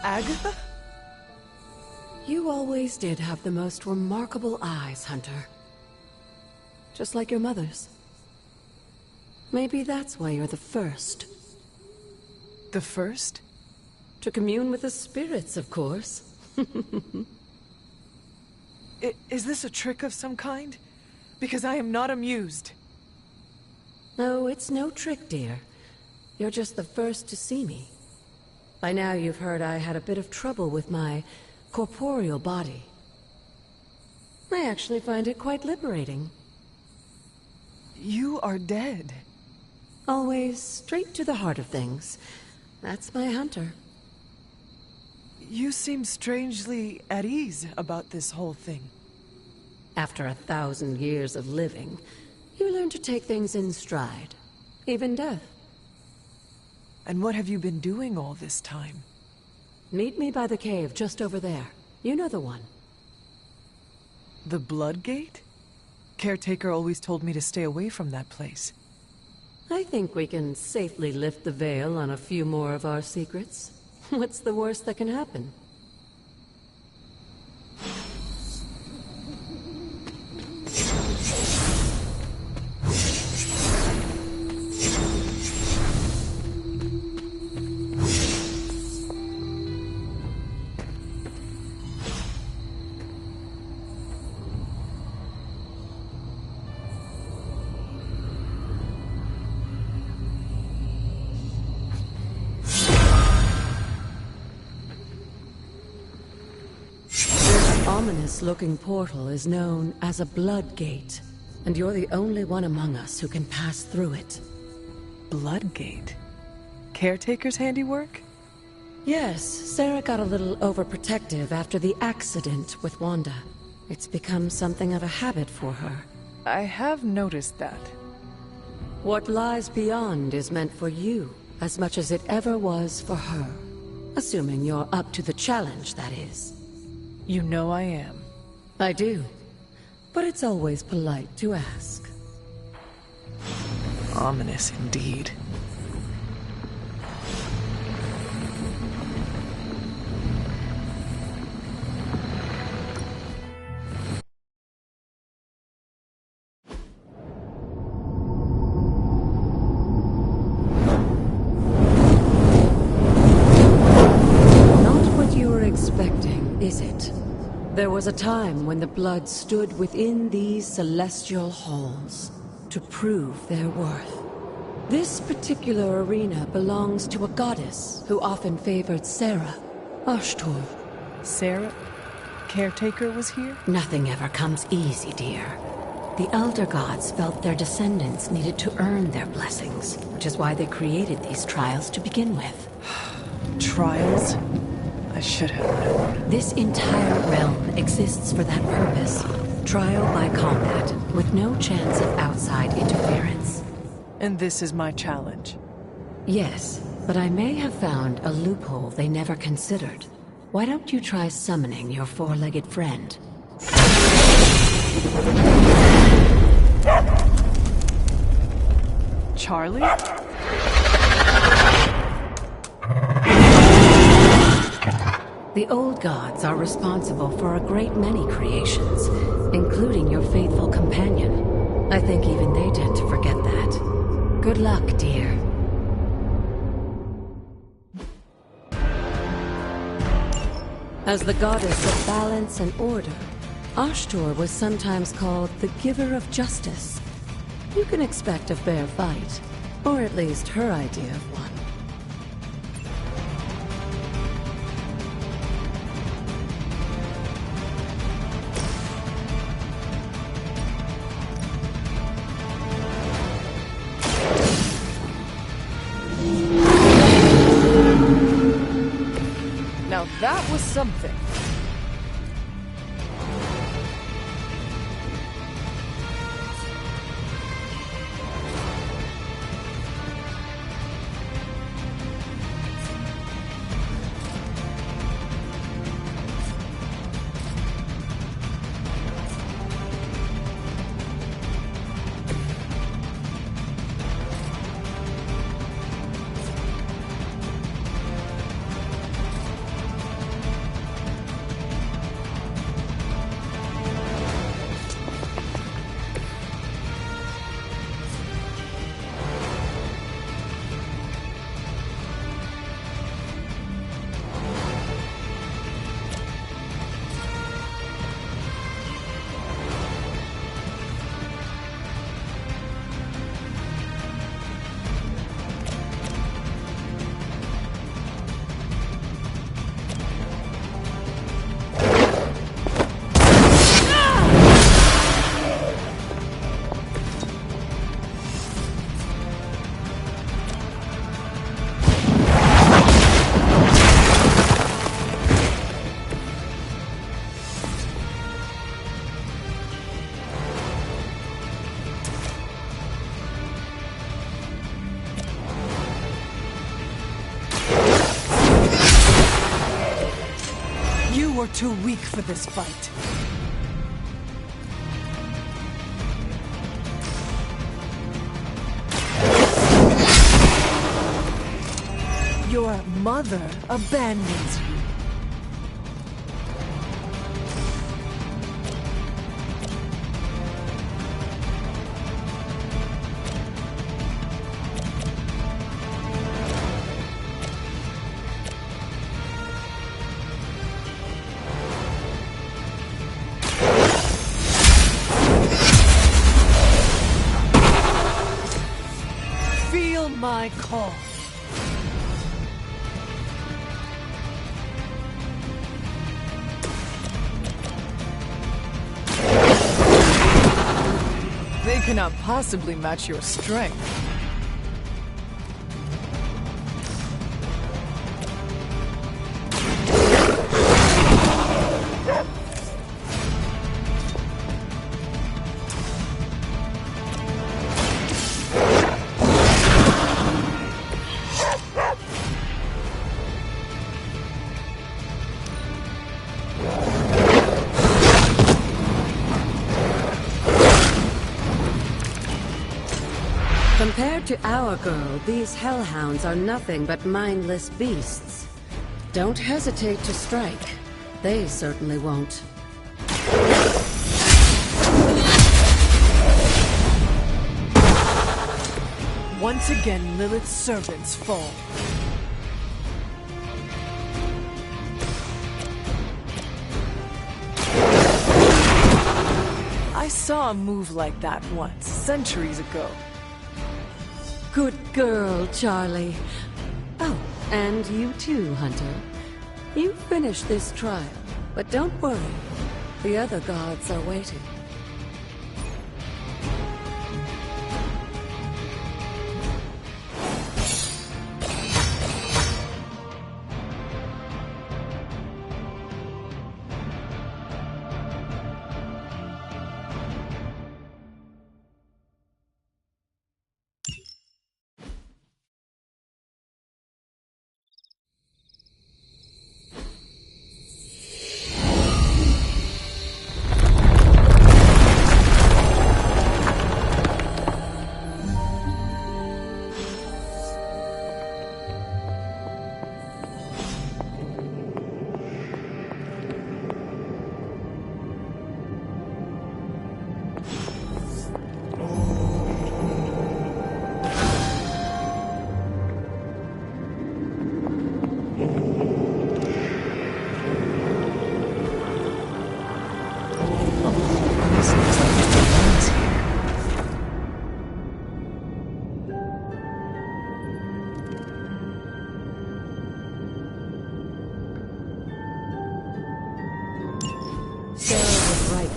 Agatha? You always did have the most remarkable eyes, Hunter. Just like your mother's. Maybe that's why you're the first. The first? To commune with the spirits, of course. Is this a trick of some kind? Because I am not amused. No, it's no trick, dear. You're just the first to see me. By now you've heard I had a bit of trouble with my corporeal body. I actually find it quite liberating. You are dead. Always straight to the heart of things. That's my Hunter. You seem strangely at ease about this whole thing. After 1,000 years of living, you learn to take things in stride. Even death. And what have you been doing all this time? Meet me by the cave just over there. You know the one. The Blood Gate? Caretaker always told me to stay away from that place. I think we can safely lift the veil on a few more of our secrets. What's the worst that can happen? Ominous-looking portal is known as a Blood Gate, and you're the only one among us who can pass through it. Blood Gate? Caretaker's handiwork? Yes, Sarah got a little overprotective after the accident with Wanda. It's become something of a habit for her. I have noticed that. What lies beyond is meant for you, as much as it ever was for her. Assuming you're up to the challenge, that is. You know I am. I do. But it's always polite to ask. Ominous indeed. Not what you were expecting, is it? There was a time when the blood stood within these celestial halls to prove their worth. This particular arena belongs to a goddess who often favored Sarah, Ashtor. Sarah? Caretaker was here? Nothing ever comes easy, dear. The Elder Gods felt their descendants needed to earn their blessings, which is why they created these trials to begin with. Trials? I should have known. This entire realm exists for that purpose. Trial by combat, with no chance of outside interference. And this is my challenge? Yes, but I may have found a loophole they never considered. Why don't you try summoning your four-legged friend? Charlie? The old gods are responsible for a great many creations, including your faithful companion. I think even they tend to forget that. Good luck, dear. As the goddess of balance and order, Ashtor was sometimes called the giver of justice. You can expect a fair fight, or at least her idea of one. Now that was something. You're too weak for this fight. Your mother abandons you. Feel my call. They cannot possibly match your strength. Compared to our girl, these hellhounds are nothing but mindless beasts. Don't hesitate to strike. They certainly won't. Once again, Lilith's servants fall. I saw a move like that once, centuries ago. Good girl, Charlie. Oh, and you too, Hunter. You finished this trial, but don't worry. The other gods are waiting.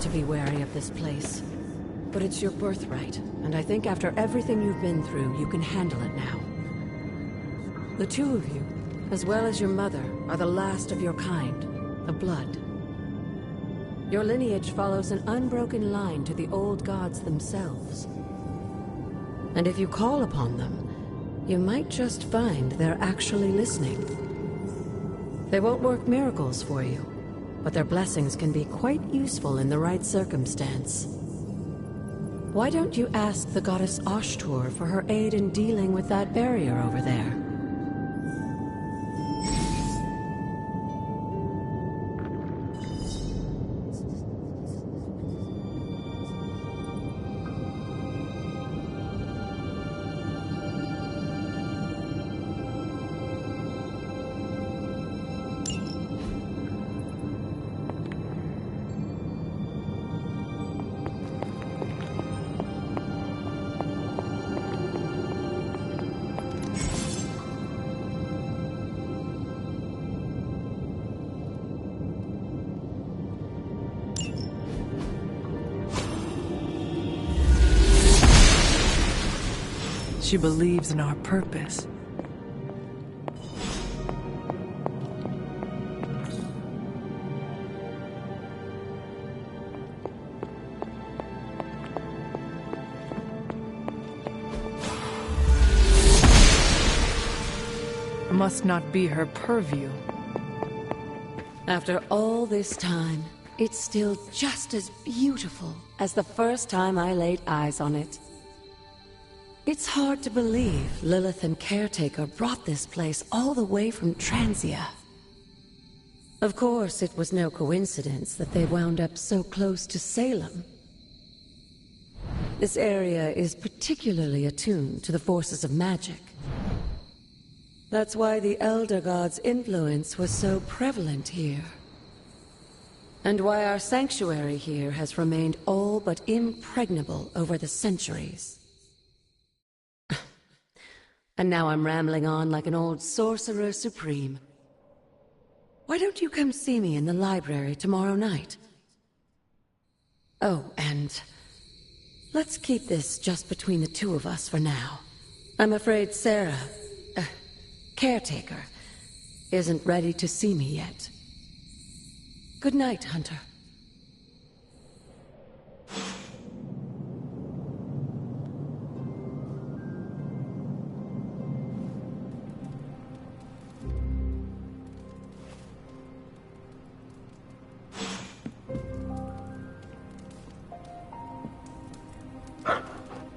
To be wary of this place. But it's your birthright, and I think after everything you've been through, you can handle it now. The two of you, as well as your mother, are the last of your kind, the Blood. Your lineage follows an unbroken line to the old gods themselves. And if you call upon them, you might just find they're actually listening. They won't work miracles for you, but their blessings can be quite useful in the right circumstance. Why don't you ask the goddess Ashtur for her aid in dealing with that barrier over there? She believes in our purpose. Must not be her purview. After all this time, it's still just as beautiful as the first time I laid eyes on it. It's hard to believe Lilith and Caretaker brought this place all the way from Transia. Of course, it was no coincidence that they wound up so close to Salem. This area is particularly attuned to the forces of magic. That's why the Elder God's influence was so prevalent here. And why our sanctuary here has remained all but impregnable over the centuries. And now I'm rambling on like an old sorcerer supreme. Why don't you come see me in the library tomorrow night? Oh, and let's keep this just between the two of us for now. I'm afraid Sarah, Caretaker, isn't ready to see me yet. Good night, Hunter.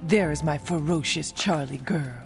There is my ferocious Charlie girl.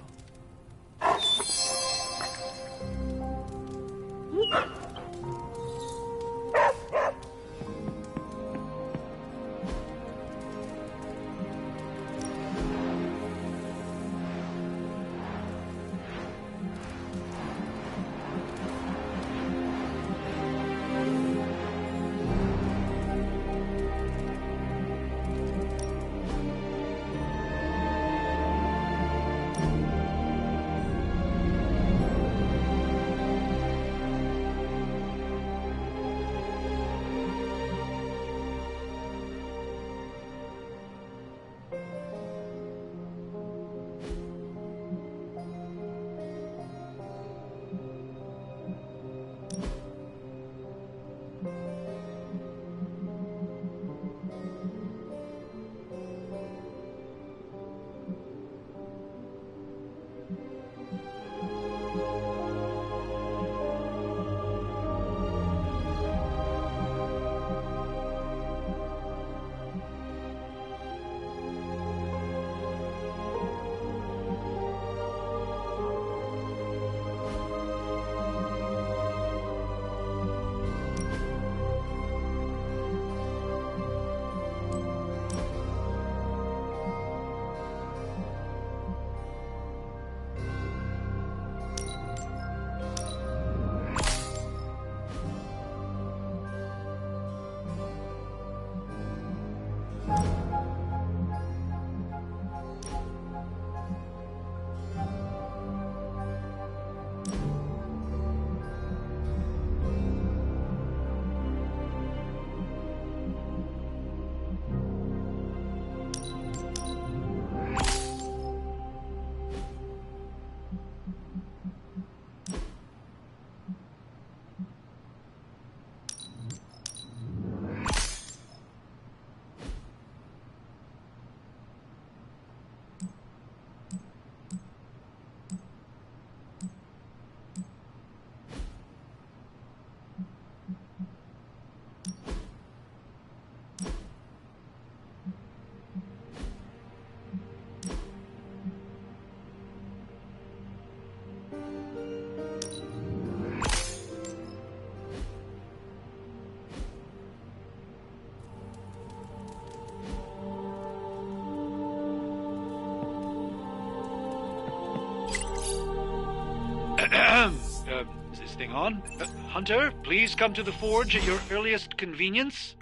Is this thing on? Hunter, please come to the forge at your earliest convenience.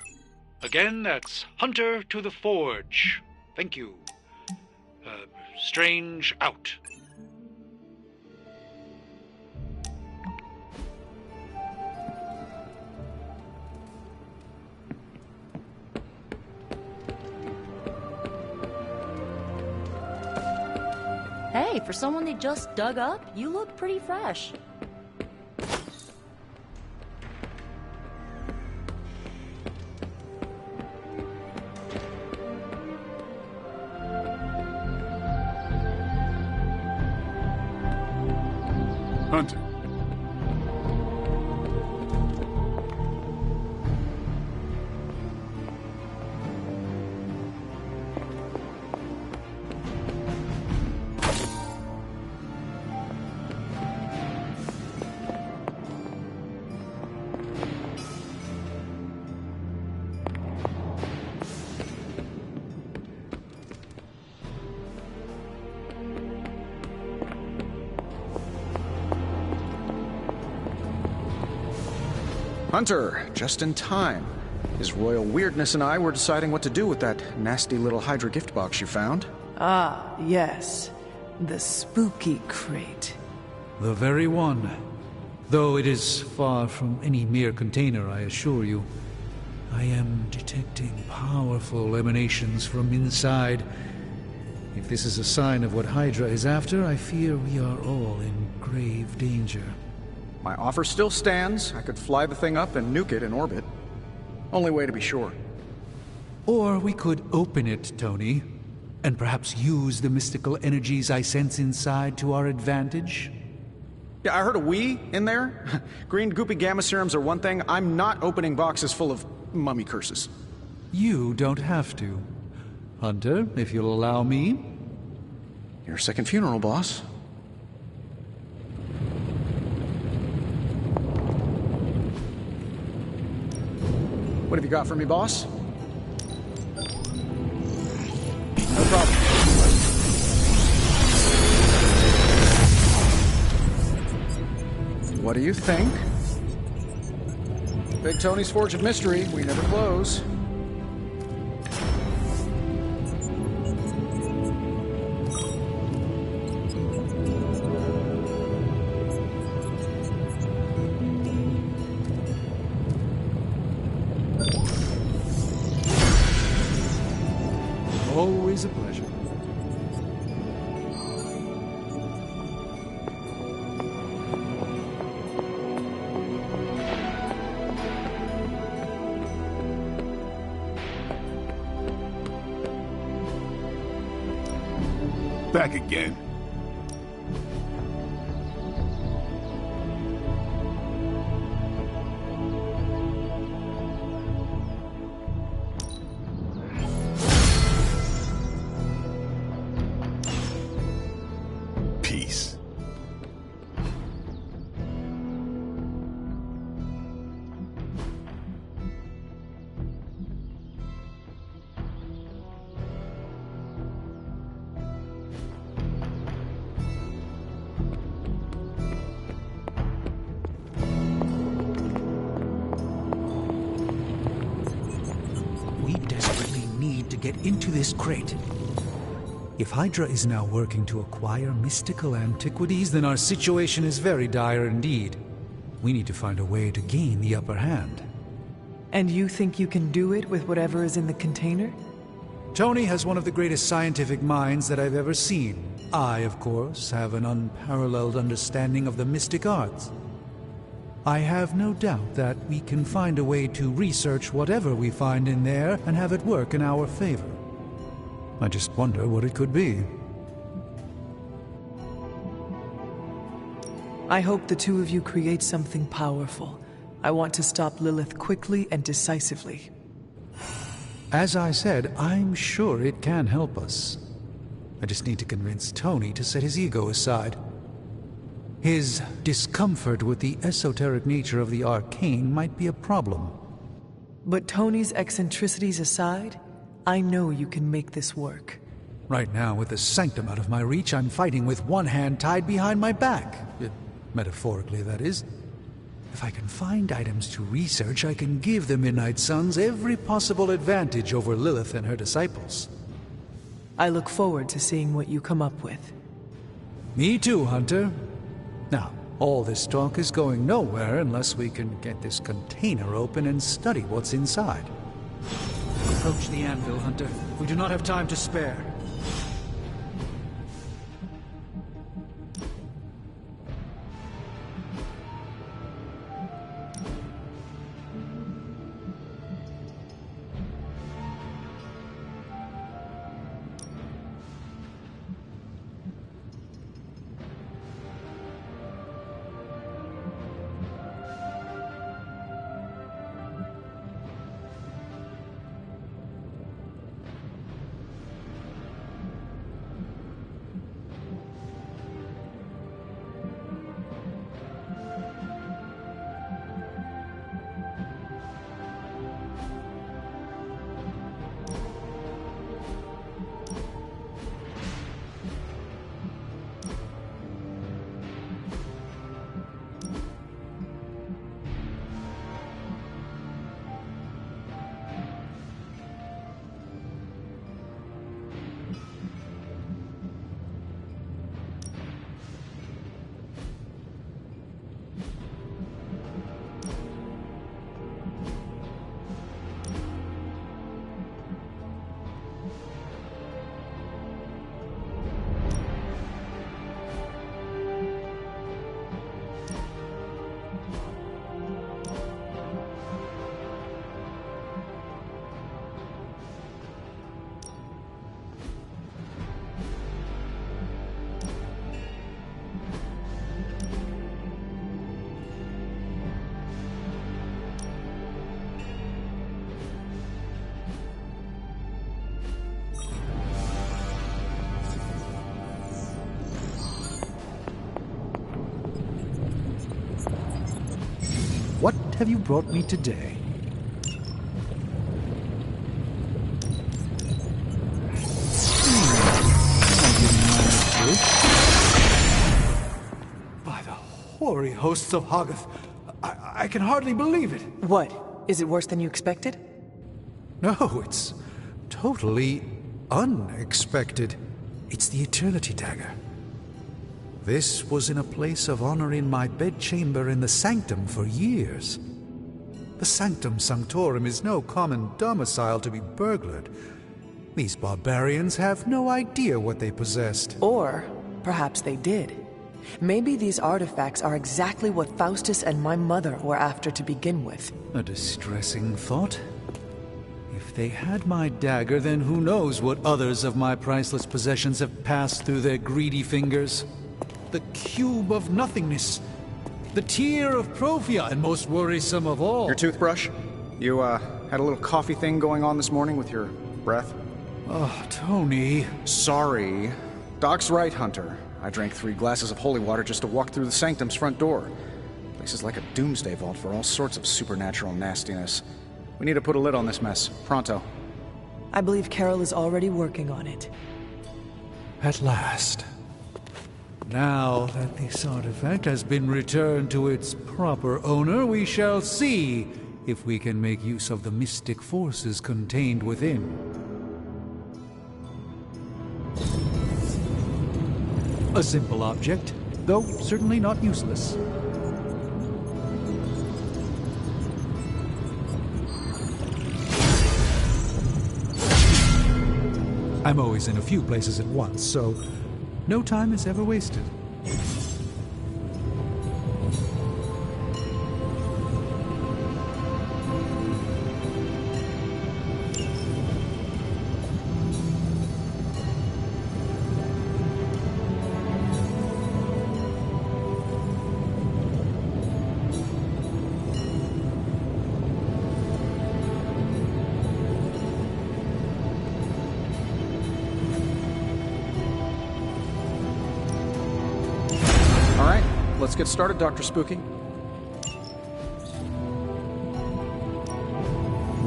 Again, that's Hunter to the forge. Thank you. Strange out. Hey, for someone they just dug up, you look pretty fresh. Hunter. Hunter, just in time. His royal weirdness and I were deciding what to do with that nasty little Hydra gift box you found. Ah, yes. The spooky crate. The very one. Though it is far from any mere container, I assure you. I am detecting powerful emanations from inside. If this is a sign of what Hydra is after, I fear we are all in grave danger. My offer still stands. I could fly the thing up and nuke it in orbit. Only way to be sure. Or we could open it, Tony, and perhaps use the mystical energies I sense inside to our advantage. Yeah, I heard a "we" in there. Green goopy gamma serums are one thing. I'm not opening boxes full of mummy curses. You don't have to. Hunter, if you'll allow me. Your second funeral, boss. What have you got for me, boss? No problem. What do you think? Big Tony's Forge of Mystery. We never close. Always a pleasure. Back again. Peace. We desperately need to get into this crate. If Hydra is now working to acquire mystical antiquities, then our situation is very dire indeed. We need to find a way to gain the upper hand. And you think you can do it with whatever is in the container? Tony has one of the greatest scientific minds that I've ever seen. I, of course, have an unparalleled understanding of the mystic arts. I have no doubt that we can find a way to research whatever we find in there and have it work in our favor. I just wonder what it could be. I hope the two of you create something powerful. I want to stop Lilith quickly and decisively. As I said, I'm sure it can help us. I just need to convince Tony to set his ego aside. His discomfort with the esoteric nature of the arcane might be a problem. But Tony's eccentricities aside, I know you can make this work. Right now, with the sanctum out of my reach, I'm fighting with one hand tied behind my back. Metaphorically, that is. If I can find items to research, I can give the Midnight Suns every possible advantage over Lilith and her disciples. I look forward to seeing what you come up with. Me too, Hunter. Now, all this talk is going nowhere unless we can get this container open and study what's inside. Approach the anvil, Hunter. We do not have time to spare. What have you brought me today? By the hoary hosts of Hoggoth, I can hardly believe it. What? Is it worse than you expected? No, it's totally unexpected. It's the Eternity Dagger. This was in a place of honor in my bedchamber in the Sanctum for years. The Sanctum Sanctorum is no common domicile to be burglared. These barbarians have no idea what they possessed. Or perhaps they did. Maybe these artifacts are exactly what Faustus and my mother were after to begin with. A distressing thought. If they had my dagger, then who knows what others of my priceless possessions have passed through their greedy fingers. The cube of nothingness. The tear of Profia, and most worrisome of all. Your toothbrush? You, had a little coffee thing going on this morning with your breath? Oh, Tony. Sorry. Doc's right, Hunter. I drank 3 glasses of holy water just to walk through the Sanctum's front door. Place is like a doomsday vault for all sorts of supernatural nastiness. We need to put a lid on this mess. Pronto. I believe Carol is already working on it. At last. Now that this artifact has been returned to its proper owner, we shall see if we can make use of the mystic forces contained within. A simple object, though certainly not useless. I'm always in a few places at once, so no time is ever wasted. Let's get started, Dr. Spooky.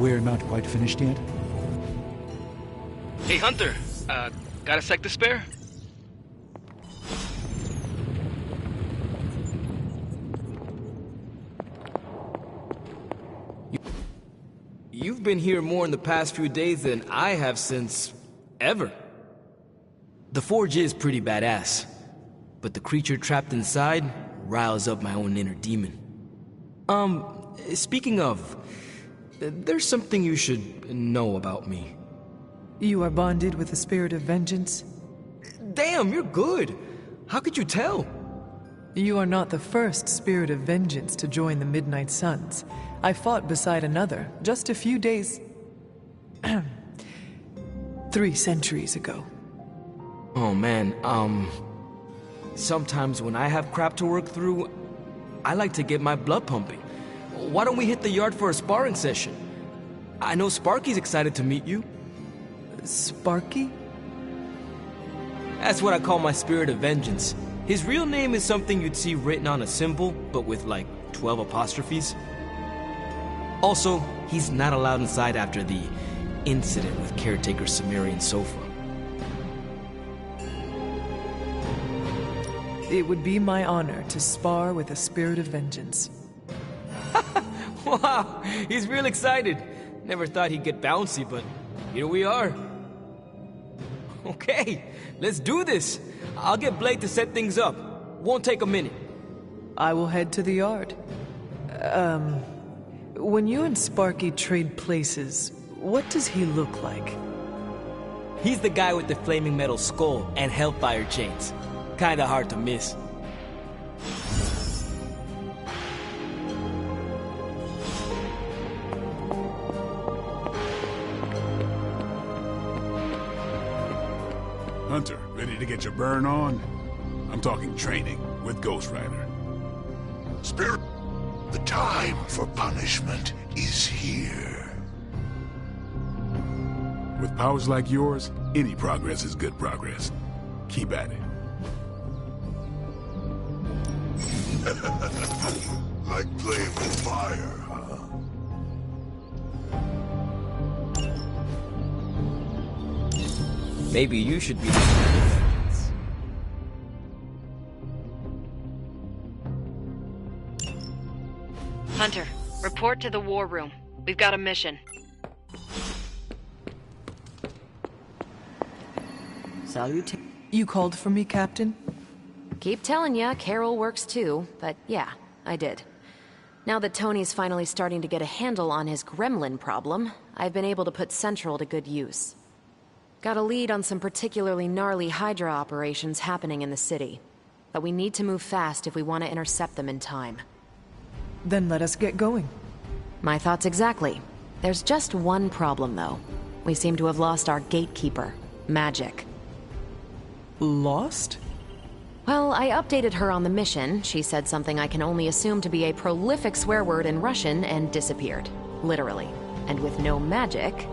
We're not quite finished yet. Hey, Hunter. Got a sec to spare? You've been here more in the past few days than I have since... ever. The forge is pretty badass, but the creature trapped inside riles up my own inner demon. Speaking of, there's something you should know about me. You are bonded with the spirit of vengeance? Damn, you're good. How could you tell? You are not the first spirit of vengeance to join the Midnight Suns. I fought beside another just a few days... 3 centuries ago. Oh man, sometimes when I have crap to work through, I like to get my blood pumping. Why don't we hit the yard for a sparring session? I know Sparky's excited to meet you. Sparky? That's what I call my spirit of vengeance. His real name is something you'd see written on a symbol, but with like 12 apostrophes. Also, he's not allowed inside after the incident with caretaker Sumerian sofa. It would be my honor to spar with a spirit of vengeance. Wow, he's real excited. Never thought he'd get bouncy, but here we are. Okay, let's do this. I'll get Blake to set things up. Won't take a minute. I will head to the yard. When you and Sparky trade places, what does he look like? He's the guy with the flaming metal skull and hellfire chains. Kinda hard to miss. Hunter, ready to get your burn on? I'm talking training with Ghost Rider. Spirit, the time for punishment is here. With powers like yours, any progress is good progress. Keep at it. like playing with fire, huh? Maybe you should be. Hunter, report to the war room. We've got a mission. Salute. You called for me, Captain? Keep telling ya, Carol works too, but yeah, I did. Now that Tony's finally starting to get a handle on his gremlin problem, I've been able to put Central to good use. Got a lead on some particularly gnarly Hydra operations happening in the city. But we need to move fast if we want to intercept them in time. Then let us get going. My thoughts exactly. There's just one problem, though. We seem to have lost our gatekeeper, Magic. Lost? Well, I updated her on the mission. She said something I can only assume to be a prolific swear word in Russian and disappeared. Literally. And with no magic...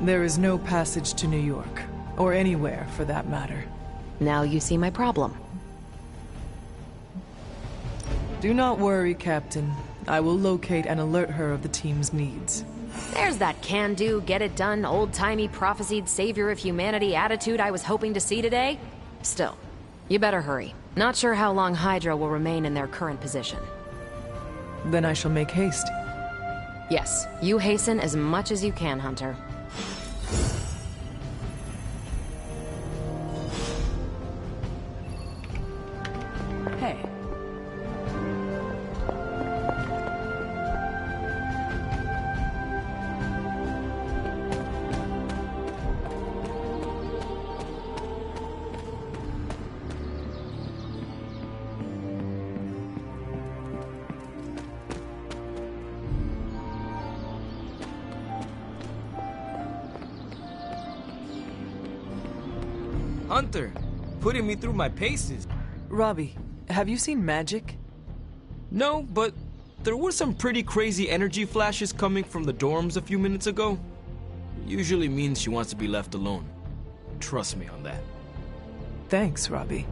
There is no passage to New York. Or anywhere, for that matter. Now you see my problem. Do not worry, Captain. I will locate and alert her of the team's needs. There's that can-do, get-it-done, old-timey prophesied savior of humanity attitude I was hoping to see today. Still, you better hurry. Not sure how long Hydra will remain in their current position. Then I shall make haste. Yes, you hasten as much as you can, Hunter. Hey. Hunter, putting me through my paces. Robbie, have you seen Magic? No, but there were some pretty crazy energy flashes coming from the dorms a few minutes ago. Usually means she wants to be left alone. Trust me on that. Thanks, Robbie.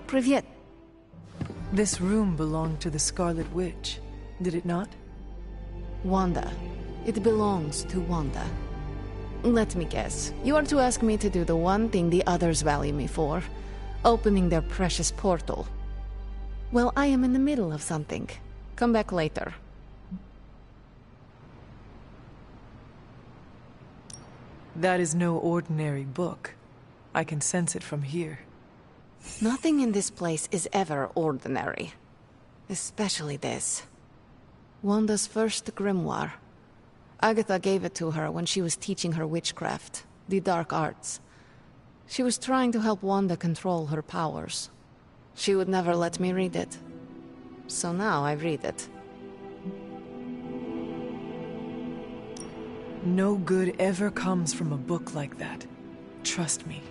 Привет. This room belonged to the Scarlet Witch, did it not? Wanda. It belongs to Wanda. Let me guess. You are to ask me to do the one thing the others value me for. Opening their precious portal. Well, I am in the middle of something. Come back later. That is no ordinary book. I can sense it from here. Nothing in this place is ever ordinary. Especially this. Wanda's first grimoire. Agatha gave it to her when she was teaching her witchcraft, the dark arts. She was trying to help Wanda control her powers. She would never let me read it. So now I read it. No good ever comes from a book like that. Trust me.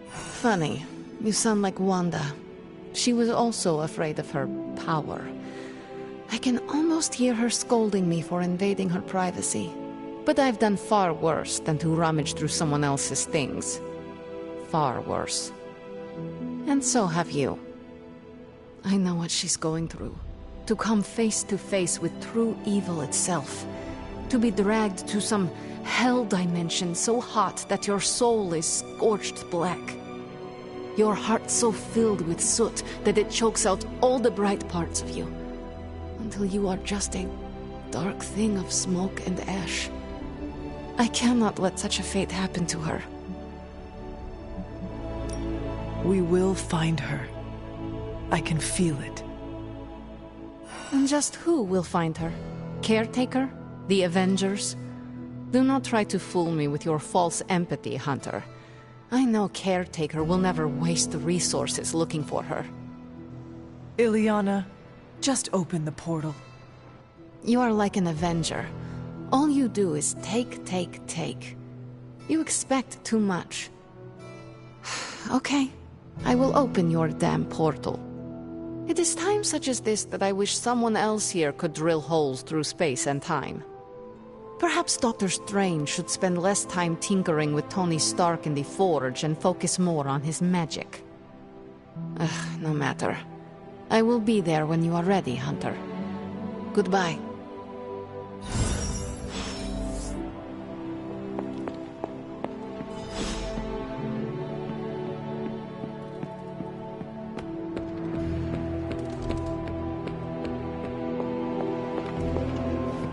Funny. You sound like Wanda. She was also afraid of her power. I can almost hear her scolding me for invading her privacy. But I've done far worse than to rummage through someone else's things. Far worse. And so have you. I know what she's going through. To come face to face with true evil itself. To be dragged to some hell dimension so hot that your soul is scorched black. Your heart so filled with soot that it chokes out all the bright parts of you. Until you are just a dark thing of smoke and ash. I cannot let such a fate happen to her. We will find her. I can feel it. And just who will find her? Caretaker? The Avengers? Do not try to fool me with your false empathy, Hunter. I know Caretaker will never waste resources looking for her. Ileana, just open the portal. You are like an Avenger. All you do is take, take, take. You expect too much. Okay, I will open your damn portal. It is times such as this that I wish someone else here could drill holes through space and time. Perhaps Dr. Strange should spend less time tinkering with Tony Stark in the Forge and focus more on his magic. No matter. I will be there when you are ready, Hunter. Goodbye.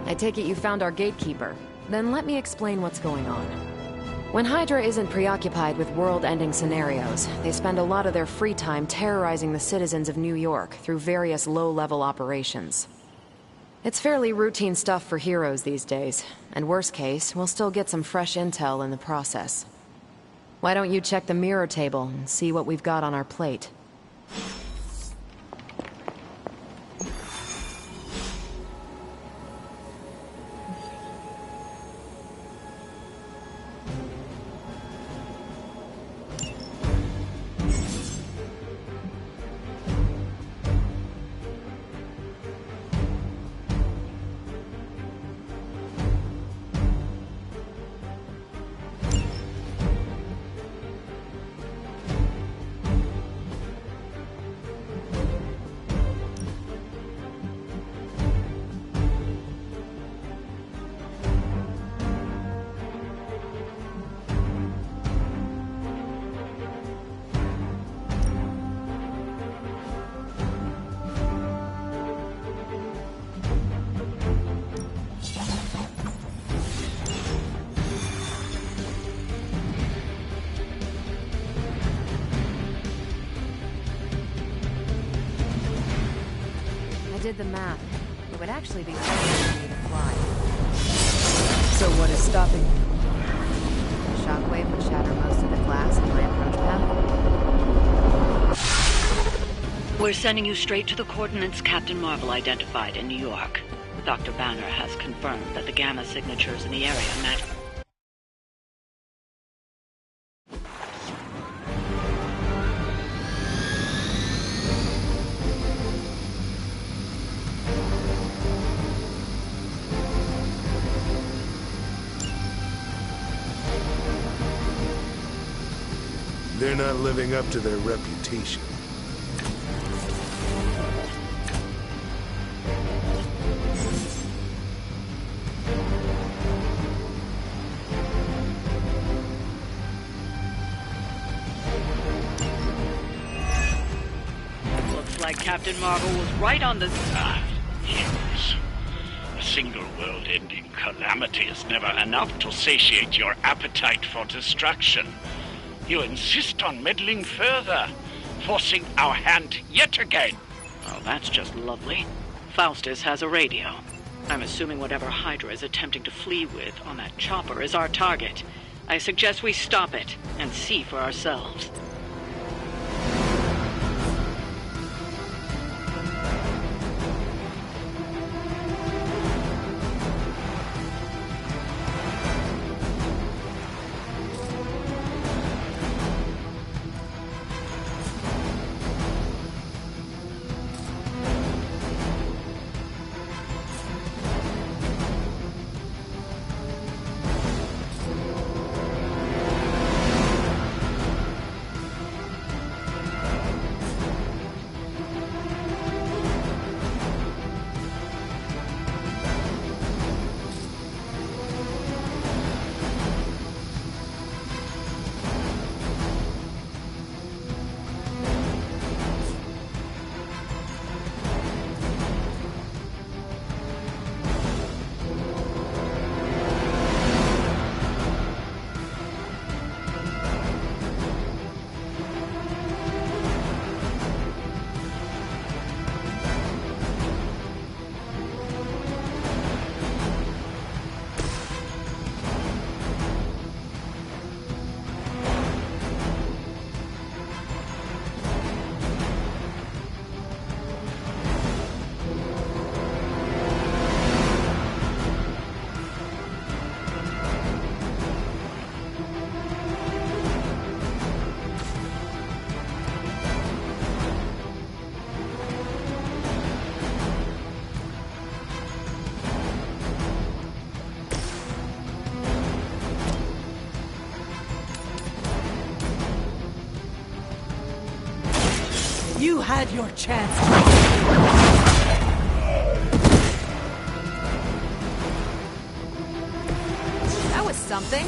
I take it you found our gatekeeper. Then let me explain what's going on. When Hydra isn't preoccupied with world-ending scenarios, they spend a lot of their free time terrorizing the citizens of New York through various low-level operations. It's fairly routine stuff for heroes these days, and worst case, we'll still get some fresh intel in the process. Why don't you check the mirror table and see what we've got on our plate? I did the math. It would actually be harder for me to fly. So what is stopping you? The shockwave would shatter most of the glass in my approach path. We're sending you straight to the coordinates Captain Marvel identified in New York. Dr. Banner has confirmed that the gamma signatures in the area match. They're not living up to their reputation. Looks like Captain Marvel was right on the... Heroes. A single world-ending calamity is never enough to satiate your appetite for destruction. You insist on meddling further, forcing our hand yet again. Oh, that's just lovely. Faustus has a radio. I'm assuming whatever Hydra is attempting to flee with on that chopper is our target. I suggest we stop it and see for ourselves. had your chance. That was something.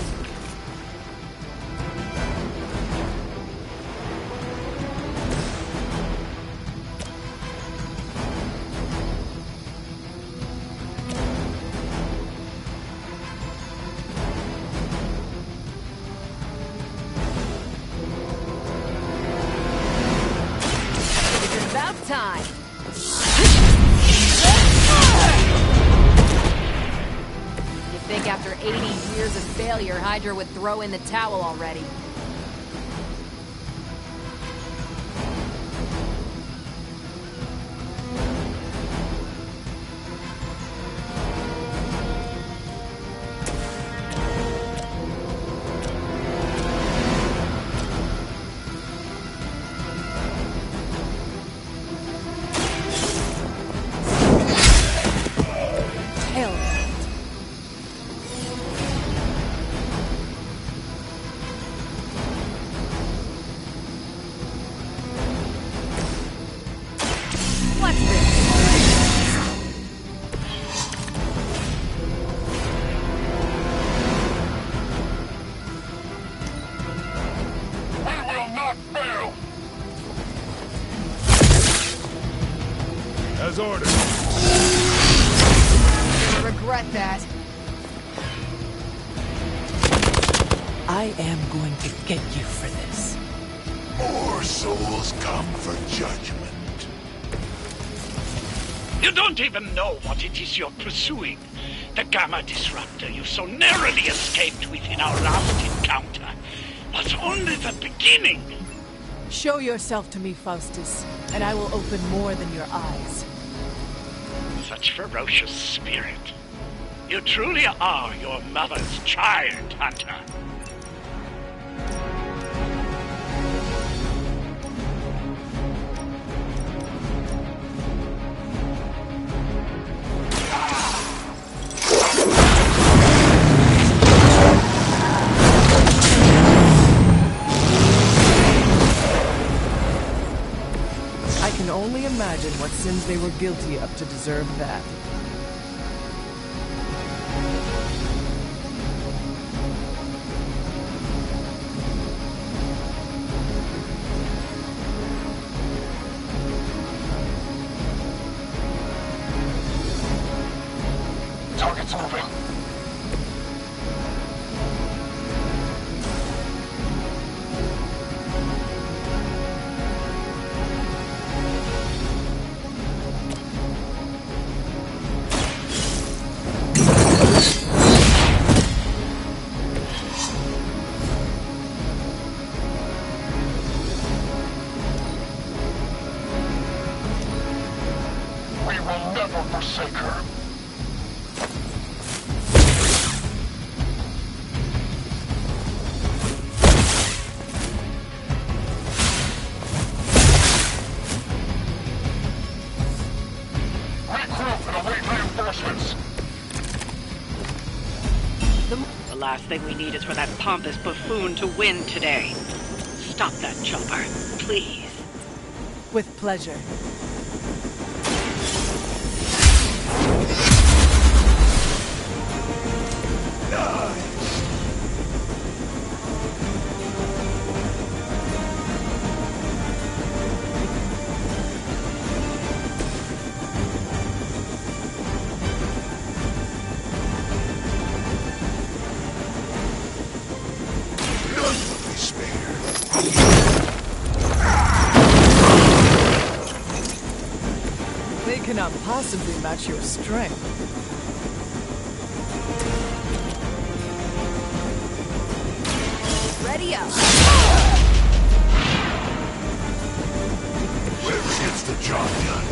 It's about time. You think after 80 years of failure, Hydra would throw in the towel already? Hell. What's this? We will not fail! As ordered. You'll regret that. I am going to get you for this. More souls come for judgment. You don't even know what it is you're pursuing. The Gamma Disruptor you so narrowly escaped within our last encounter was only the beginning. Show yourself to me, Faustus, and I will open more than your eyes. Such ferocious spirit. You truly are your mother's child, Hunter. I can only imagine what sins they were guilty of to deserve that. Target's moving. We will never forsake her. Regroup and await reinforcements. The last thing we need is for that pompous buffoon to win today. Stop that chopper, please. With pleasure. They cannot possibly match your strength. Ready up. Whoever gets the job done.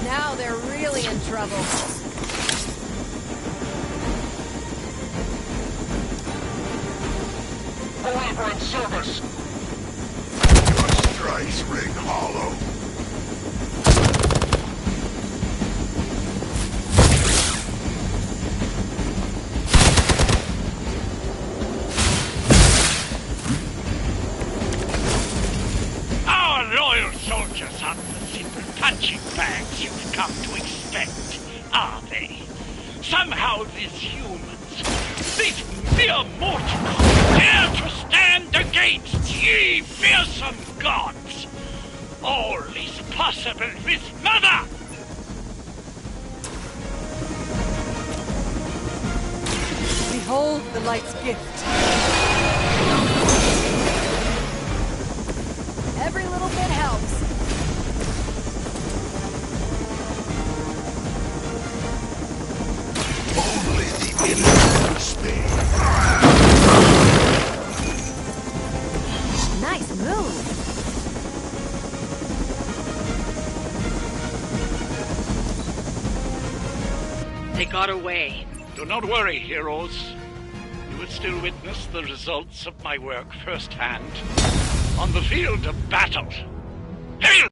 Now they're really in trouble. Believer in service. Your strikes ring hollow. punching bags you've come to expect, are they? Somehow these humans, these mere mortals, dare to stand against ye fearsome gods. All is possible with Mother! Behold the light's gift. Every little bit helps. Only the innocent spare. Nice move. They got away. Do not worry, heroes. You will still witness the results of my work firsthand on the field of battle. Hail!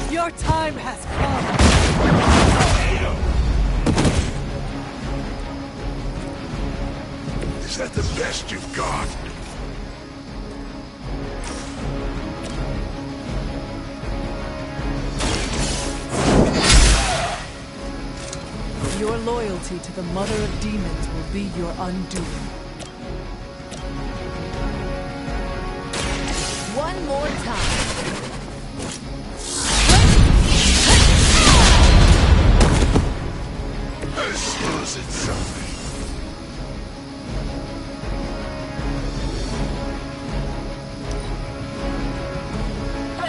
Your time has come. Is that the best you've got? Your loyalty to the Mother of Demons will be your undoing. One more time. I suppose it's something. I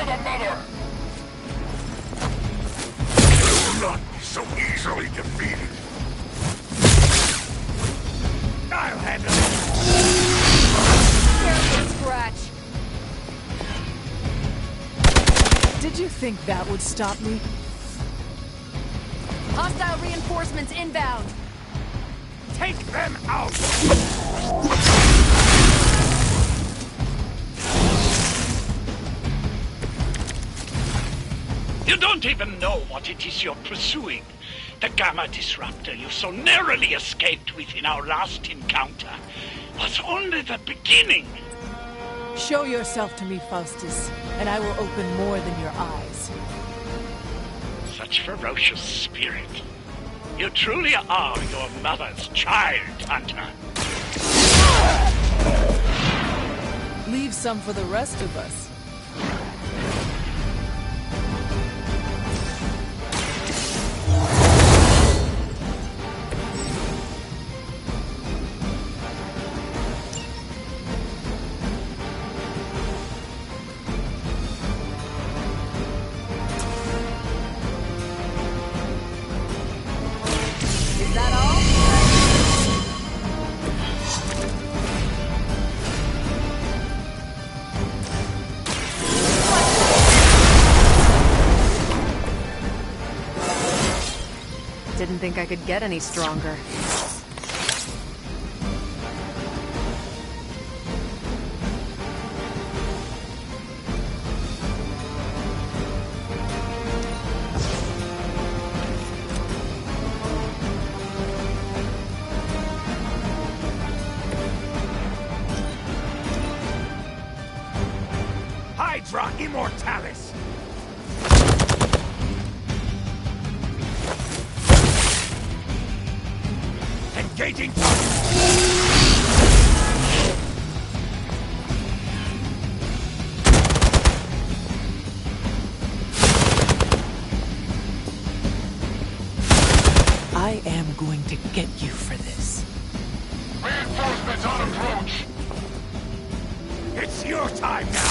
will not be so easily defeated. I'll handle Barely a scratch. Did you think that would stop me? Hostile reinforcements inbound. Take them out! You don't even know what it is you're pursuing. The Gamma Disruptor you so narrowly escaped with in our last encounter was only the beginning. Show yourself to me, Faustus, and I will open more than your eyes. Such ferocious spirit. You truly are your mother's child, Hunter. Leave some for the rest of us. Is that all? Didn't think I could get any stronger. Hydra Immortalis! Engaging I am going to get you for this. Reinforcements on approach! It's your time now!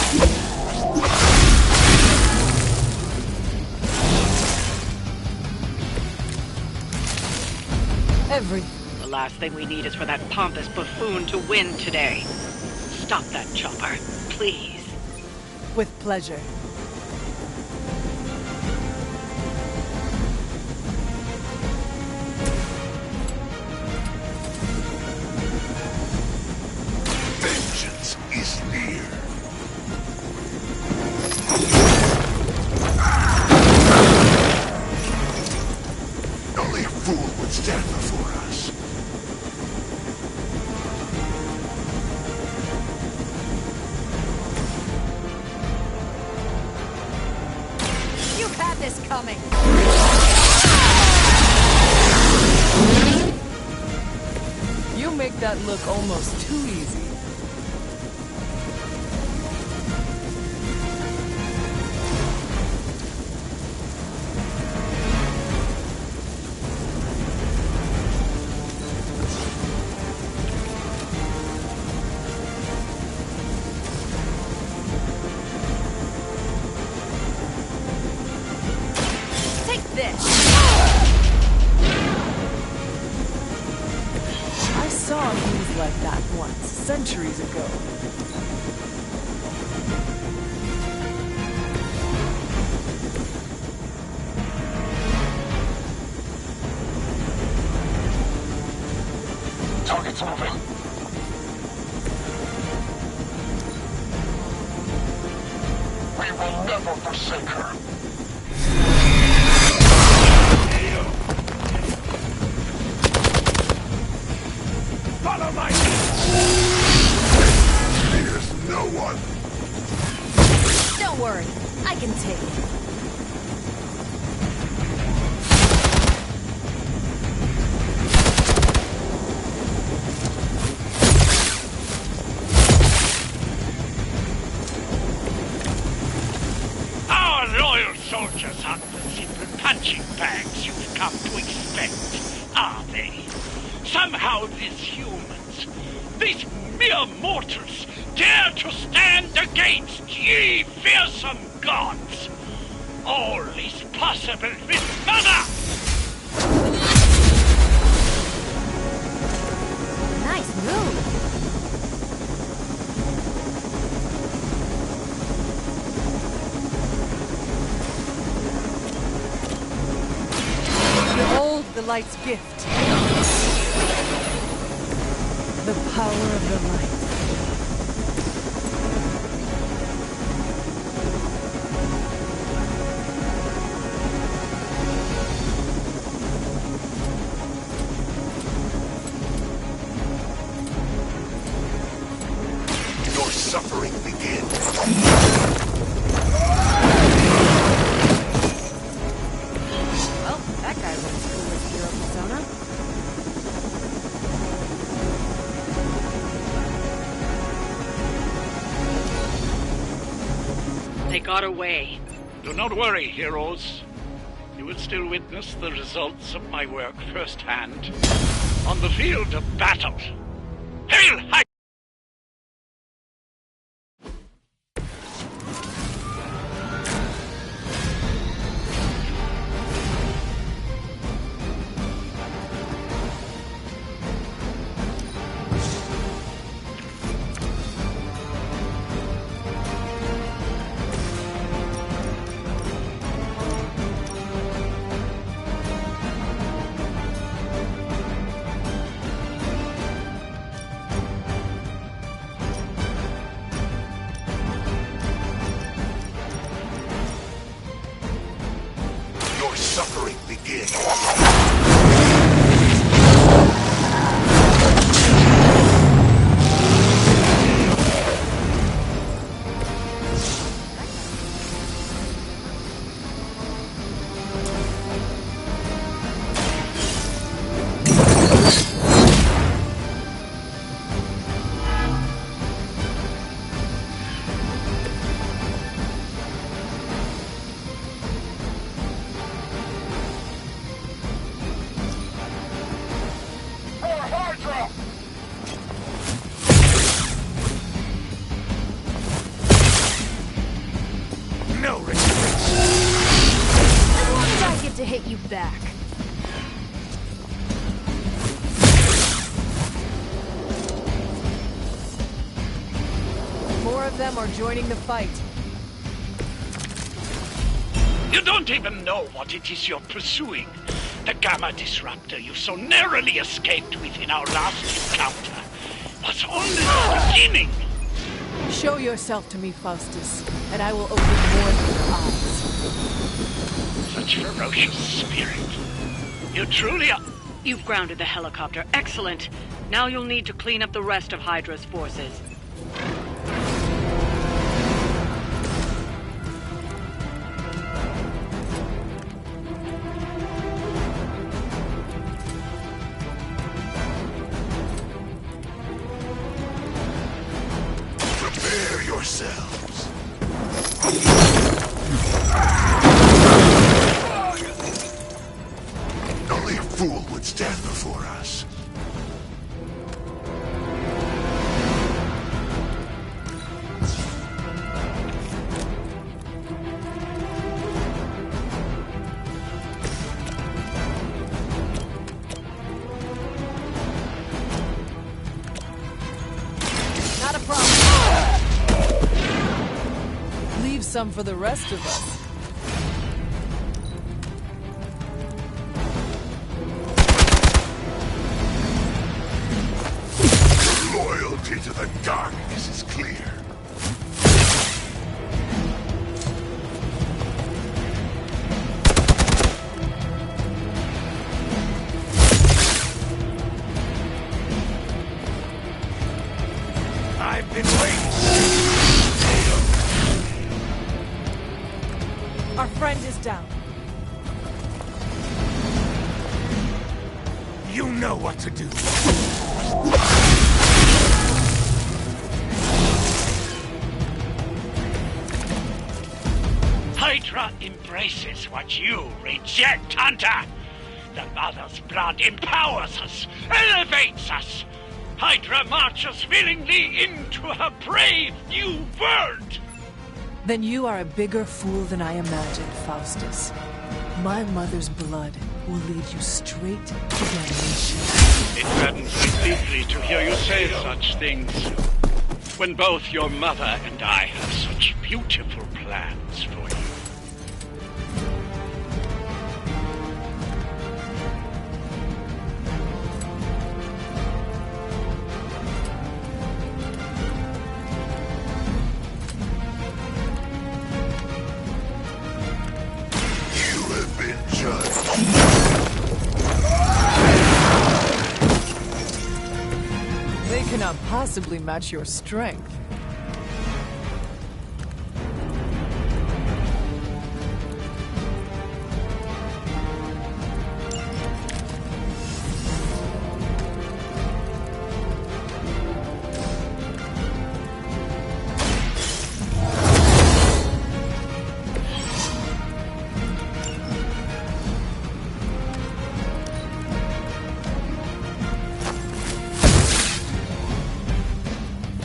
The last thing we need is for that pompous buffoon to win today. Stop that chopper, please. With pleasure. had this coming. You make that look almost too easy. I saw things like that once, centuries ago. Target's moving. We will never forsake her. Follow my lead. There's no one. Don't worry, I can take it. Our loyal soldiers aren't the simple punching bags you've come to expect, are they? Somehow these humans, these mere mortals, dare to stand against ye fearsome gods. All is possible with Mother! Nice move. Behold the light's gift. The power of the light. Your suffering begins. Well, that guy looks cool with hero persona. They got away. Do not worry, heroes. You will still witness the results of my work firsthand on the field of battle. Hail Hydra! Your suffering begins. No regrets. As long as I get to hit you back. More of them are joining the fight. You don't even know what it is you're pursuing. The Gamma Disruptor you so narrowly escaped with in our last encounter was only the beginning. Show yourself to me, Faustus, and I will open more of your eyes. Such ferocious spirit. You truly are... You've grounded the helicopter. Excellent. Now you'll need to clean up the rest of Hydra's forces. stand before us. Not a problem. Leave some for the rest of us. Loyalty to the darkness is clear. I've been waiting. Our friend is down. You know what to do. Hydra embraces what you reject, Hunter. The Mother's blood empowers us, elevates us. Hydra marches willingly into her brave new world. Then you are a bigger fool than I imagined, Faustus. My mother's blood will lead you straight to damnation. It saddens me deeply to hear you say such things, when both your mother and I have such beautiful plans for you. They cannot possibly match your strength.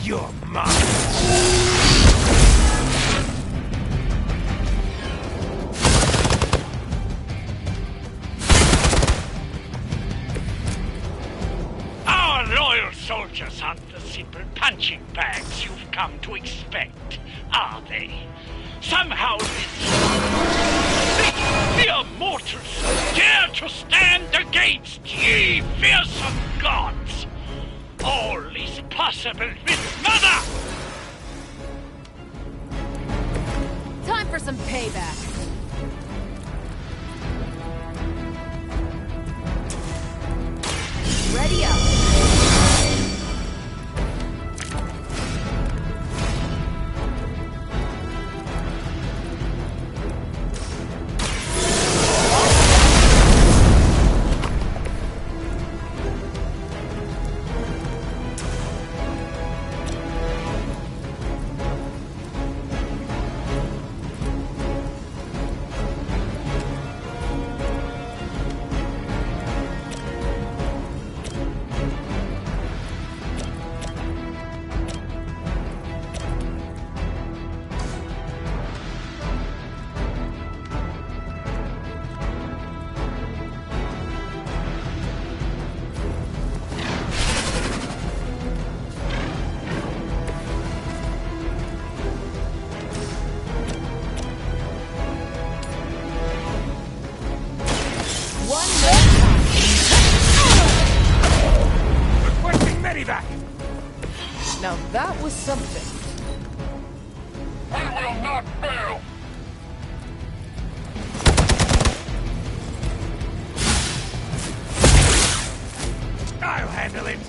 You're mine. Our loyal soldiers aren't the simple punching bags you've come to expect, are they? Somehow these mere mortals dare to stand against ye fearsome gods. All is possible with Mother! Time for some payback. Ready up. Requesting medevac! Now that was something. I will not fail! I'll handle it!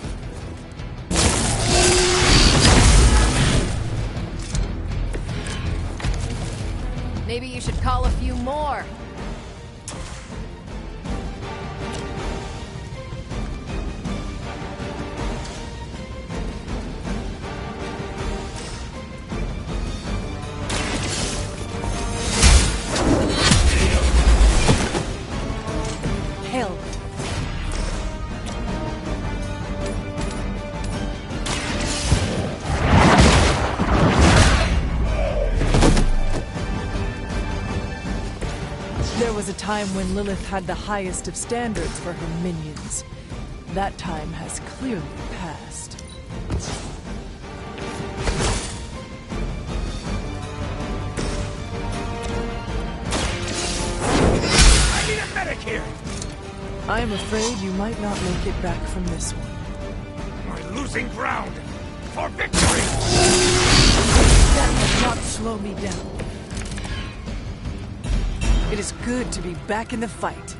Maybe you should call a few more. Hell. There was a time when Lilith had the highest of standards for her minions. That time has clearly passed. I need a medic here! I am afraid you might not make it back from this one. We're losing ground! For victory! That will not slow me down. It is good to be back in the fight.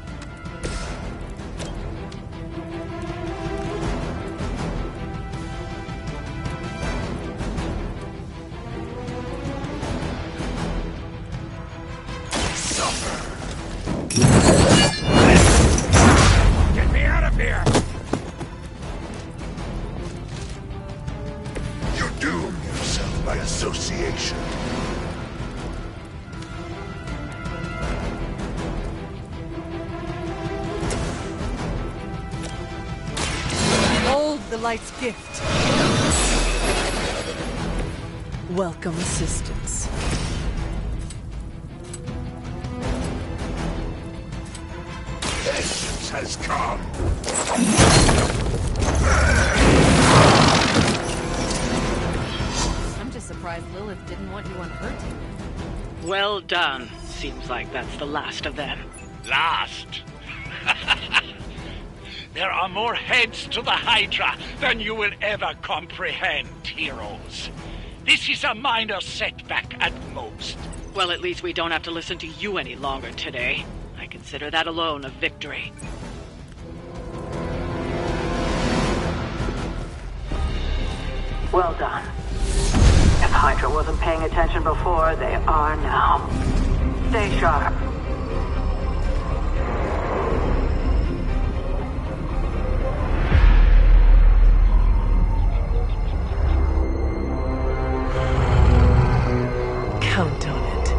Get me out of here! You doom yourself by association. Hold the light's gift. Welcome assistance. Vengeance has come. I'm just surprised Lilith didn't want you unhurt. Well done. Seems like that's the last of them. Last? There are more heads to the Hydra than you will ever comprehend, heroes. This is a minor setback at most. Well, at least we don't have to listen to you any longer today. I consider that alone a victory. Well done. If Hydra wasn't paying attention before, they are now. Stay sharp. Count on it.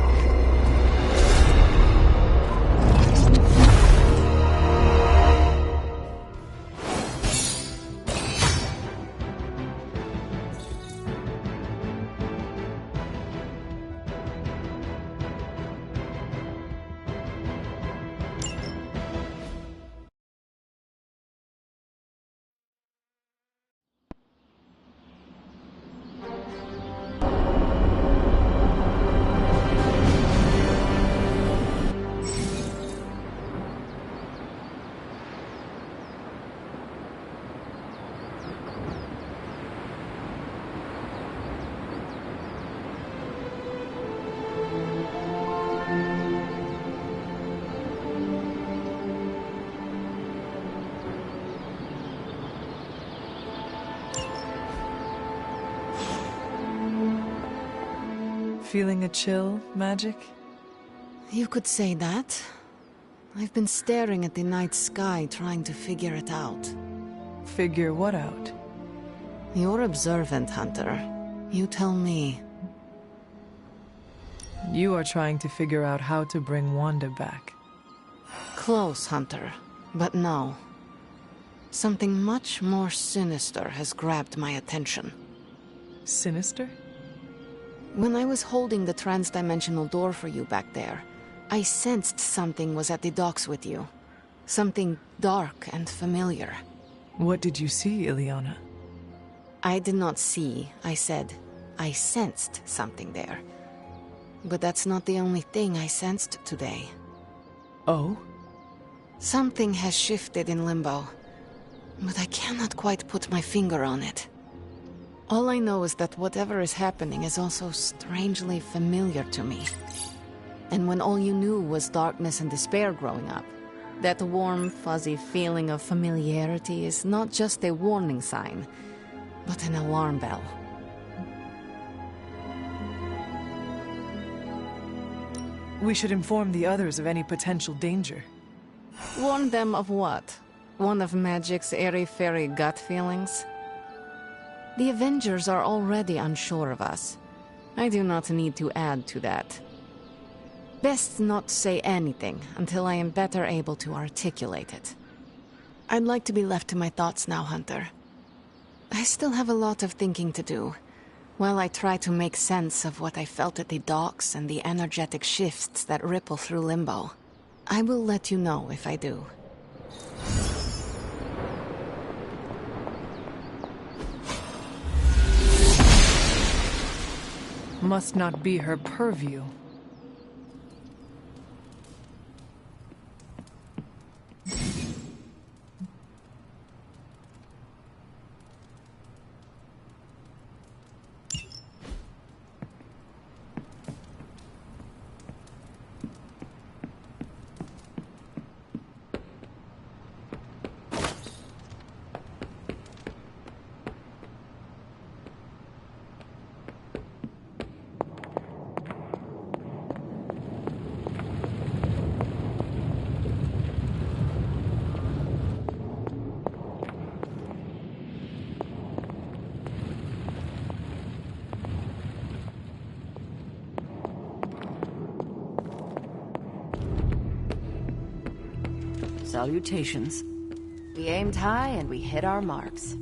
Feeling a chill, Magic? You could say that. I've been staring at the night sky trying to figure it out. Figure what out? You're observant, Hunter. You tell me. You are trying to figure out how to bring Wanda back. Close, Hunter. But no. Something much more sinister has grabbed my attention. Sinister? When I was holding the trans-dimensional door for you back there, I sensed something was at the docks with you. Something dark and familiar. What did you see, Ileana? I did not see, I said. I sensed something there. But that's not the only thing I sensed today. Oh? Something has shifted in Limbo, but I cannot quite put my finger on it. All I know is that whatever is happening is also strangely familiar to me. And when all you knew was darkness and despair growing up, that warm, fuzzy feeling of familiarity is not just a warning sign, but an alarm bell. We should inform the others of any potential danger. Warn them of what? One of Magic's airy-fairy gut feelings? The Avengers are already unsure of us. I do not need to add to that. Best not say anything until I am better able to articulate it. I'd like to be left to my thoughts now, Hunter. I still have a lot of thinking to do, while I try to make sense of what I felt at the docks and the energetic shifts that ripple through Limbo. I will let you know if I do. Must not be her purview. Salutations. We aimed high and we hit our marks.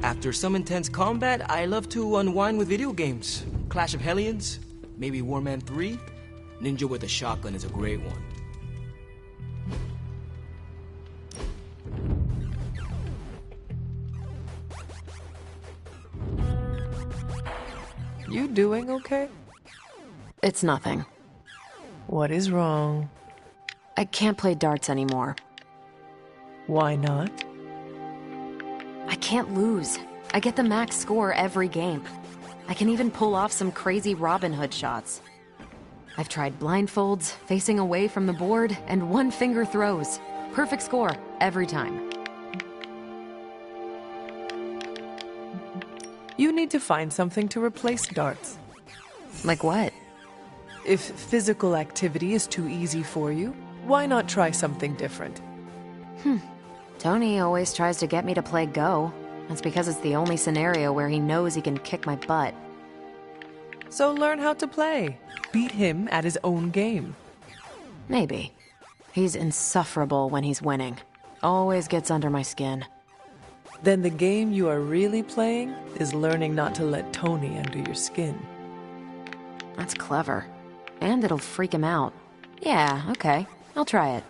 After some intense combat, I love to unwind with video games. Clash of Hellions, maybe Warman 3. Ninja with a shotgun is a great one. You doing okay? It's nothing. What is wrong? I can't play darts anymore. Why not? I can't lose. I get the max score every game. I can even pull off some crazy Robin Hood shots. I've tried blindfolds, facing away from the board, and one-finger throws. Perfect score, every time. You need to find something to replace darts. Like what? If physical activity is too easy for you, why not try something different? Tony always tries to get me to play Go. That's because it's the only scenario where he knows he can kick my butt. So learn how to play. Beat him at his own game. Maybe. He's insufferable when he's winning. Always gets under my skin. Then the game you are really playing is learning not to let Tony under your skin. That's clever. And it'll freak him out. Yeah, okay. I'll try it.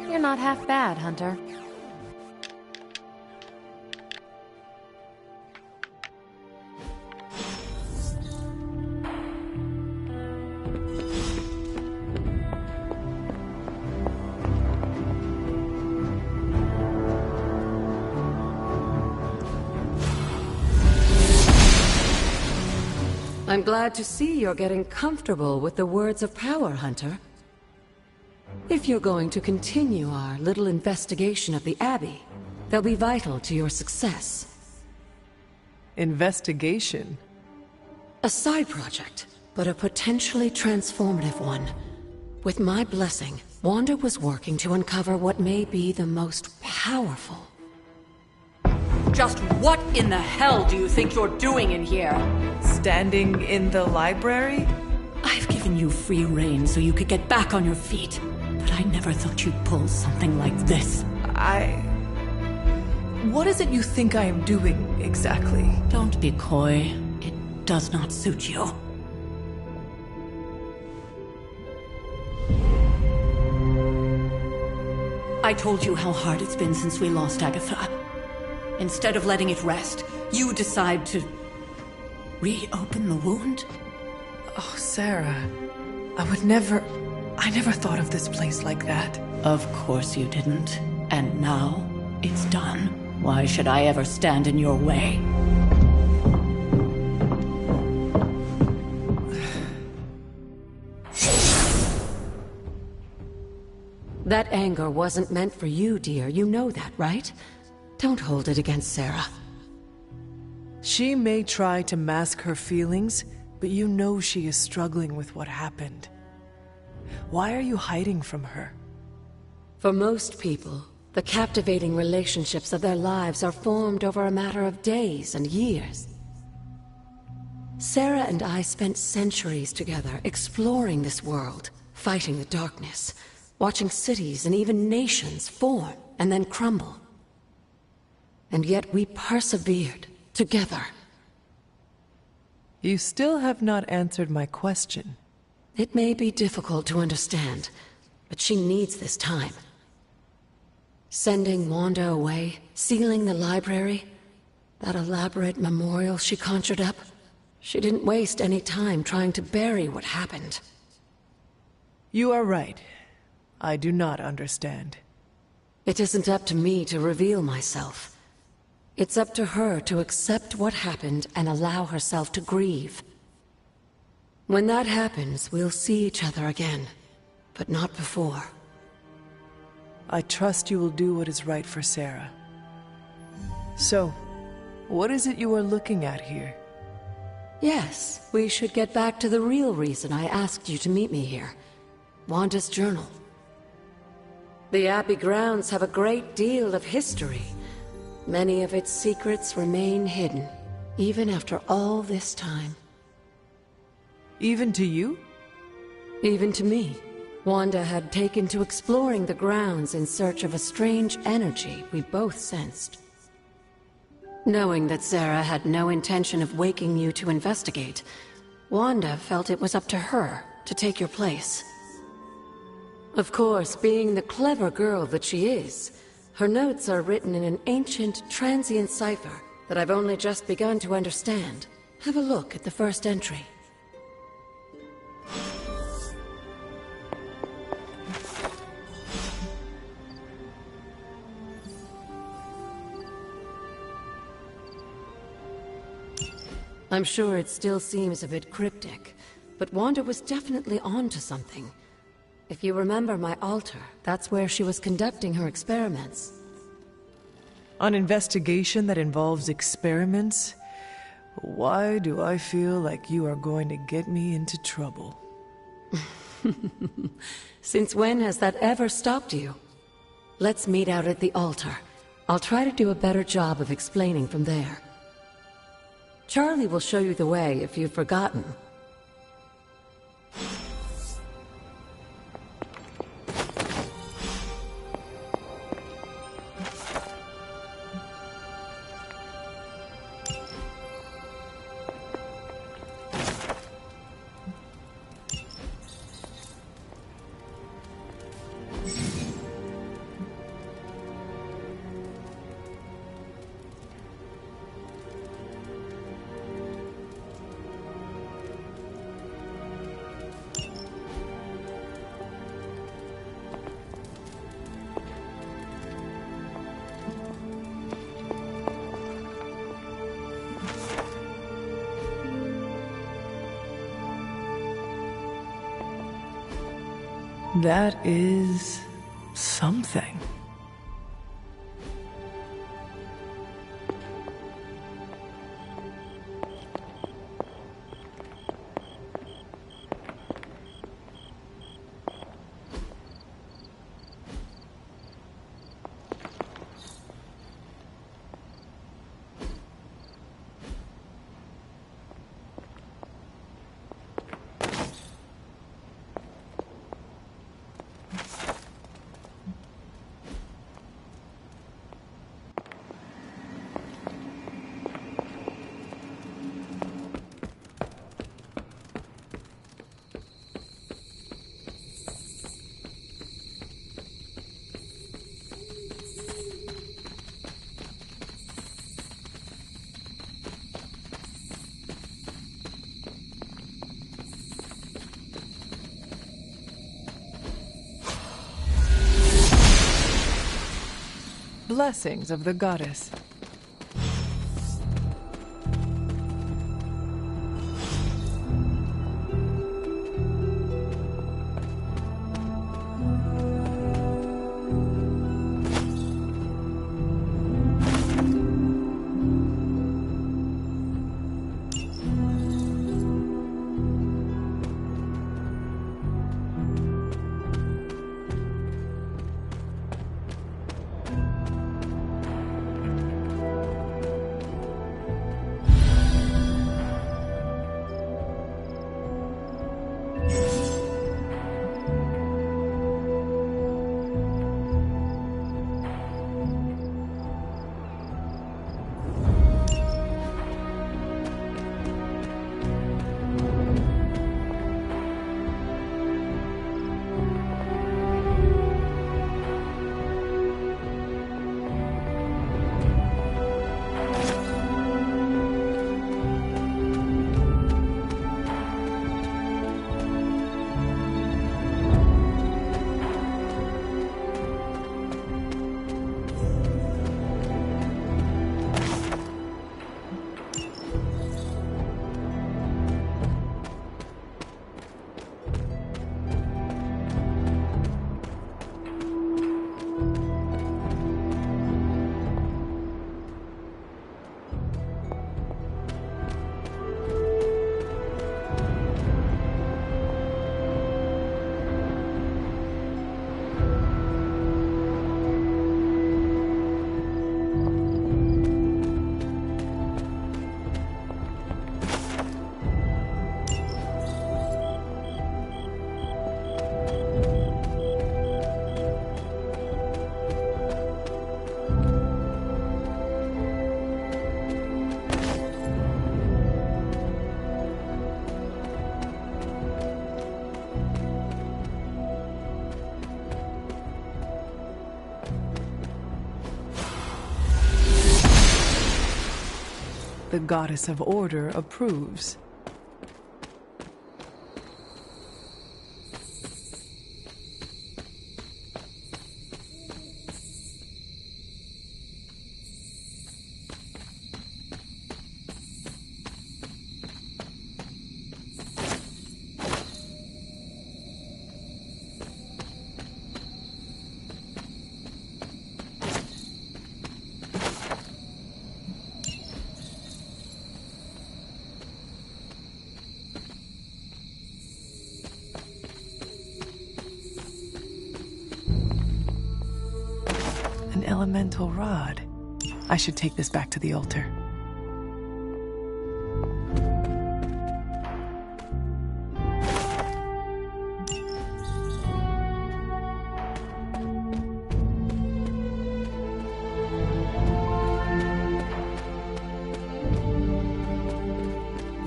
You're not half bad, Hunter. I'm glad to see you're getting comfortable with the words of power, Hunter. If you're going to continue our little investigation of the Abbey, they'll be vital to your success. Investigation? A side project, but a potentially transformative one. With my blessing, Wanda was working to uncover what may be the most powerful. Just what in the hell do you think you're doing in here? Standing in the library? I've given you free rein so you could get back on your feet, but I never thought you'd pull something like this. What is it you think I am doing, exactly? Don't be coy. It does not suit you. I told you how hard it's been since we lost Agatha. Instead of letting it rest, you decide to reopen the wound? Oh, Sarah. I never thought of this place like that. Of course you didn't. And now, it's done. Why should I ever stand in your way? That anger wasn't meant for you, dear. You know that, right? Don't hold it against Sarah. She may try to mask her feelings, but you know she is struggling with what happened. Why are you hiding from her? For most people, the captivating relationships of their lives are formed over a matter of days and years. Sarah and I spent centuries together exploring this world, fighting the darkness, watching cities and even nations form and then crumble. And yet we persevered, together. You still have not answered my question. It may be difficult to understand, but she needs this time. Sending Wanda away, sealing the library, that elaborate memorial she conjured up. She didn't waste any time trying to bury what happened. You are right. I do not understand. It isn't up to me to reveal myself. It's up to her to accept what happened and allow herself to grieve. When that happens, we'll see each other again, but not before. I trust you will do what is right for Sarah. So, what is it you are looking at here? Yes, we should get back to the real reason I asked you to meet me here. Wanda's journal. The Abbey grounds have a great deal of history. Many of its secrets remain hidden, even after all this time. Even to you? Even to me. Wanda had taken to exploring the grounds in search of a strange energy we both sensed. Knowing that Sarah had no intention of waking you to investigate, Wanda felt it was up to her to take your place. Of course, being the clever girl that she is, her notes are written in an ancient, transient cipher that I've only just begun to understand. Have a look at the first entry. I'm sure it still seems a bit cryptic, but Wanda was definitely onto something. If you remember my altar, that's where she was conducting her experiments. An investigation that involves experiments? Why do I feel like you are going to get me into trouble? Since when has that ever stopped you? Let's meet out at the altar. I'll try to do a better job of explaining from there. Charlie will show you the way if you've forgotten. That is something. Blessings of the goddess. the goddess of order approves. An elemental rod. I should take this back to the altar.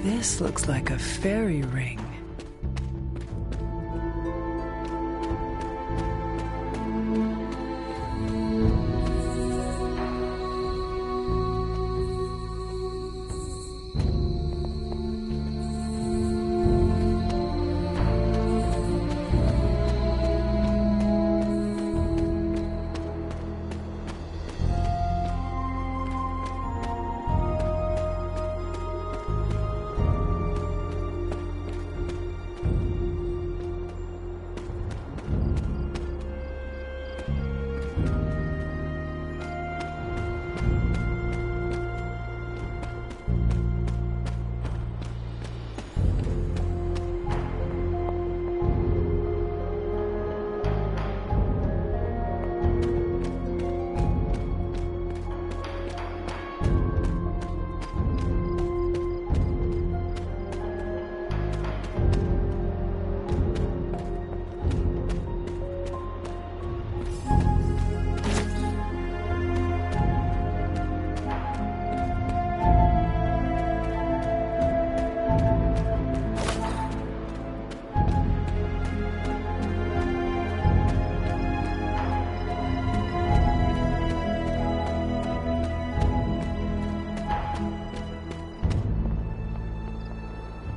This looks like a fairy ring.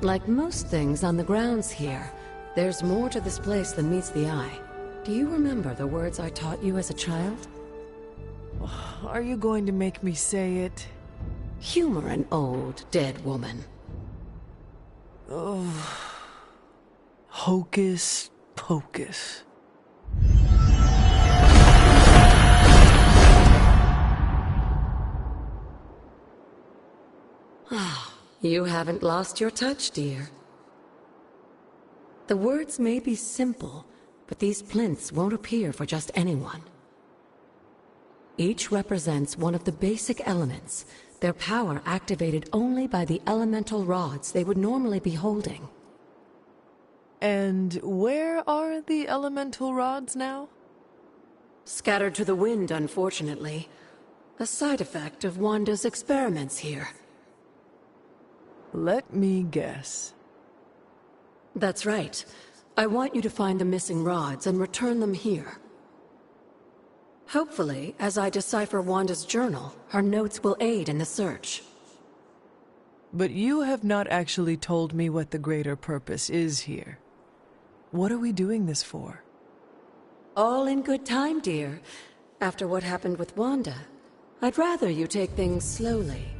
Like most things on the grounds here, there's more to this place than meets the eye. Do you remember the words I taught you as a child? Are you going to make me say it? Humor an old, dead woman. Oh. Hocus pocus. You haven't lost your touch, dear. The words may be simple, but these plinths won't appear for just anyone. Each represents one of the basic elements, their power activated only by the elemental rods they would normally be holding. And where are the elemental rods now? Scattered to the wind, unfortunately. A side effect of Wanda's experiments here. Let me guess. That's right. I want you to find the missing rods and return them here. Hopefully, as I decipher Wanda's journal, her notes will aid in the search. But you have not actually told me what the greater purpose is here. What are we doing this for? All in good time, dear. After what happened with Wanda, I'd rather you take things slowly.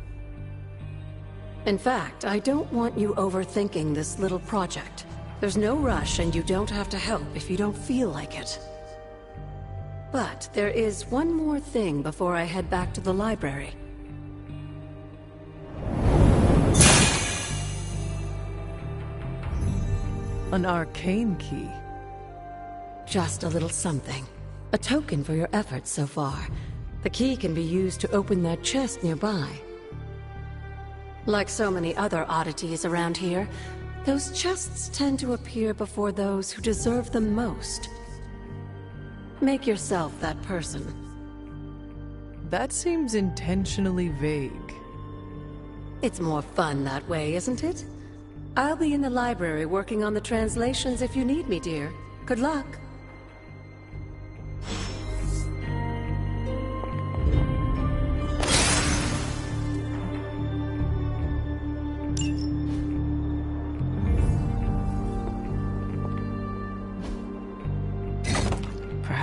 In fact, I don't want you overthinking this little project. There's no rush, and you don't have to help if you don't feel like it. But there is one more thing before I head back to the library. An arcane key. Just a little something. A token for your efforts so far. The key can be used to open that chest nearby. Like so many other oddities around here, those chests tend to appear before those who deserve them most. Make yourself that person. That seems intentionally vague. It's more fun that way, isn't it? I'll be in the library working on the translations if you need me, dear. Good luck.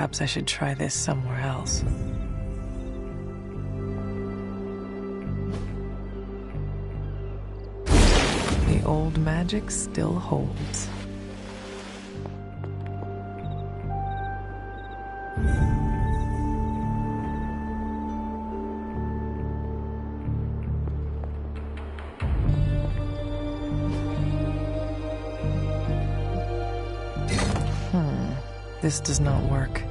Perhaps I should try this somewhere else. The old magic still holds. This does not work.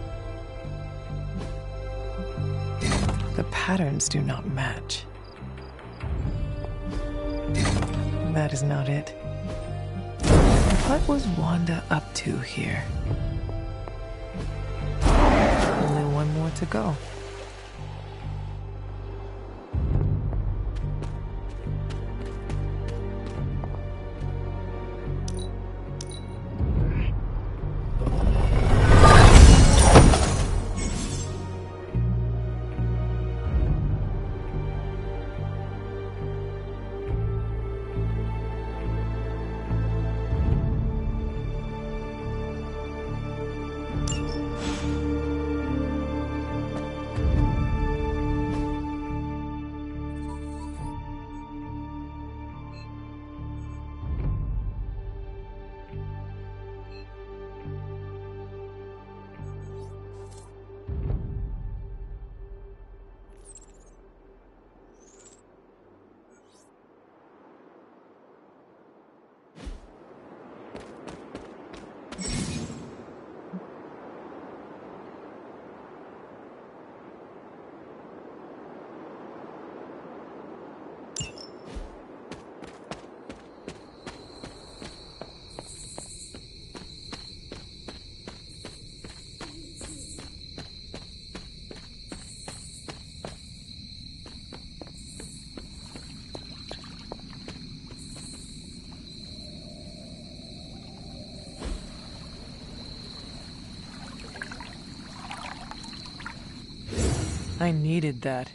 The patterns do not match. That is not it. What was Wanda up to here? Only one more to go. I needed that.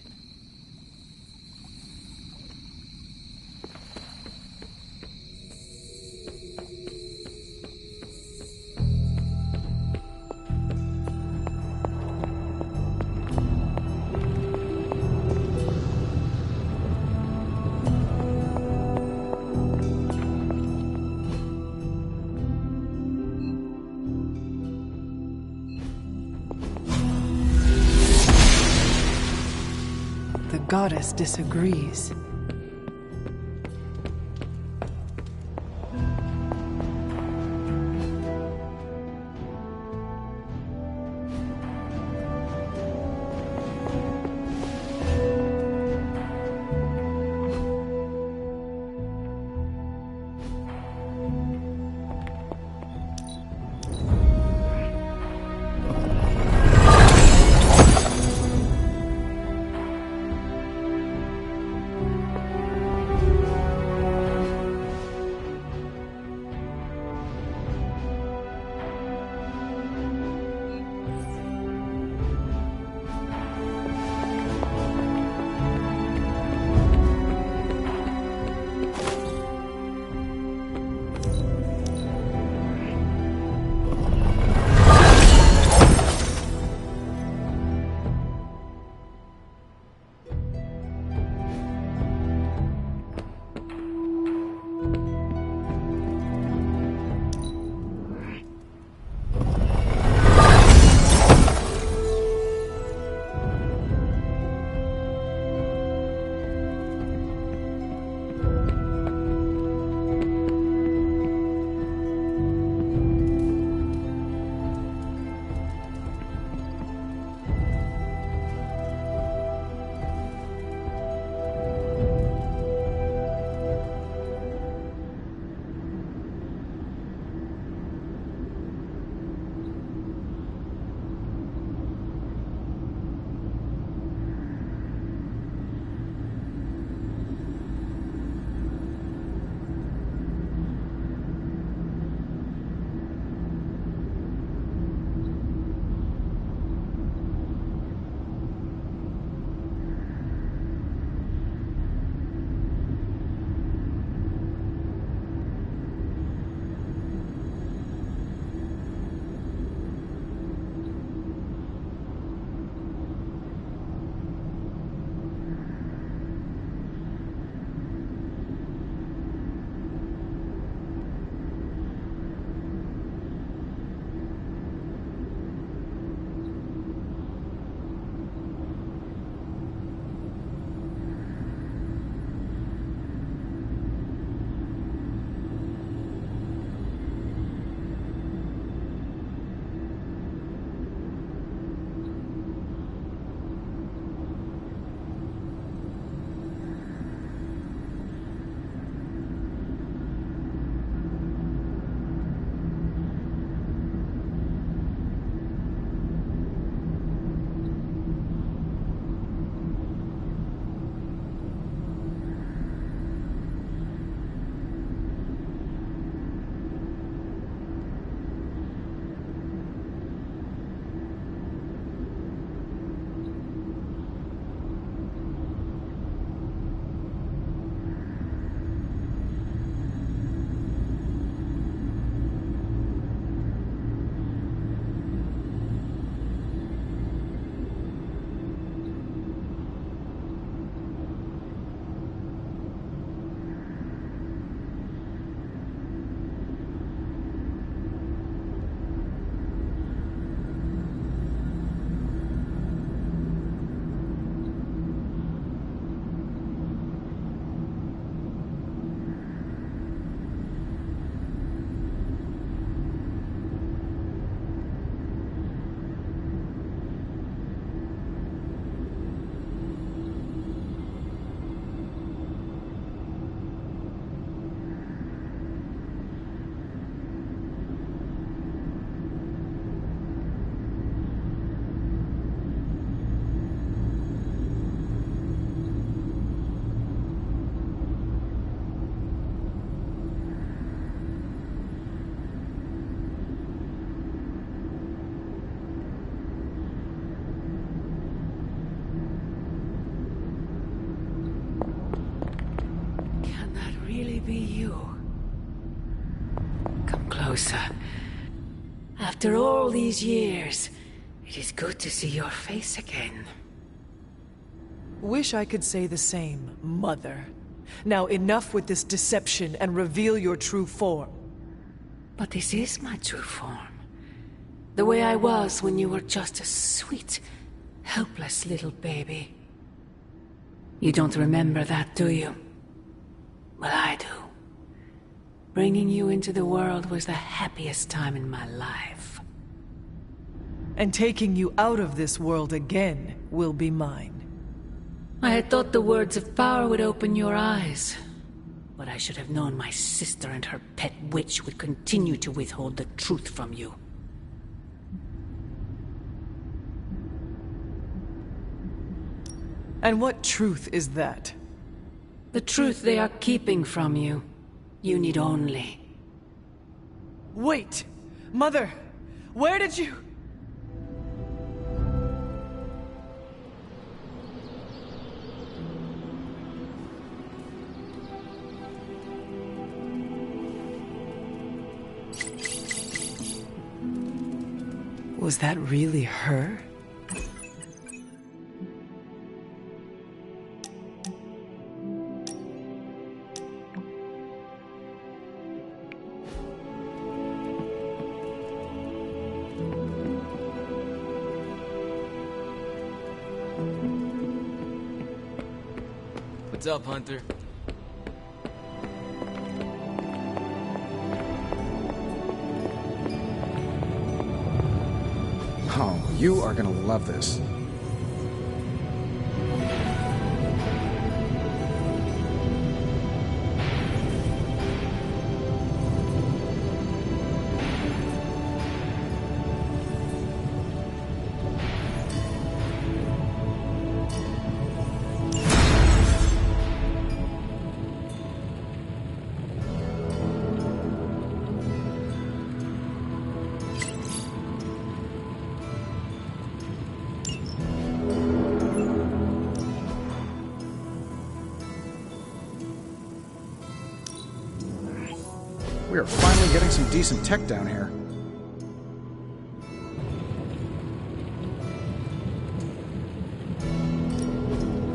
The goddess disagrees. closer. After all these years, it is good to see your face again. Wish I could say the same, Mother. Now enough with this deception and reveal your true form. But this is my true form. The way I was when you were just a sweet, helpless little baby. You don't remember that, do you? Well, I do. Bringing you into the world was the happiest time in my life. And taking you out of this world again will be mine. I had thought the words of power would open your eyes. But I should have known my sister and her pet witch would continue to withhold the truth from you. And what truth is that? The truth they are keeping from you. You need only... Wait! Mother! Where did you... Was that really her? What's up, Hunter? Oh, you are gonna love this. We are finally getting some decent tech down here.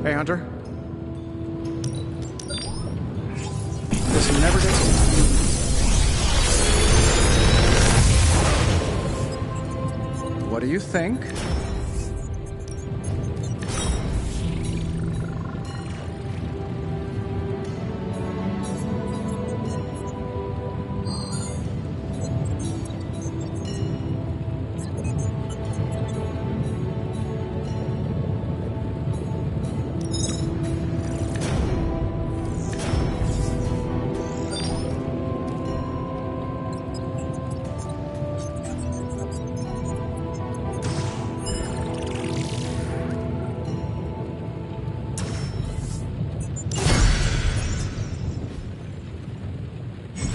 Hey, Hunter. This never gets old. What do you think?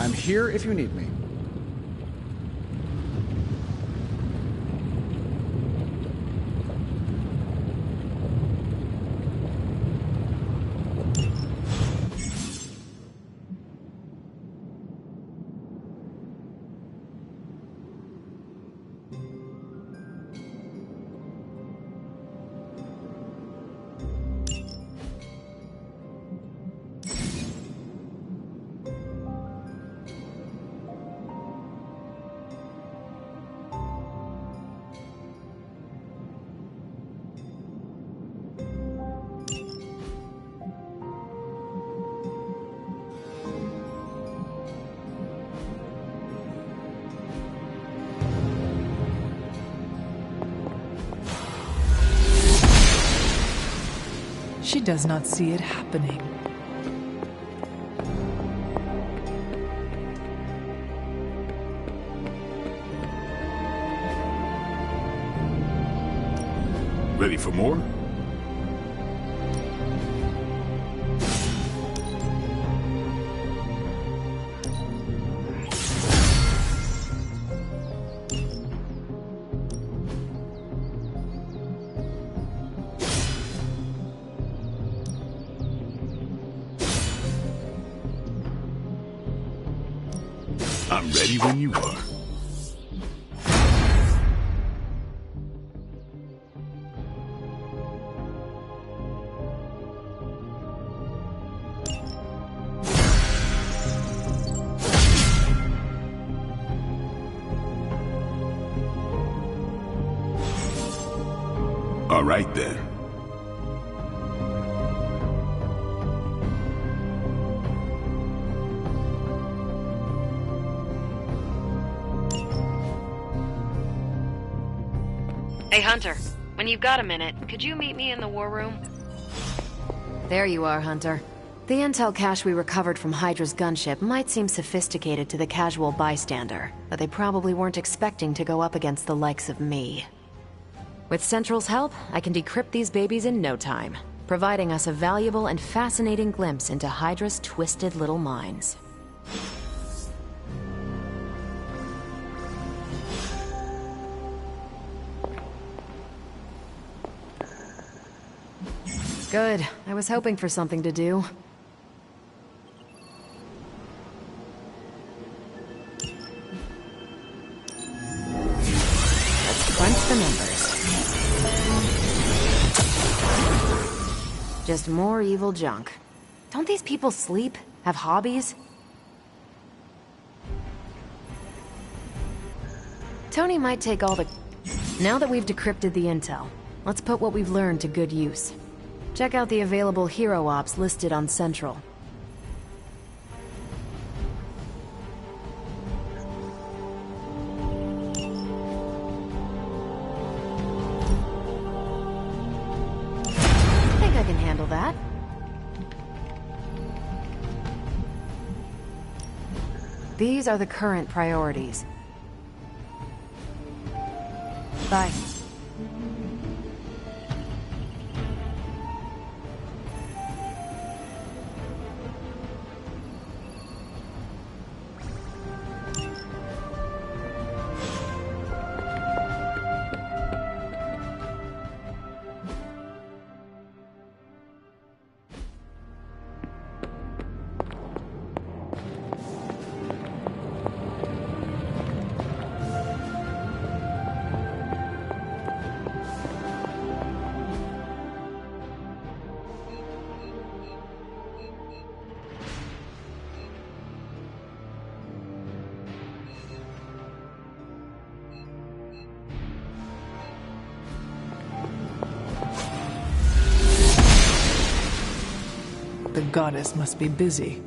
I'm here if you need me. She does not see it happening. Ready for more? I'm ready when you are. All right then. Hey, Hunter. When you've got a minute, could you meet me in the war room? There you are, Hunter. The intel cache we recovered from Hydra's gunship might seem sophisticated to the casual bystander, but they probably weren't expecting to go up against the likes of me. With Central's help, I can decrypt these babies in no time, providing us a valuable and fascinating glimpse into Hydra's twisted little minds. Good. I was hoping for something to do. Let's crunch the numbers. Just more evil junk. Don't these people sleep? Have hobbies? Tony might take all the... Now that we've decrypted the intel, let's put what we've learned to good use. Check out the available hero ops listed on Central. I think I can handle that. These are the current priorities. Bye. The goddess must be busy.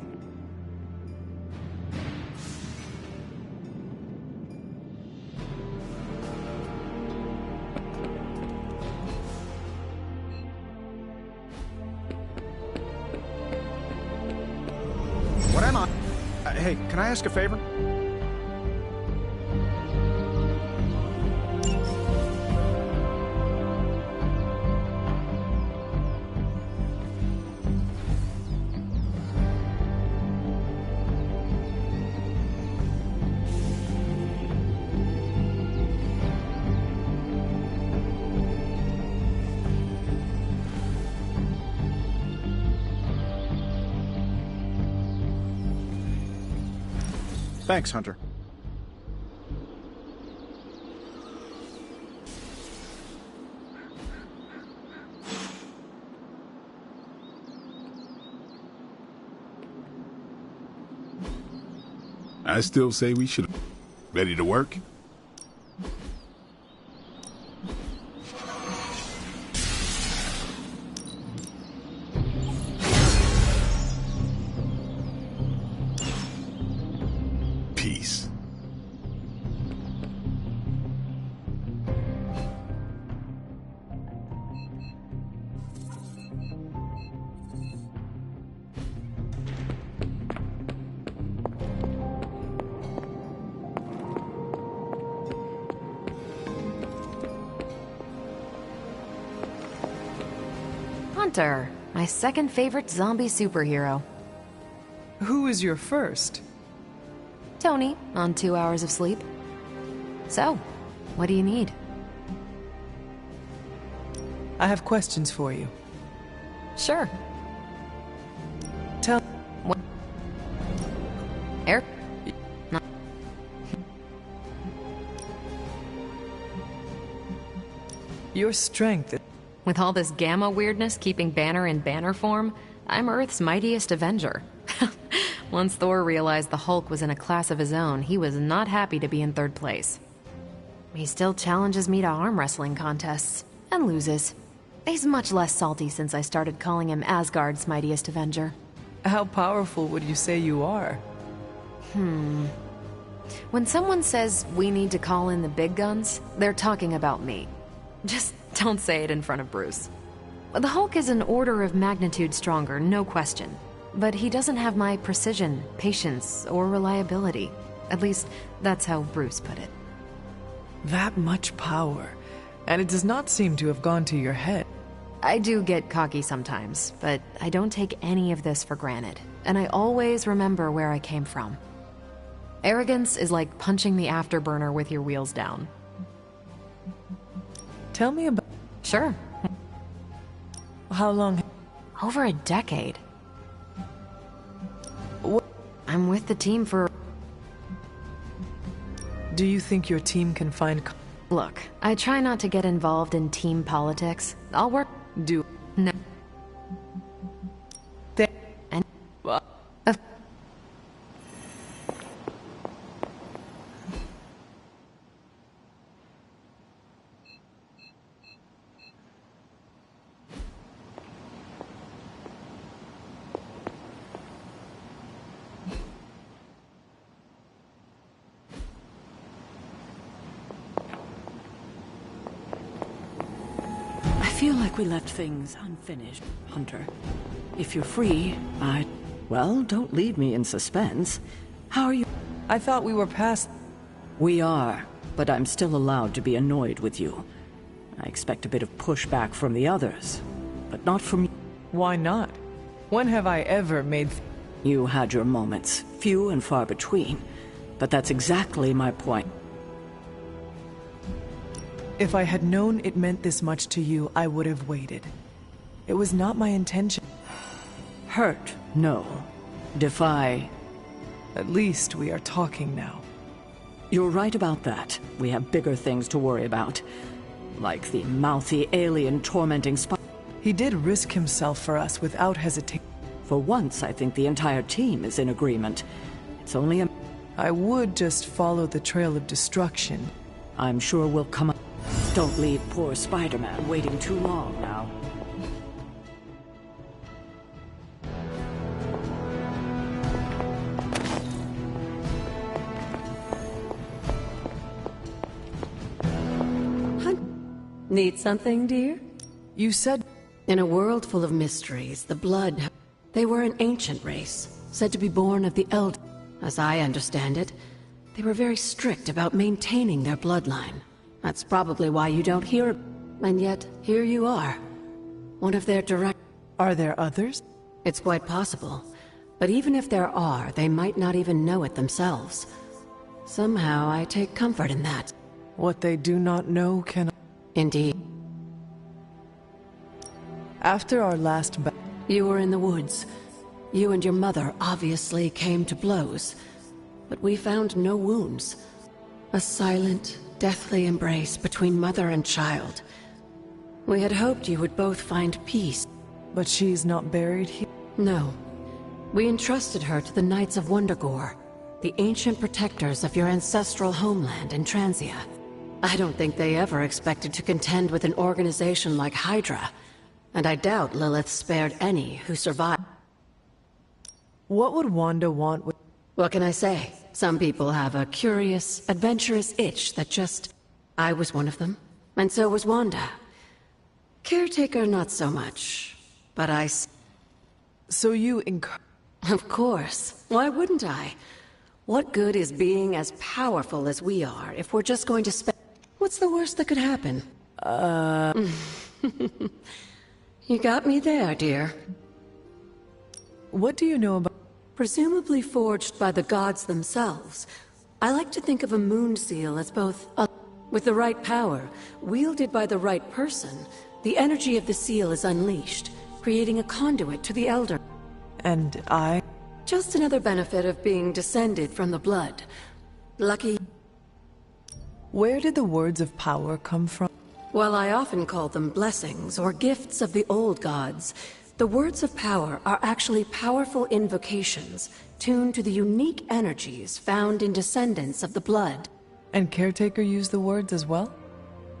What am I? Hey, can I ask a favor? Thanks, Hunter. I still say we should... Ready to work? Peace. Hunter, my second favorite zombie superhero. Who is your first? Tony, on 2 hours of sleep. So, what do you need? I have questions for you. Sure. Tell... What? Air? Your strength... With all this gamma weirdness keeping Banner in banner form, I'm Earth's mightiest Avenger. Once Thor realized the Hulk was in a class of his own, he was not happy to be in third place. He still challenges me to arm wrestling contests, and loses. He's much less salty since I started calling him Asgard's mightiest Avenger. How powerful would you say you are? When someone says we need to call in the big guns, they're talking about me. Just don't say it in front of Bruce. The Hulk is an order of magnitude stronger, no question. But he doesn't have my precision, patience, or reliability. At least, that's how Bruce put it. That much power, and it does not seem to have gone to your head. I do get cocky sometimes, but I don't take any of this for granted, and I always remember where I came from. Arrogance is like punching the afterburner with your wheels down. Tell me about... Sure. How long? Over a decade. I'm with the team for... Do you think your team can find... Look, I try not to get involved in team politics. I'll work... Do... No. And... I feel like we left things unfinished, Hunter. If you're free, well, don't leave me in suspense. How are you? I thought we were past... We are, but I'm still allowed to be annoyed with you. I expect a bit of pushback from the others, but not from you. Why not? When have I ever made... You had your moments, few and far between, but that's exactly my point. If I had known it meant this much to you, I would have waited. It was not my intention. Hurt, no. Defy. At least we are talking now. You're right about that. We have bigger things to worry about. Like the mouthy alien tormenting He did risk himself for us without hesitation. For once, I think the entire team is in agreement. It's only a... I would just follow the trail of destruction. I'm sure we'll come up. Don't leave poor Spider-Man waiting too long now. Need something, dear? You said... In a world full of mysteries, the Blood... They were an ancient race, said to be born of the Elder. As I understand it, they were very strict about maintaining their bloodline. That's probably why you don't hear... And yet, here you are. One of their direct... Are there others? It's quite possible. But even if there are, they might not even know it themselves. Somehow, I take comfort in that. What they do not know can... Indeed. After our last battle... You were in the woods. You and your mother obviously came to blows. But we found no wounds. A silent, deathly embrace between mother and child. We had hoped you would both find peace. But she's not buried here? No. We entrusted her to the Knights of Wundagore, the ancient protectors of your ancestral homeland in Transia. I don't think they ever expected to contend with an organization like Hydra, and I doubt Lilith spared any who survived. What would Wanda want with... What can I say? Some people have a curious, adventurous itch that just... I was one of them, and so was Wanda. Caretaker, not so much, but I... So you Of course. Why wouldn't I? What good is being as powerful as we are if we're just going to spend... What's the worst that could happen? You got me there, dear. What do you know about... Presumably forged by the gods themselves. I like to think of a moon seal as both with the right power, wielded by the right person, the energy of the seal is unleashed, creating a conduit to the Elder. And I? Just another benefit of being descended from the Blood. Lucky... Where did the words of power come from? While I often call them blessings or gifts of the old gods, the words of power are actually powerful invocations tuned to the unique energies found in descendants of the blood. And Caretaker used the words as well?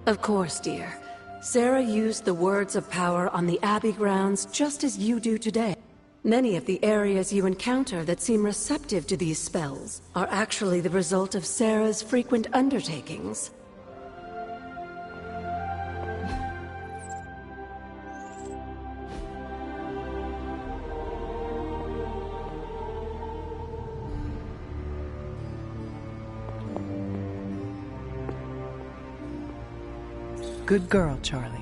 Of course, dear. Sarah used the words of power on the Abbey grounds just as you do today. Many of the areas you encounter that seem receptive to these spells are actually the result of Sarah's frequent undertakings. Good girl, Charlie.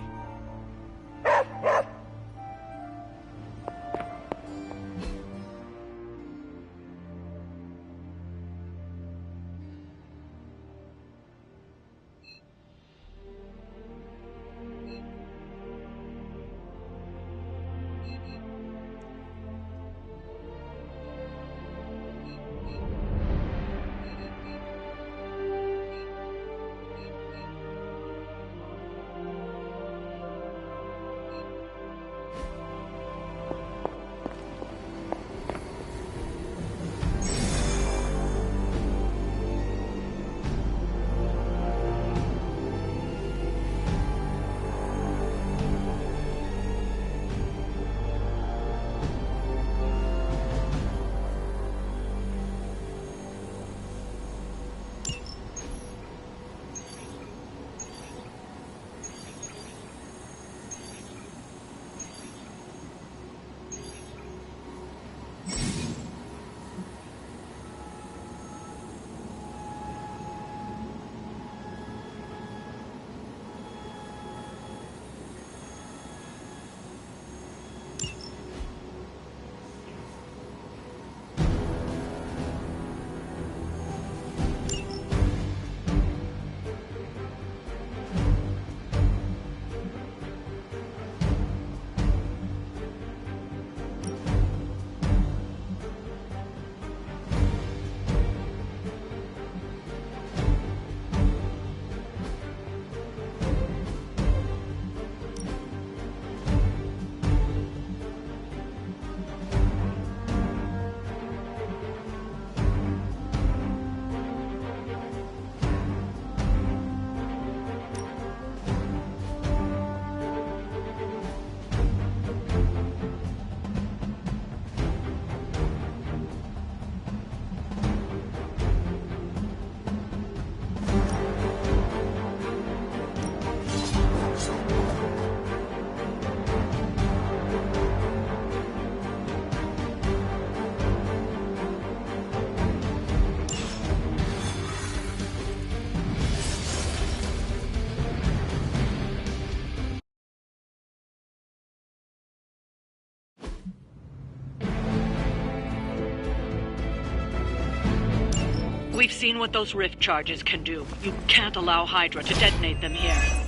We've seen what those rift charges can do. You can't allow Hydra to detonate them here.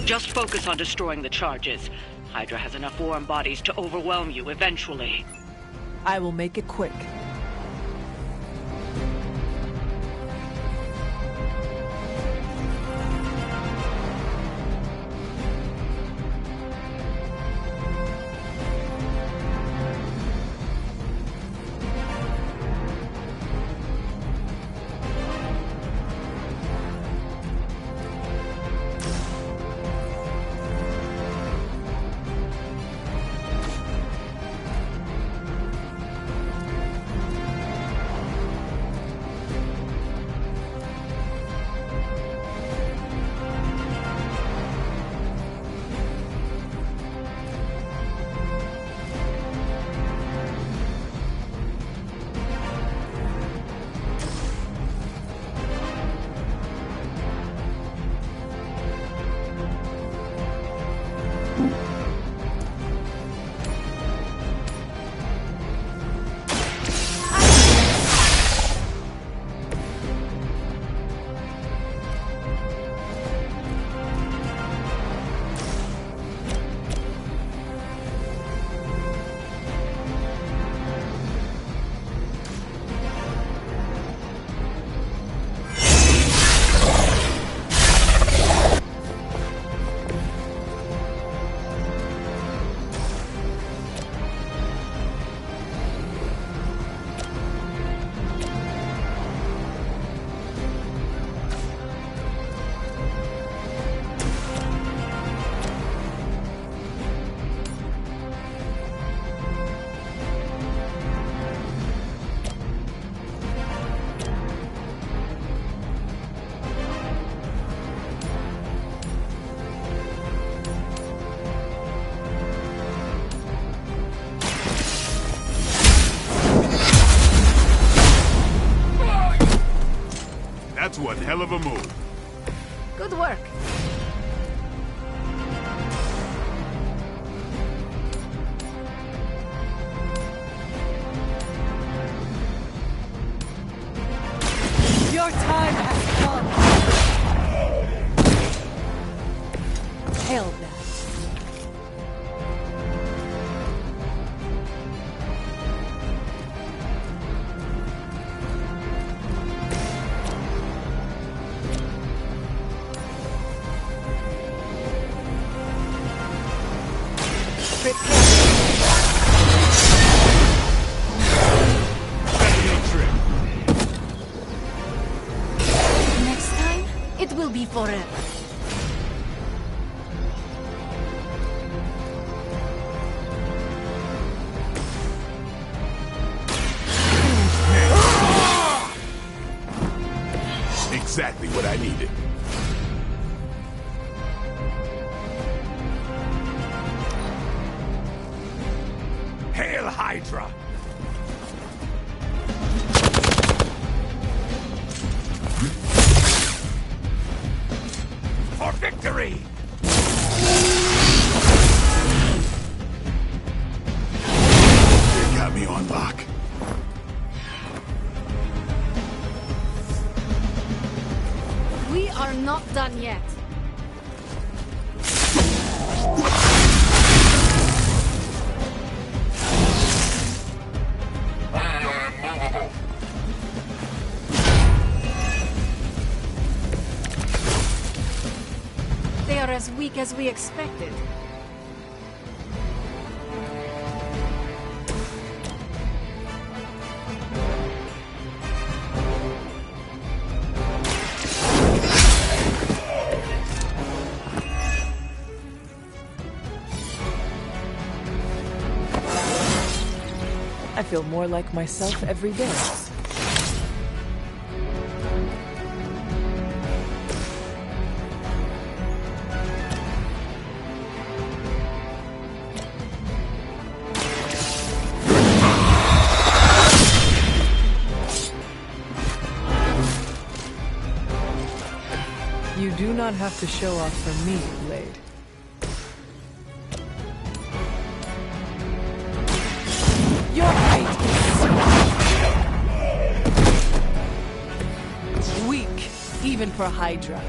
Just focus on destroying the charges. Hydra has enough warm bodies to overwhelm you eventually. I will make it quick. hell of a move. Good work. Your time has come. Hail that. Next time, it will be forever. Exactly what I needed. Hail Hydra! For victory! They got me on lock. We are not done yet. They are as weak as we expected. I feel more like myself every day. You do not have to show off for me, Blade. Your fate is weak, even for Hydra.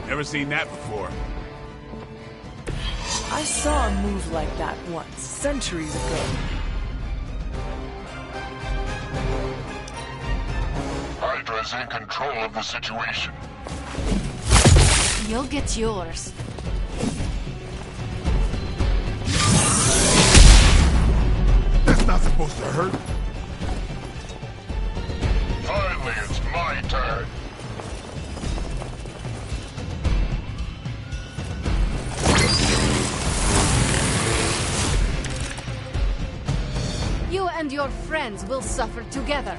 Never seen that before. I saw a move like that once, centuries ago. Hydra's in control of the situation. You'll get yours. That's not supposed to hurt. Finally, it's my turn. You and your friends will suffer together.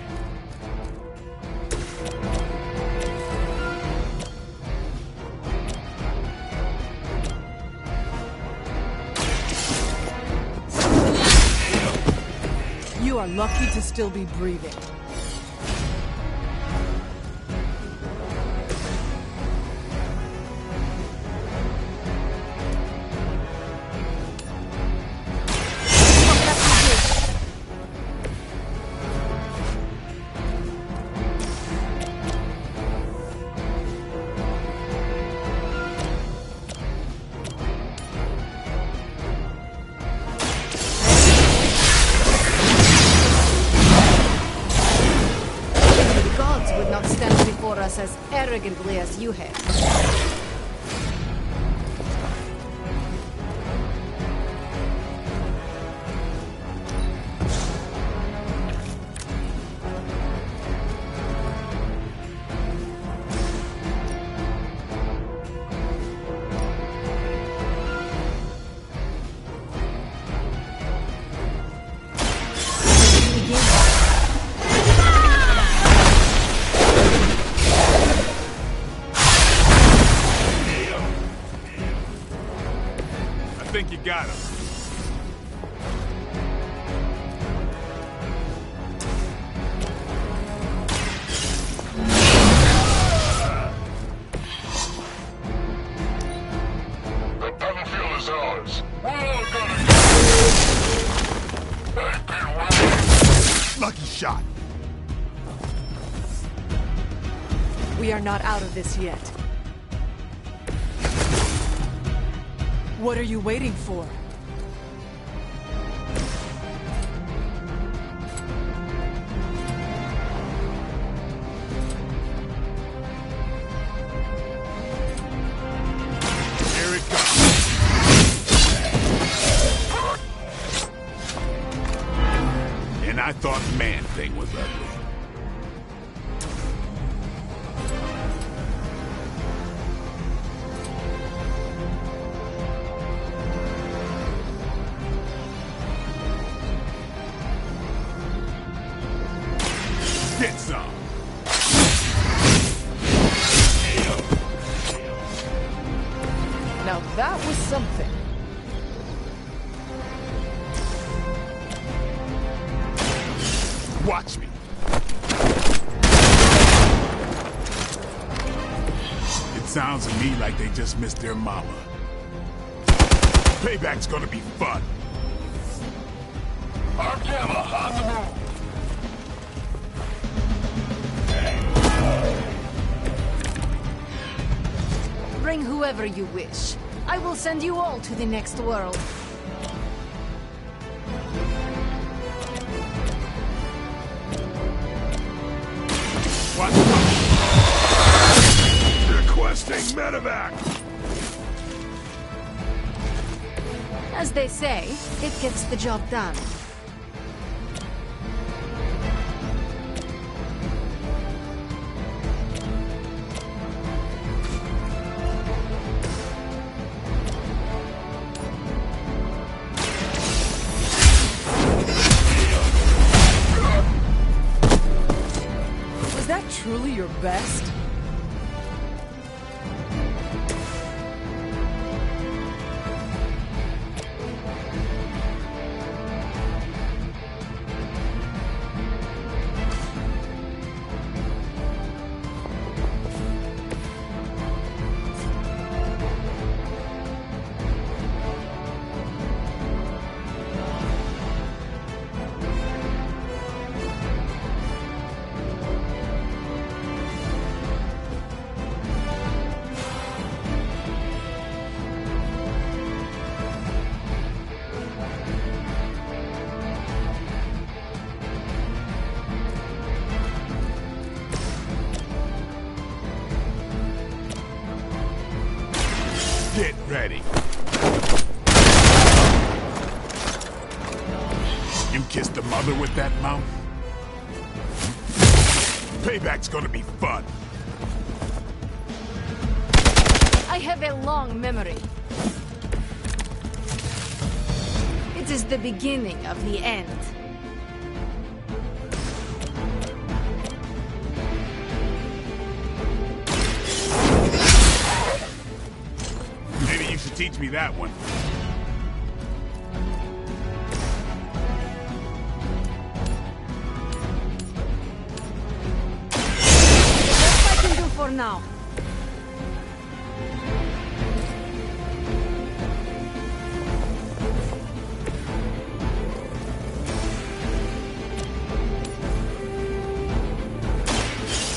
You are lucky to still be breathing. As arrogantly as you have. got him. The battlefield is ours. We're all gonna Lucky shot. We are not out of this yet. What are you waiting for? Here it comes. And I thought Man-Thing was ugly. Get some. Now that was something. Watch me. It sounds to me like they just missed their mama. Payback's gonna be fun. Our gamma on the move. Bring whoever you wish. I will send you all to the next world. What? Requesting medevac. As they say, it gets the job done. Was that truly your best? Get ready. You kissed the mother with that mouth? Payback's gonna be fun. I have a long memory. It is the beginning of the end. Maybe you should teach me that one. That's what I can do for now.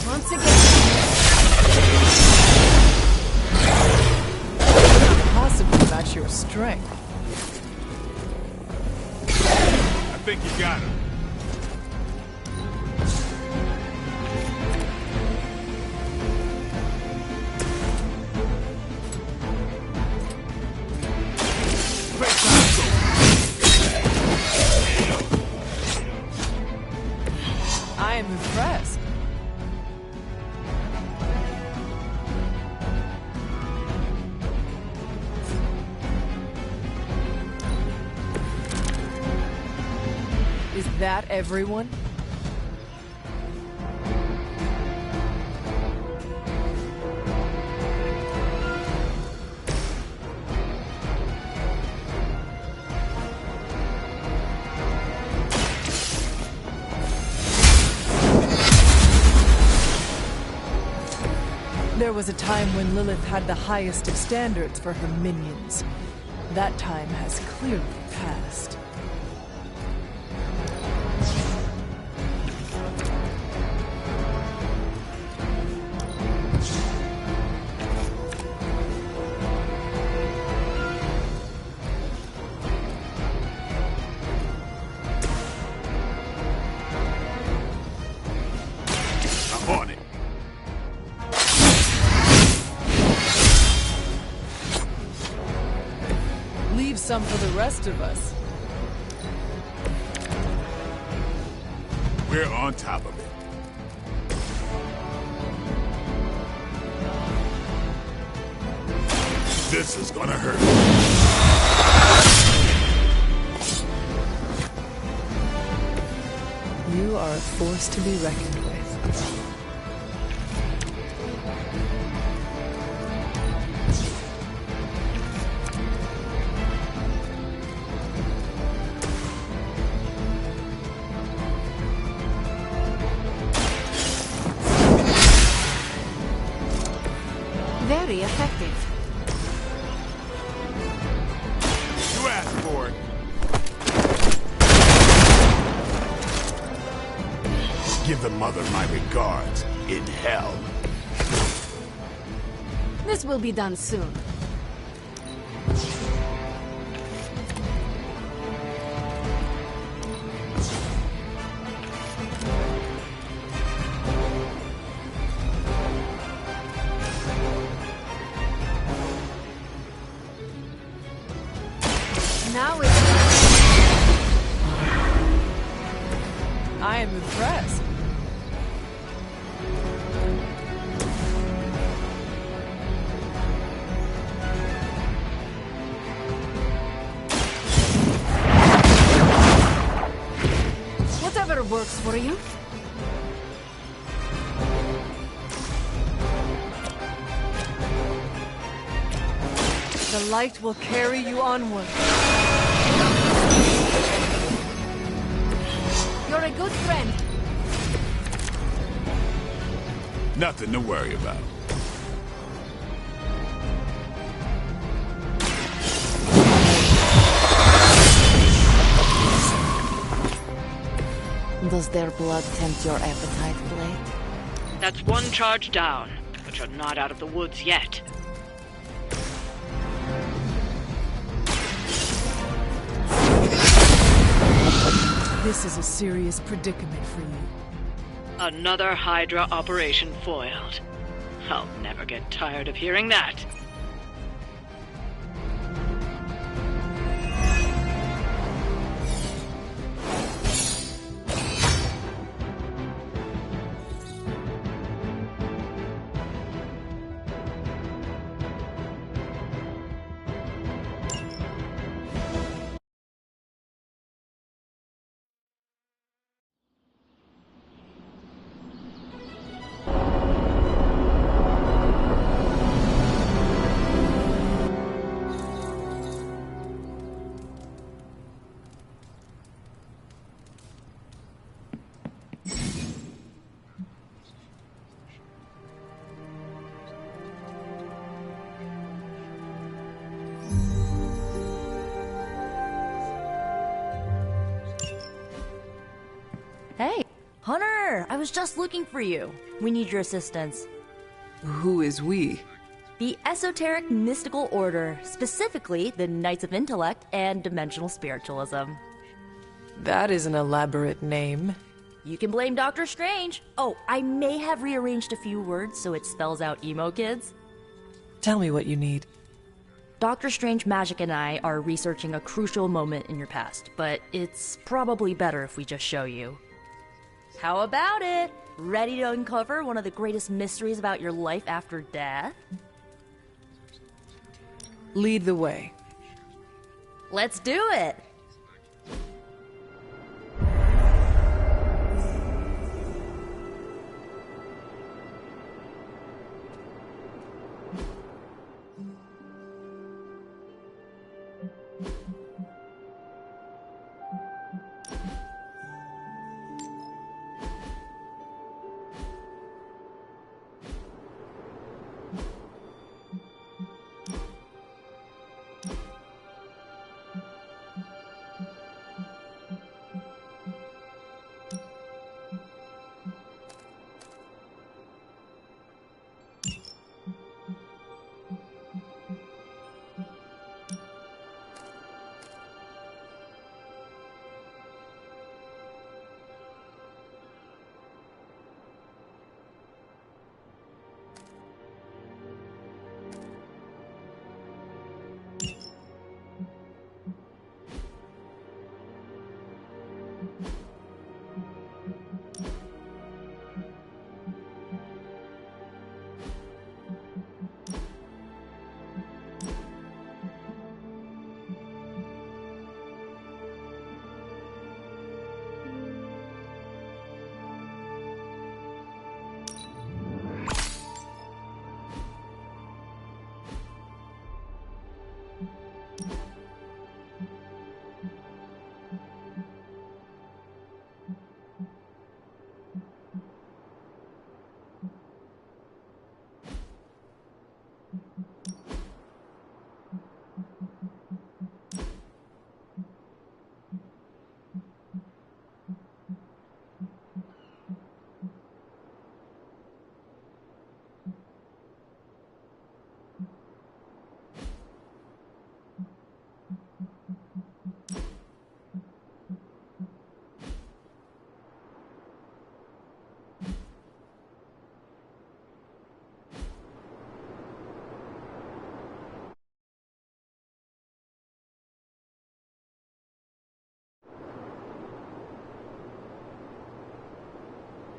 Once again. Possibly match your strength. I think you got him. I am impressed. Is that everyone? There was a time when Lilith had the highest of standards for her minions. That time has clearly passed. On it. Leave some for the rest of us. We're on top of it. This is gonna hurt. You are a force to be reckoned with. Very effective. You asked for it. Give the mother my regards in hell. This will be done soon. Now it's... I am impressed. Whatever works for you. The light will carry you onward. You're a good friend. Nothing to worry about. Does their blood tempt your appetite, Blade? That's one charge down, but you're not out of the woods yet. This is a serious predicament for you. Another Hydra operation foiled. I'll never get tired of hearing that. Hey, Hunter! I was just looking for you. We need your assistance. Who is we? The Esoteric Mystical Order, specifically the Knights of Intellect and Dimensional Spiritualism. That is an elaborate name. You can blame Dr. Strange. Oh, I may have rearranged a few words so it spells out emo kids. Tell me what you need. Dr. Strange Magic and I are researching a crucial moment in your past, but it's probably better if we just show you. How about it? Ready to uncover one of the greatest mysteries about your life after death? Lead the way. Let's do it!